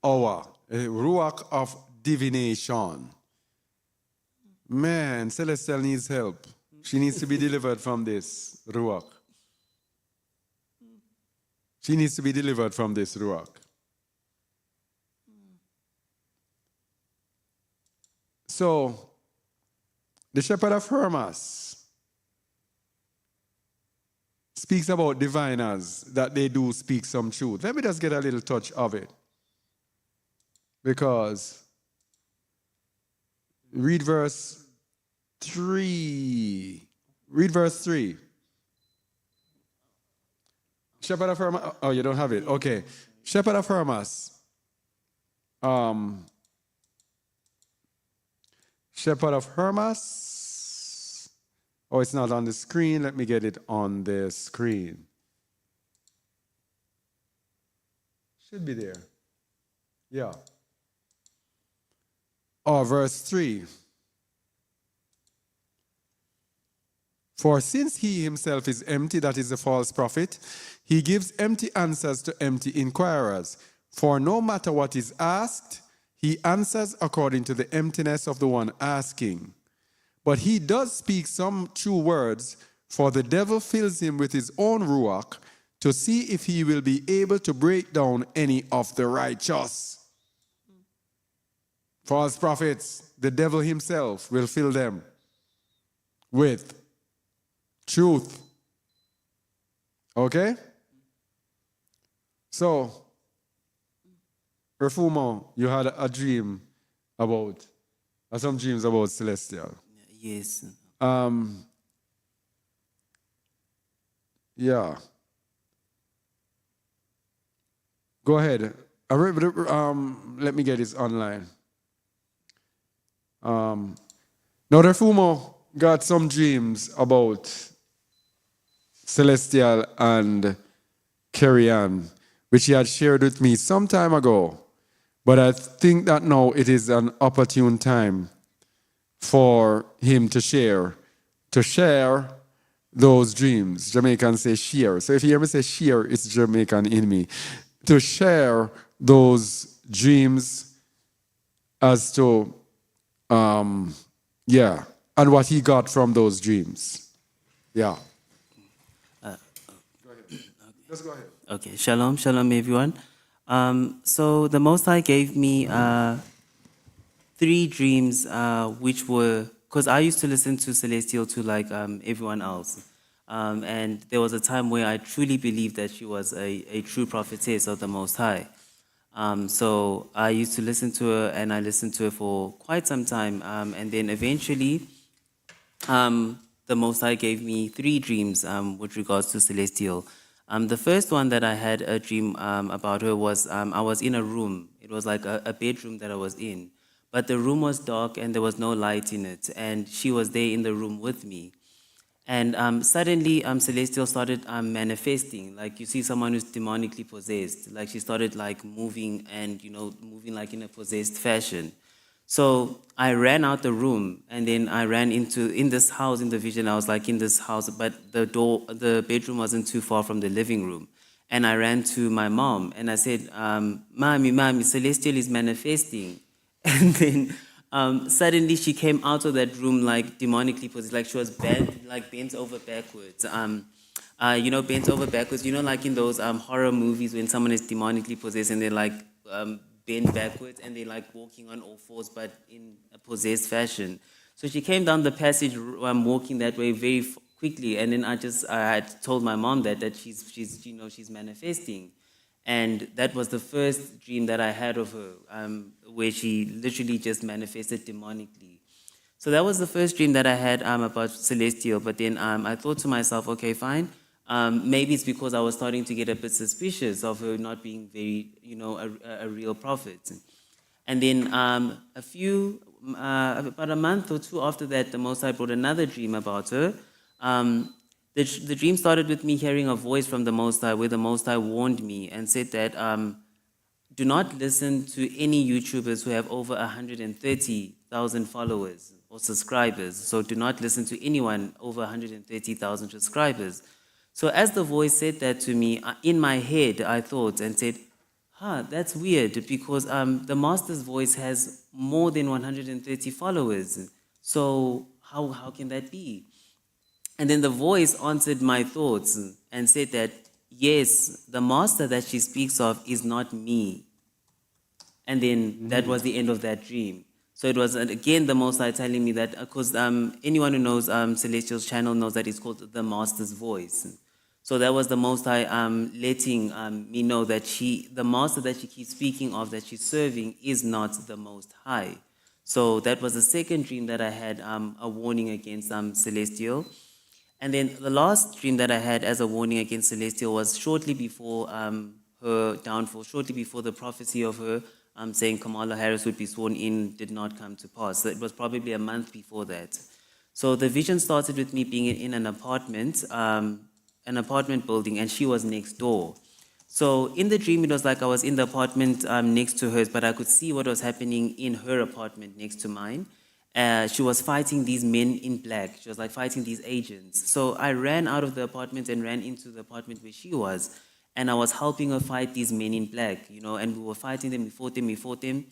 hour. a ruach of divination. Man, Celestial needs help. She needs to be delivered from this ruach. She needs to be delivered from this ruach. So, the shepherd of Hermas speaks about diviners, that they do speak some truth. Let me just get a little touch of it. Because, read verse 3. Read verse 3. Shepherd of Hermas. Oh, you don't have it. Okay. Shepherd of Hermas. Shepherd of Hermas. Oh, it's not on the screen. Let me get it on the screen. Should be there. Yeah. Oh, verse 3. For since he himself is empty, that is a false prophet, he gives empty answers to empty inquirers. For no matter what is asked, he answers according to the emptiness of the one asking. But he does speak some true words, for the devil fills him with his own ruach to see if he will be able to break down any of the righteous. False prophets, the devil himself will fill them with truth. Okay? So, Refumo, you had a dream about, or some dreams about Celestial. Yes. Yeah. Go ahead. Let me get this online. Now, Refumo got some dreams about Celestial and Carrie Ann, which he had shared with me some time ago. But I think that now it is an opportune time for him to share those dreams. Jamaicans say share. So if you hear me say share, it's Jamaican in me. To share those dreams as to, and what he got from those dreams. Yeah. Go ahead. Just go ahead. Okay, shalom, everyone. So the Most High gave me 3 dreams, which were, because I used to listen to Celestial to like everyone else. And there was a time where I truly believed that she was a true prophetess of the Most High. So I used to listen to her, and I listened to her for quite some time. And then eventually, the Most High gave me 3 dreams with regards to Celestial. The first one that I had a dream about her was I was in a room. It was like a bedroom that I was in. But the room was dark and there was no light in it. And she was there in the room with me. And suddenly, Celestial started manifesting. Like you see someone who's demonically possessed. Like she started like moving and, moving like in a possessed fashion. So I ran out the room, and then I ran in this house. In the vision, I was like in this house, but the bedroom wasn't too far from the living room. And I ran to my mom, and I said, Mommy, Celestial is manifesting. And then suddenly she came out of that room like demonically possessed, like she was bent over backwards. Bent over backwards. Like in those horror movies when someone is demonically possessed and they're like bent backwards and they're like walking on all fours, but in a possessed fashion. So she came down the passage, walking that way very quickly, and then I had told my mom that she's manifesting, and that was the first dream that I had of her, where she literally just manifested demonically. So that was the first dream that I had about Celestial. But then I thought to myself, okay, fine. Maybe it's because I was starting to get a bit suspicious of her not being very, a real prophet. And then about a month or 2 after that, the Most High brought another dream about her. The dream started with me hearing a voice from the Most High, where the Most High warned me and said that do not listen to any YouTubers who have over 130,000 followers or subscribers. So do not listen to anyone over 130,000 subscribers. So as the voice said that to me, in my head, I thought and said, that's weird because the master's voice has more than 130 followers. So how can that be? And then the voice answered my thoughts and said that, yes, the master that she speaks of is not me. And then that was the end of that dream. So it was, again, the Most High telling me that, because anyone who knows Celestial's channel knows that it's called The Master's Voice. So that was the Most High letting me know that the master that she keeps speaking of, that she's serving, is not the Most High. So that was the second dream that I had, a warning against Celestial. And then the last dream that I had as a warning against Celestial was shortly before her downfall, shortly before the prophecy of her saying Kamala Harris would be sworn in did not come to pass. So it was probably a month before that. So the vision started with me being in an apartment building, and she was next door. So in the dream, it was like I was in the apartment next to hers, but I could see what was happening in her apartment next to mine. She was fighting these men in black. She was like fighting these agents. So I ran out of the apartment and ran into the apartment where she was. And I was helping her fight these men in black, and we were fighting them, we fought them.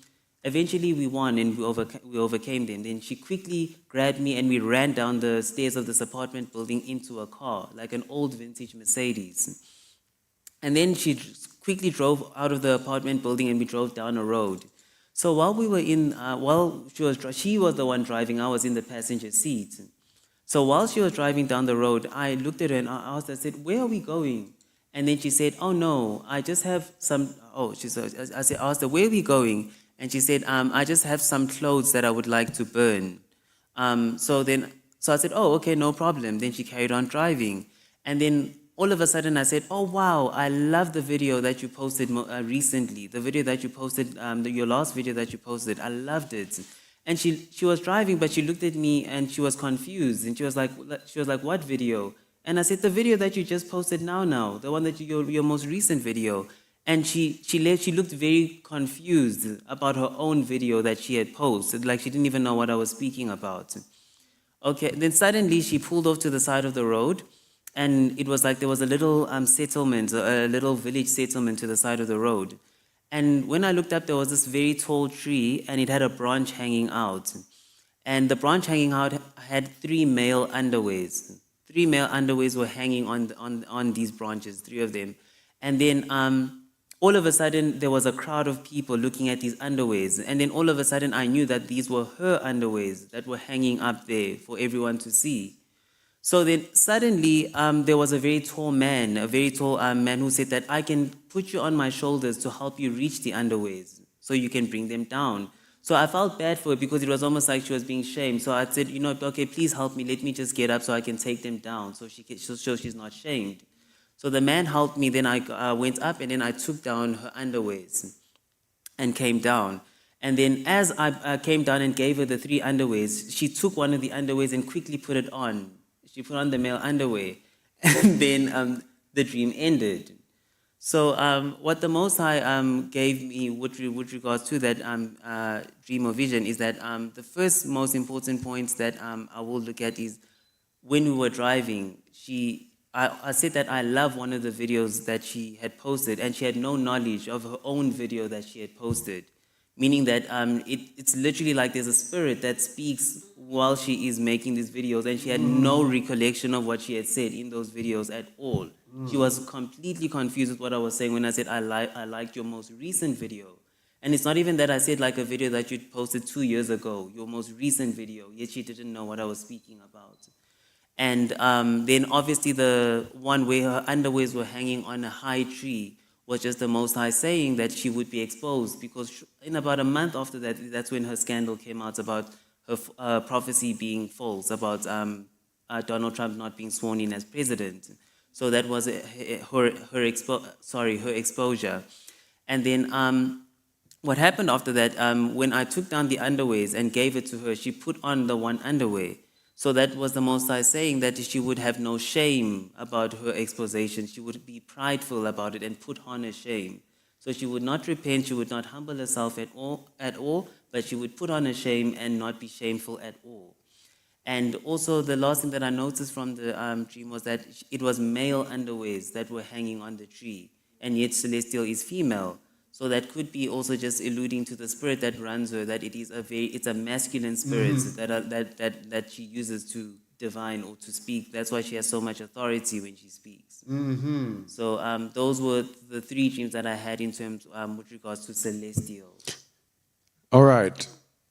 Eventually we won and we overcame them. Then she quickly grabbed me and we ran down the stairs of this apartment building into a car, like an old vintage Mercedes. And then she quickly drove out of the apartment building and we drove down a road. So while we were she was the one driving, I was in the passenger seat. So while she was driving down the road, I looked at her and I asked her, I said, "Where are we going?" And then she said, "Oh no, I just have some," I asked her, "Where are we going?" And she said, "I just have some clothes that I would like to burn." So I said, "Oh, okay, no problem." Then she carried on driving. And then all of a sudden I said, "Oh wow, I love the video that you posted recently, the video that you posted, your last video that you posted, I loved it." And she was driving, but she looked at me and she was confused. And she was like, "What video?" And I said, "The video that you just posted now, the one that your most recent video." And she looked very confused about her own video that she had posted, like she didn't even know what I was speaking about. Okay, then suddenly she pulled off to the side of the road, and it was like there was a little settlement, a little village settlement to the side of the road. And when I looked up, there was this very tall tree, and it had a branch hanging out. And the branch hanging out had 3 male underwears. 3 male underwears were hanging on these branches, 3 of them. And then all of a sudden, there was a crowd of people looking at these underwears. And then all of a sudden, I knew that these were her underwears that were hanging up there for everyone to see. So then suddenly, there was a very tall man who said that, "I can put you on my shoulders to help you reach the underwears so you can bring them down." So I felt bad for her because it was almost like she was being shamed. So I said, "Okay, please help me. Let me just get up so I can take them down so she's not shamed." So the man helped me. Then I went up and then I took down her underwears and came down. And then as I came down and gave her the 3 underwears, she took one of the underwears and quickly put it on. She put on the male underwear, and then the dream ended. So what the Most High gave me with regards to that dream or vision is that the first most important point that I will look at is when we were driving, I said that I love one of the videos that she had posted, and she had no knowledge of her own video that she had posted. Meaning that it's literally like there's a spirit that speaks while she is making these videos, and she had no recollection of what she had said in those videos at all. She was completely confused with what I was saying when I said, I liked your most recent video. And it's not even that I said like a video that you posted 2 years ago, your most recent video, yet she didn't know what I was speaking about. And then obviously the one where her underwears were hanging on a high tree was just the Most High saying that she would be exposed, because in about a month after that, that's when her scandal came out about her prophecy being false, about Donald Trump not being sworn in as president. So that was her exposure. And then what happened after that, when I took down the underwears and gave it to her, she put on the one underwear. So that was the Most High saying that she would have no shame about her exposition. She would be prideful about it and put on a shame. So she would not repent, she would not humble herself at all, but she would put on a shame and not be shameful at all. And also the last thing that I noticed from the dream was that it was male underwears that were hanging on the tree, and yet Celestial is female. So that could be also just alluding to the spirit that runs her, that it's a masculine spirit that she uses to divine or to speak. That's why she has so much authority when she speaks. So those were the 3 dreams that I had in terms with regards to celestial. All right.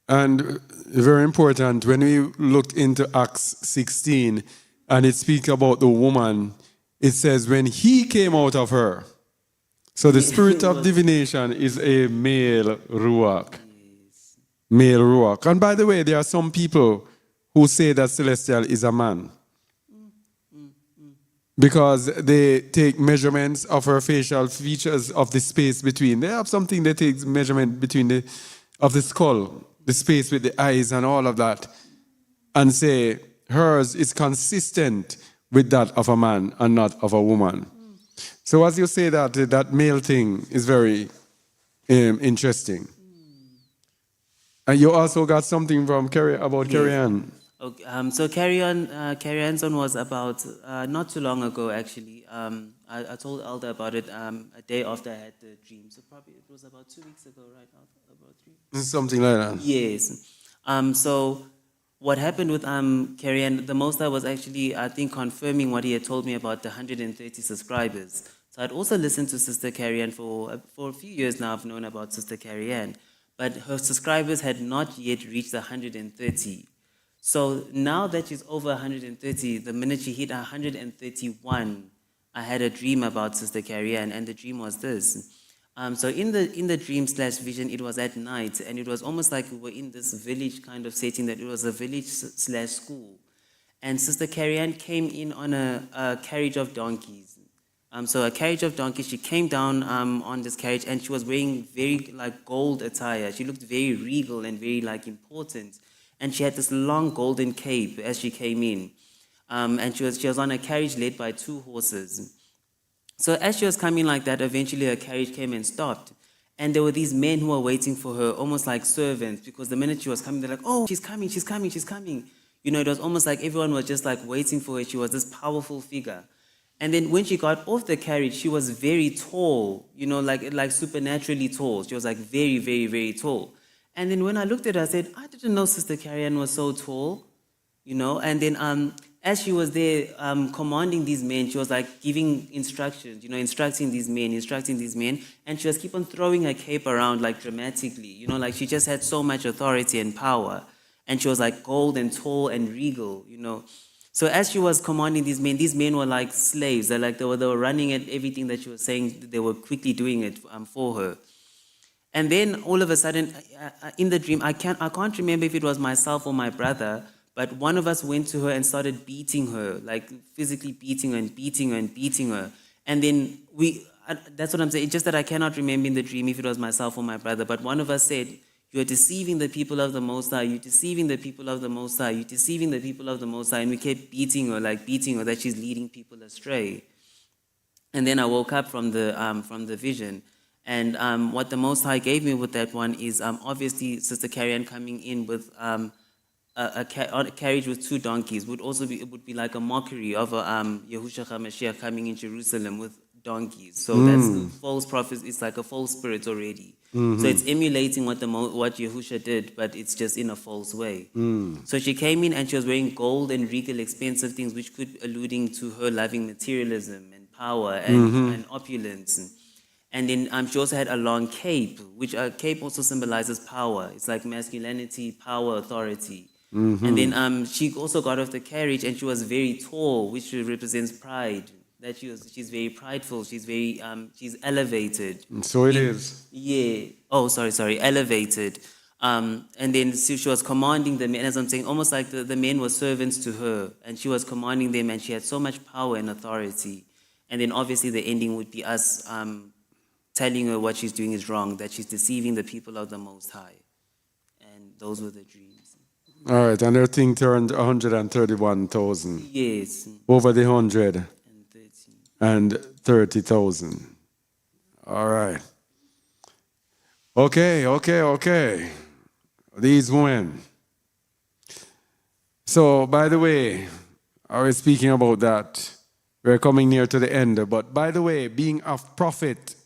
And very important, when we looked into Acts 16 and it speaks about the woman, it says when he came out of her. So the spirit of divination is a male ruach. Yes. Male ruach. And by the way, there are some people who say that celestial is a man. Because they take measurements of her facial features of the space between. They have something that takes measurement between of the skull, the space with the eyes and all of that, and say hers is consistent with that of a man and not of a woman. So as you say that male thing is very interesting. And you also got something from Carrie Ann. Okay, so Carrie Ann's one was about not too long ago actually. I told Elder about it a day after I had the dream. So probably it was about 2 weeks ago, right? About 3. Something like that. Yes. So what happened with Carrie Ann, the Most High was actually, I think, confirming what he had told me about the 130 subscribers. So I'd also listened to Sister Carrie Ann for a few years now. I've known about Sister Carrie Ann, but her subscribers had not yet reached the 130. So now that she's over 130, the minute she hit 131, I had a dream about Sister Carrie Ann, and the dream was this. So in the dream/vision, it was at night, and it was almost like we were in this village kind of setting, that it was a village/school. And Sister Carrie Ann came in on a carriage of donkeys. So a carriage of donkeys, she came down on this carriage, and she was wearing very like gold attire. She looked very regal and very like important. And she had this long golden cape as she came in. And she was on a carriage led by 2 horses. So as she was coming like that, eventually her carriage came and stopped. And there were these men who were waiting for her, almost like servants, because the minute she was coming, they're like, oh, she's coming, she's coming, she's coming. You know, it was almost like everyone was just like waiting for her. She was this powerful figure. And then when she got off the carriage, she was very tall, you know, like supernaturally tall. She was like very, very, very tall. And then when I looked at her, I said, I didn't know Sister Carrie Ann was so tall, you know. And then as she was there commanding these men, she was like giving instructions, you know, instructing these men. And she was keep on throwing her cape around like dramatically, you know, like she just had so much authority and power. And she was like gold and tall and regal, you know. So as she was commanding these men were like slaves. They were running at everything that she was saying. They were quickly doing it for her. And then all of a sudden, in the dream, I can't remember if it was myself or my brother, but one of us went to her and started beating her, like physically beating her and beating her and beating her. And then that's what I'm saying, just that I cannot remember in the dream if it was myself or my brother, but one of us said, you're deceiving the people of the Most High, you're deceiving the people of the Most High, you're deceiving the people of the Most High. And we kept beating her that she's leading people astray. And then I woke up from the vision. And what the Most High gave me with that one is obviously Sister Carrie Ann coming in with a carriage with 2 donkeys would be like a mockery of Yahushua HaMashiach coming in Jerusalem with donkeys. So that's false prophets. It's like a false spirit already. So it's emulating what Yahushua did, but it's just in a false way. So she came in and she was wearing gold and regal, expensive things, which could alluding to her loving materialism and power and opulence. And then she also had a long cape, which a cape also symbolizes power. It's like masculinity, power, authority. And then she also got off the carriage and she was very tall, which represents pride. That she's very prideful. She's very she's elevated. So it is. Yeah. Oh, sorry. Elevated. And then she was commanding the men, as I'm saying, almost like the men were servants to her, and she was commanding them, and she had so much power and authority. And then obviously the ending would be us telling her what she's doing is wrong, that she's deceiving the people of the Most High. And those were the dreams. All right, and her thing turned 131,000. Yes. Over the 130,000. All right. Okay. These women. So, by the way, I was speaking about that. We're coming near to the end. But by the way, being a prophet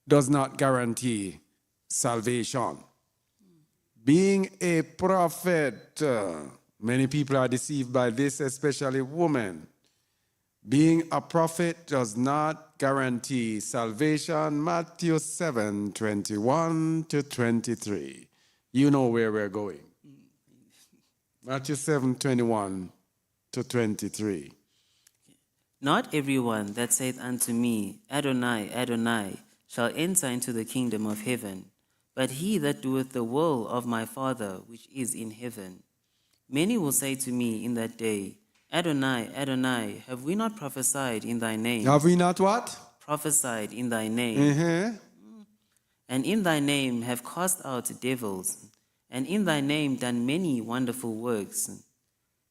does not guarantee salvation. Being a prophet, many people are deceived by this, especially women. Being a prophet does not guarantee salvation. Matthew 7:21-23. You know where we're going. Matthew 7:21-23. Not everyone that saith unto me, Adonai, Adonai, shall enter into the kingdom of heaven, but he that doeth the will of my Father which is in heaven. Many will say to me in that day, Adonai, Adonai, have we not prophesied in thy name? Have we not what? Prophesied in thy name. Uh-huh. And in thy name have cast out devils, and in thy name done many wonderful works.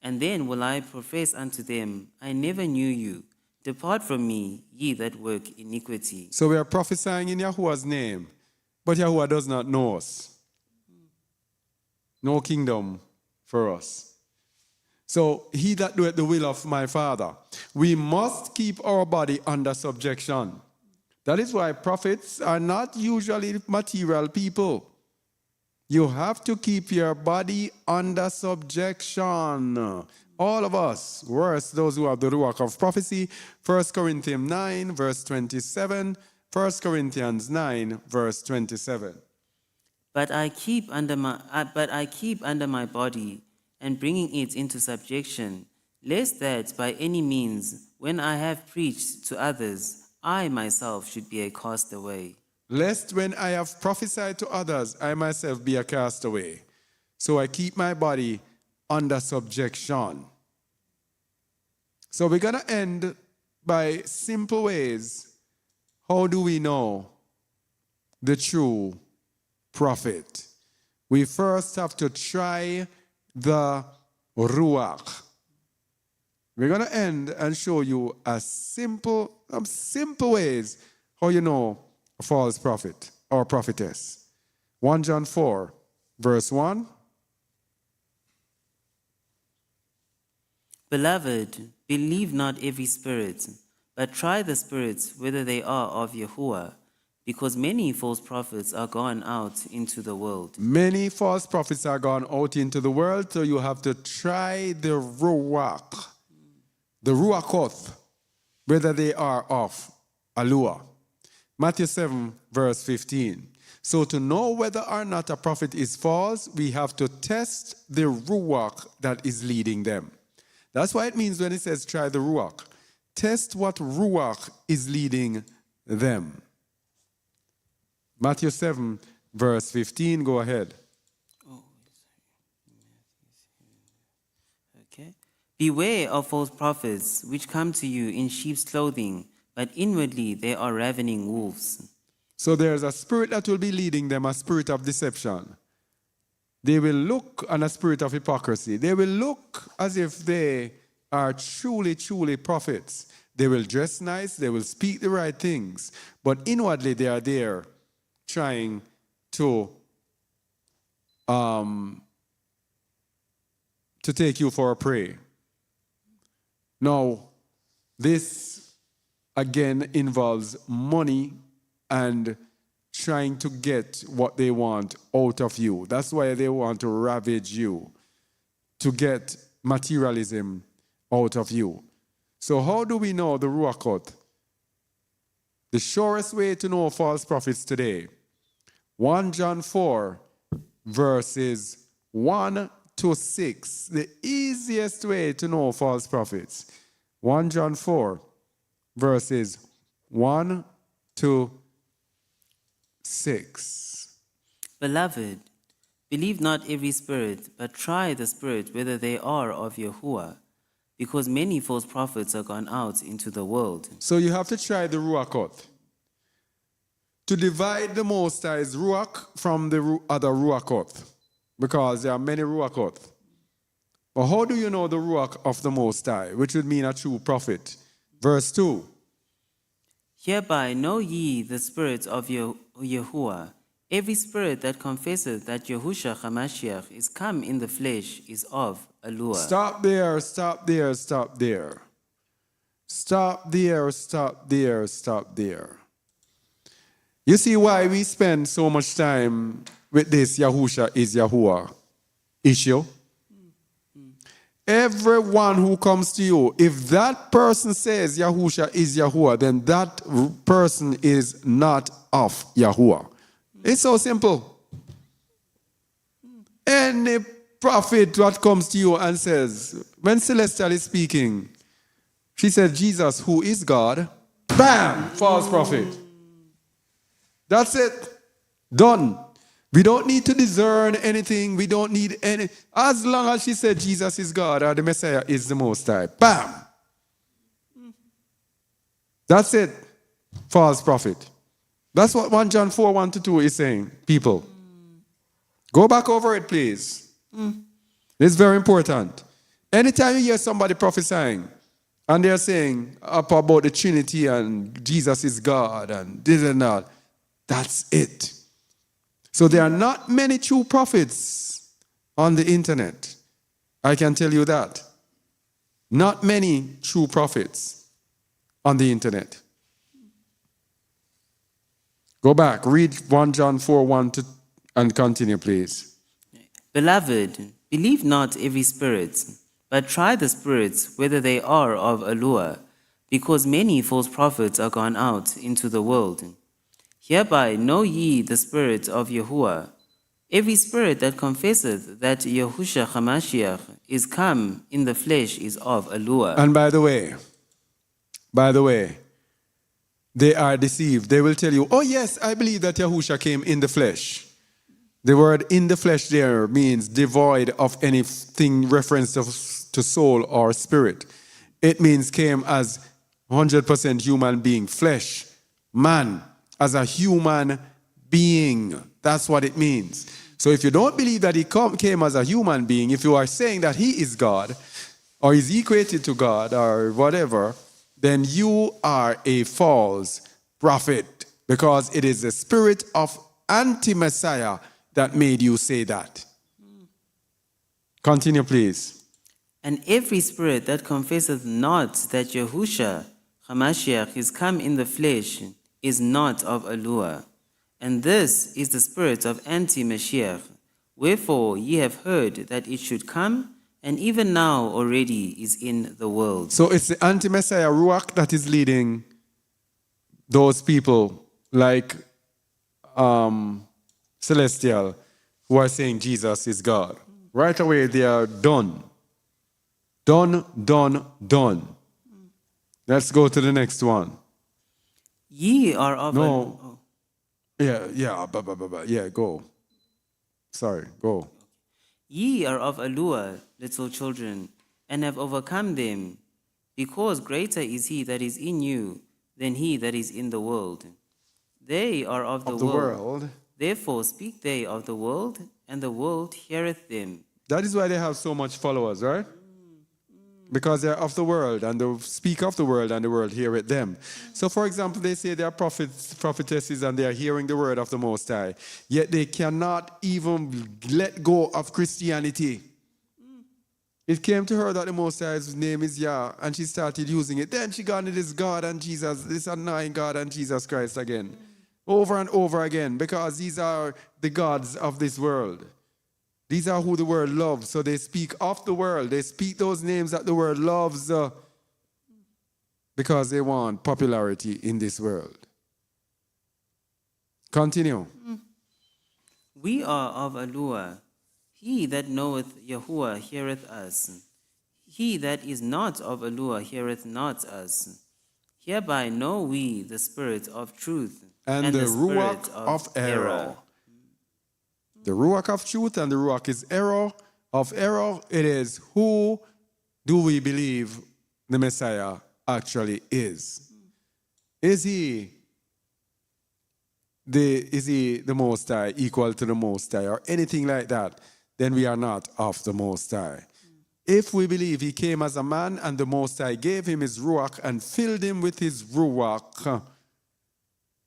And then will I profess unto them, I never knew you. Depart from me, ye that work iniquity. So we are prophesying in Yahuwah's name, but Yahuwah does not know us. No kingdom for us. So he that doeth the will of my Father. We must keep our body under subjection. That is why prophets are not usually material people. You have to keep your body under subjection. All of us, worse those who have the ruach of prophecy. 1 Corinthians 9, verse 27. 1 Corinthians 9, verse 27. But I keep under my body, and bringing it into subjection, lest that by any means, when I have preached to others, I myself should be a castaway. Lest when I have prophesied to others, I myself be a castaway. So I keep my body under subjection. So we're going to end by simple ways. How do we know the true prophet? We first have to try the ruach. We're going to end and show you simple ways how you know a false prophet or prophetess. 1 John 4, verse 1. Beloved, believe not every spirit, but try the spirits whether they are of Yahuwah, because many false prophets are gone out into the world. Many false prophets are gone out into the world, so you have to try the ruach, the ruachoth, whether they are of Alua. Matthew 7, verse 15. So to know whether or not a prophet is false, we have to test the ruach that is leading them. That's why it means when it says try the ruach. Test what ruach is leading them. Matthew 7, verse 15. Go ahead. Okay. Beware of false prophets, which come to you in sheep's clothing, but inwardly they are ravening wolves. So there's a spirit that will be leading them, a spirit of deception. They will look on a spirit of hypocrisy. They will look as if they are truly, truly prophets. They will dress nice. They will speak the right things. But inwardly they are there trying to take you for a prey. Now, this again involves money and trying to get what they want out of you. That's why they want to ravage you, to get materialism out of you. So how do we know the ruachot? The surest way to know false prophets today, 1 John 4, verses 1 to 6. The easiest way to know false prophets. 1 John 4, verses 1 to 6. Beloved, believe not every spirit, but try the spirit whether they are of Yahuwah, because many false prophets are gone out into the world. So you have to try the ruachot. To divide the Most High's ruach from the other ruachot, because there are many ruachot. But how do you know the ruach of the Most High, which would mean a true prophet? Verse 2. Hereby know ye the spirit of Yahuwah. Every spirit that confesseth that Yahushua HaMashiach is come in the flesh is of Alua. Stop there, stop there, stop there. Stop there, stop there, stop there. You see why we spend so much time with this Yahusha is Yahuwah issue? Everyone who comes to you, if that person says Yahusha is Yahuwah, then that person is not of Yahuwah. It's so simple. Any prophet that comes to you and says, when Celestial is speaking, she said, Jesus, who is God, bam, false prophet. That's it. Done. We don't need to discern anything. We don't need any. As long as she said Jesus is God or the Messiah is the Most High. Bam. That's it. False prophet. That's what 1 John 4, 1-2 is saying. People. Go back over it, please. It's very important. Anytime you hear somebody prophesying and they're saying up about the Trinity and Jesus is God and this and that, that's it. So there are not many true prophets on the internet. I can tell you that. Not many true prophets on the internet. Go back, read 1 John 4, 1 and continue, please. Beloved, believe not every spirit, but try the spirits whether they are of Allure, because many false prophets are gone out into the world. Hereby know ye the spirit of Yahuwah. Every spirit that confesseth that Yahushua HaMashiach is come in the flesh is of Allure. And by the way, they are deceived. They will tell you, oh yes, I believe that Yahusha came in the flesh. The word in the flesh there means devoid of anything reference to soul or spirit. It means came as 100% human being, flesh, man, as a human being. That's what it means. So if you don't believe that he came as a human being, if you are saying that he is God, or is equated to God, or whatever, then you are a false prophet, because it is the spirit of anti-Messiah that made you say that. Continue, please. And every spirit that confesseth not that Yahushua HaMashiach is come in the flesh is not of Allure. And this is the spirit of anti-Mashiach. Wherefore ye have heard that it should come, and even now already is in the world. So it's the anti-Messiah ruach that is leading those people like Celestial who are saying Jesus is God. Right away they are done. Done. Let's go to the next one. Ye are of No. Yeah, go. Sorry, go. Ye are of Allure, little children, and have overcome them, because greater is he that is in you than he that is in the world. They are of the world. Therefore speak they of the world, and the world heareth them. That is why they have so much followers, right? Because they're of the world, and they speak of the world, and the world heareth them. So, for example, they say they are prophets, prophetesses, and they are hearing the word of the Most High. Yet they cannot even let go of Christianity. It came to her that the Most High's name is Yah, and she started using it. Then she got into this God and Jesus, this annoying God and Jesus Christ again. Over and over again, because these are the gods of this world. These are who the world loves. So they speak of the world. They speak those names that the world loves because they want popularity in this world. Continue. We are of Allure. He that knoweth Yahuwah heareth us. He that is not of Allure heareth not us. Hereby know we the spirit of truth And the spirit ruach of error. The ruach of truth and the ruach is error. Of error, it is who do we believe the Messiah actually is? Is he the Most High, equal to the Most High, or anything like that? Then we are not of the Most High. If we believe he came as a man and the Most High gave him his ruach and filled him with his ruach,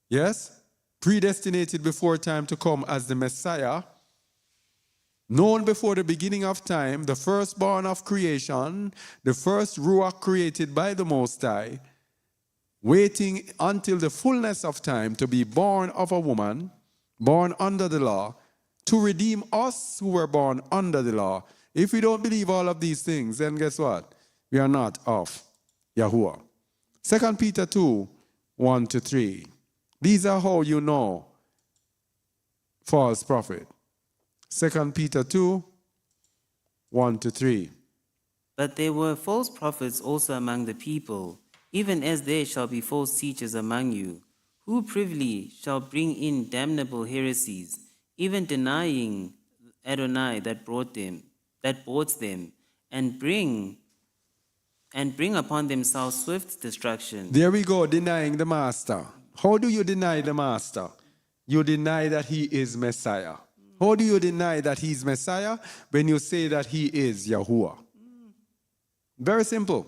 yes? Predestinated before time to come as the Messiah, known before the beginning of time, the firstborn of creation, the first ruach created by the Most High, waiting until the fullness of time to be born of a woman, born under the law, to redeem us who were born under the law. If we don't believe all of these things, then guess what? We are not of Yahuwah. 2 Peter 2, 1-3. These are how you know false prophet. 2 Peter 2, 1-3. But there were false prophets also among the people, even as there shall be false teachers among you, who privily shall bring in damnable heresies, even denying Adonai that bought them, and bring upon themselves swift destruction. There we go, denying the master. How do you deny the master? You deny that he is Messiah. How do you deny that he's Messiah? When you say that he is Yahuwah. Very simple.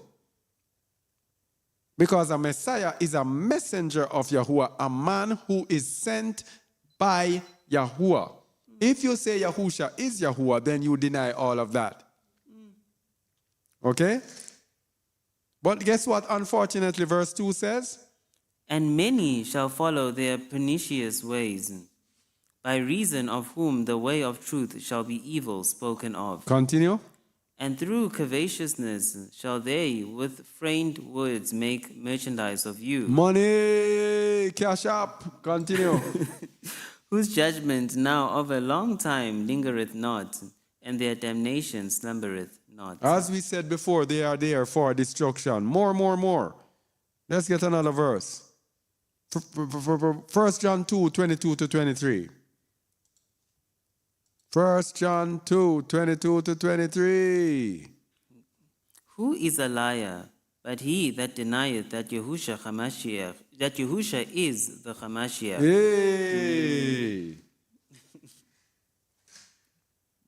Because a Messiah is a messenger of Yahuwah, a man who is sent by Yahuwah. If you say Yahusha is Yahuwah, then you deny all of that. Okay? But guess what, unfortunately, verse 2 says? And many shall follow their pernicious ways, by reason of whom the way of truth shall be evil spoken of. Continue. And through covetousness shall they with feigned words make merchandise of you. Money, cash up. Continue. Whose judgment now of a long time lingereth not, and their damnation slumbereth not. As we said before, they are there for destruction. More. Let's get another verse. 1 John 2, 22-23. 1 John 2, 22-23. Who is a liar, but he that denieth that Yahusha is the Hamashiach? Hey.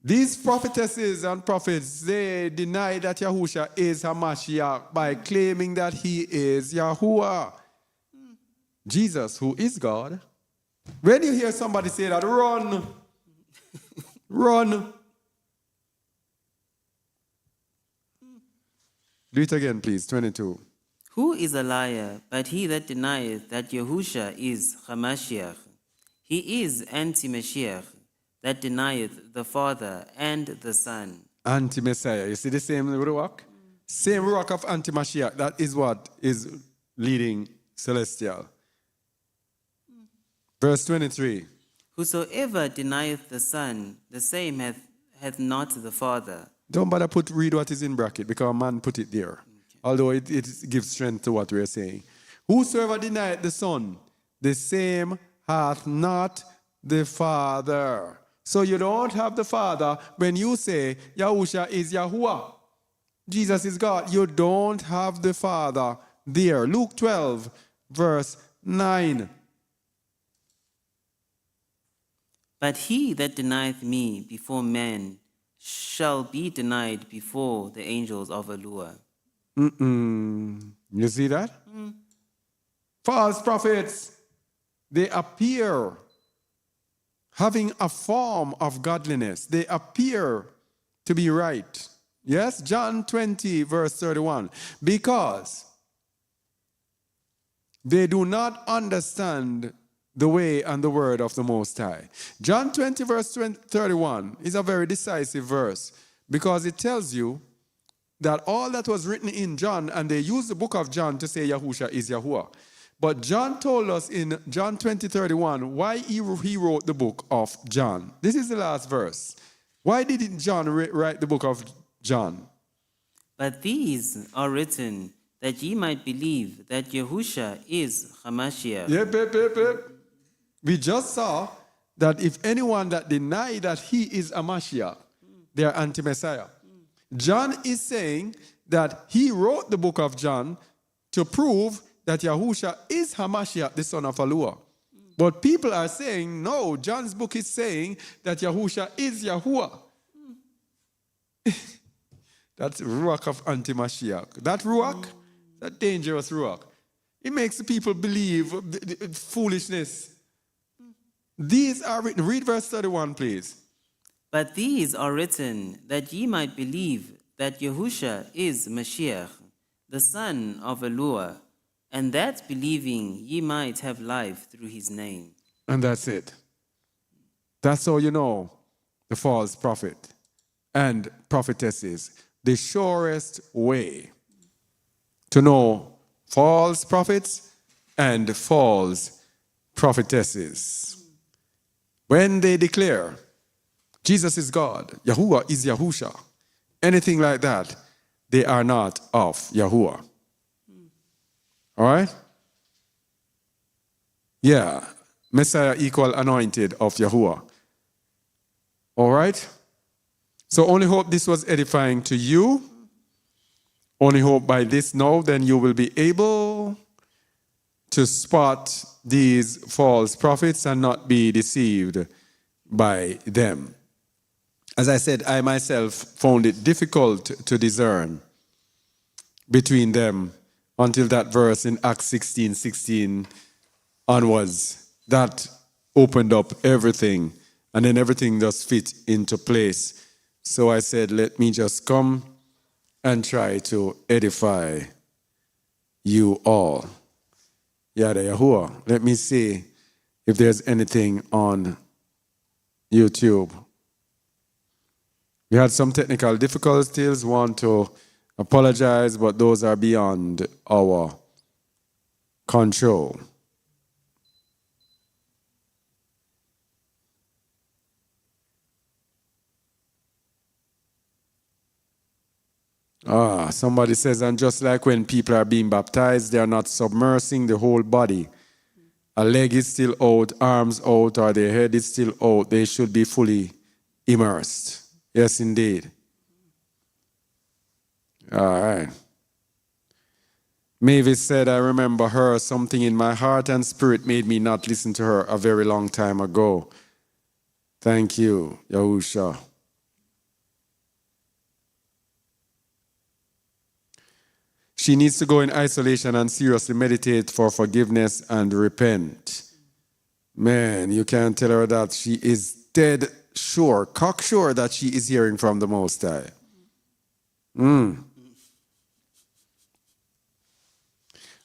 These prophetesses and prophets, they deny that Yahusha is Hamashiach by claiming that he is Yahuwah. Jesus, who is God. When you hear somebody say that, run. Run. Do it again, please. 22. Who is a liar, but he that denieth that Yahusha is Hamashiach? He is anti-Mashiach, that denieth the Father and the Son. Anti-Messiah. You see the same ruach? Same ruach of anti-Mashiach. That is what is leading celestial. Verse 23. Whosoever denieth the Son, the same hath not the Father. Don't bother read what is in bracket, because a man put it there. Okay. Although it gives strength to what we are saying. Whosoever denieth the Son, the same hath not the Father. So you don't have the Father when you say Yahusha is Yahuwah. Jesus is God. You don't have the Father there. Luke 12, verse 9. But he that denieth me before men shall be denied before the angels of Elua. You see that? False prophets, they appear having a form of godliness. They appear to be right. Yes, John 20, verse 31. Because they do not understand the way and the word of the Most High. John 20, verse 31 is a very decisive verse because it tells you that all that was written in John, and they use the book of John to say Yahusha is Yahuwah. But John told us in John 20, 31 why he wrote the book of John. This is the last verse. Why did John write the book of John? But these are written that ye might believe that Yahusha is Hamashiach. Yep. We just saw that if anyone that deny that he is a Mashiach, they are anti-Messiah. John is saying that he wrote the book of John to prove that Yahusha is Hamashiach, the son of Elua. But people are saying, no, John's book is saying that Yahusha is Yahuwah. That's ruach of anti-Mashiach. That ruach, that dangerous ruach. It makes the people believe foolishness. These are written. Read verse 31, please. But these are written that ye might believe that Yahusha is Mashiach, the son of Elua, and that believing ye might have life through his name. And that's it. That's how you know the false prophet and prophetesses. The surest way to know false prophets and false prophetesses. When they declare Jesus is God, Yahuwah is Yahusha, anything like that, they are not of Yahuwah. All right? Yeah. Messiah equal anointed of Yahuwah. All right? So only hope this was edifying to you. Only hope by this now, then you will be able to spot these false prophets and not be deceived by them. As I said, I myself found it difficult to discern between them until that verse in Acts 16:16 onwards. That opened up everything, and then everything just fit into place. So I said, let me just come and try to edify you all. Yada Yahuwah. Let me see if there's anything on YouTube. We had some technical difficulties, want to apologize, but those are beyond our control. Somebody says, and just like when people are being baptized, they are not submersing the whole body. A leg is still out, arms out, or their head is still out. They should be fully immersed. Yes, indeed. All right. Mavis said, I remember her. Something in my heart and spirit made me not listen to her a very long time ago. Thank you, Yahusha. She needs to go in isolation and seriously meditate for forgiveness and repent. Man, you can't tell her that. She is dead sure, cocksure that she is hearing from the Most High.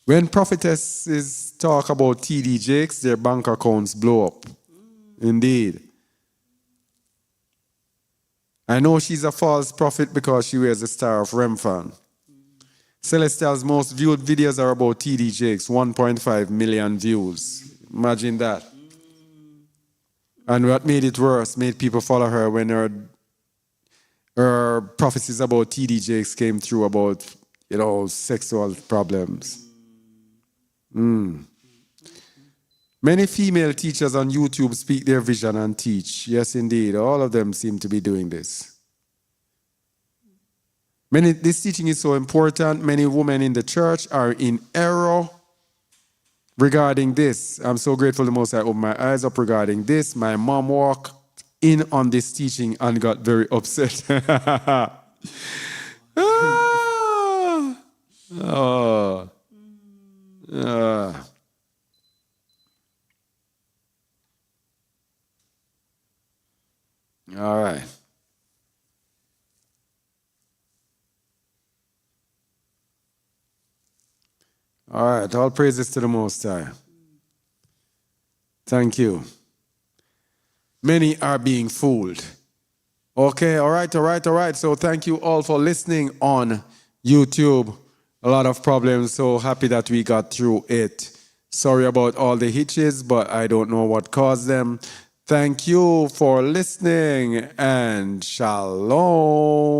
When prophetesses talk about TD Jakes, their bank accounts blow up. Indeed. I know she's a false prophet because she wears the star of Remphan. Celestial's most viewed videos are about TD Jakes, 1.5 million views. Imagine that. And what made it worse, made people follow her when her prophecies about TD Jakes came through about, sexual problems. Many female teachers on YouTube speak their vision and teach. Yes, indeed. All of them seem to be doing this. This teaching is so important. Many women in the church are in error regarding this. I'm so grateful the Most High opened my eyes up regarding this. My mom walked in on this teaching and got very upset. All right. All right, all praises to the Most High. Thank you. Many are being fooled. Okay, all right. So thank you all for listening on YouTube. A lot of problems, so happy that we got through it. Sorry about all the hitches, but I don't know what caused them. Thank you for listening, and shalom.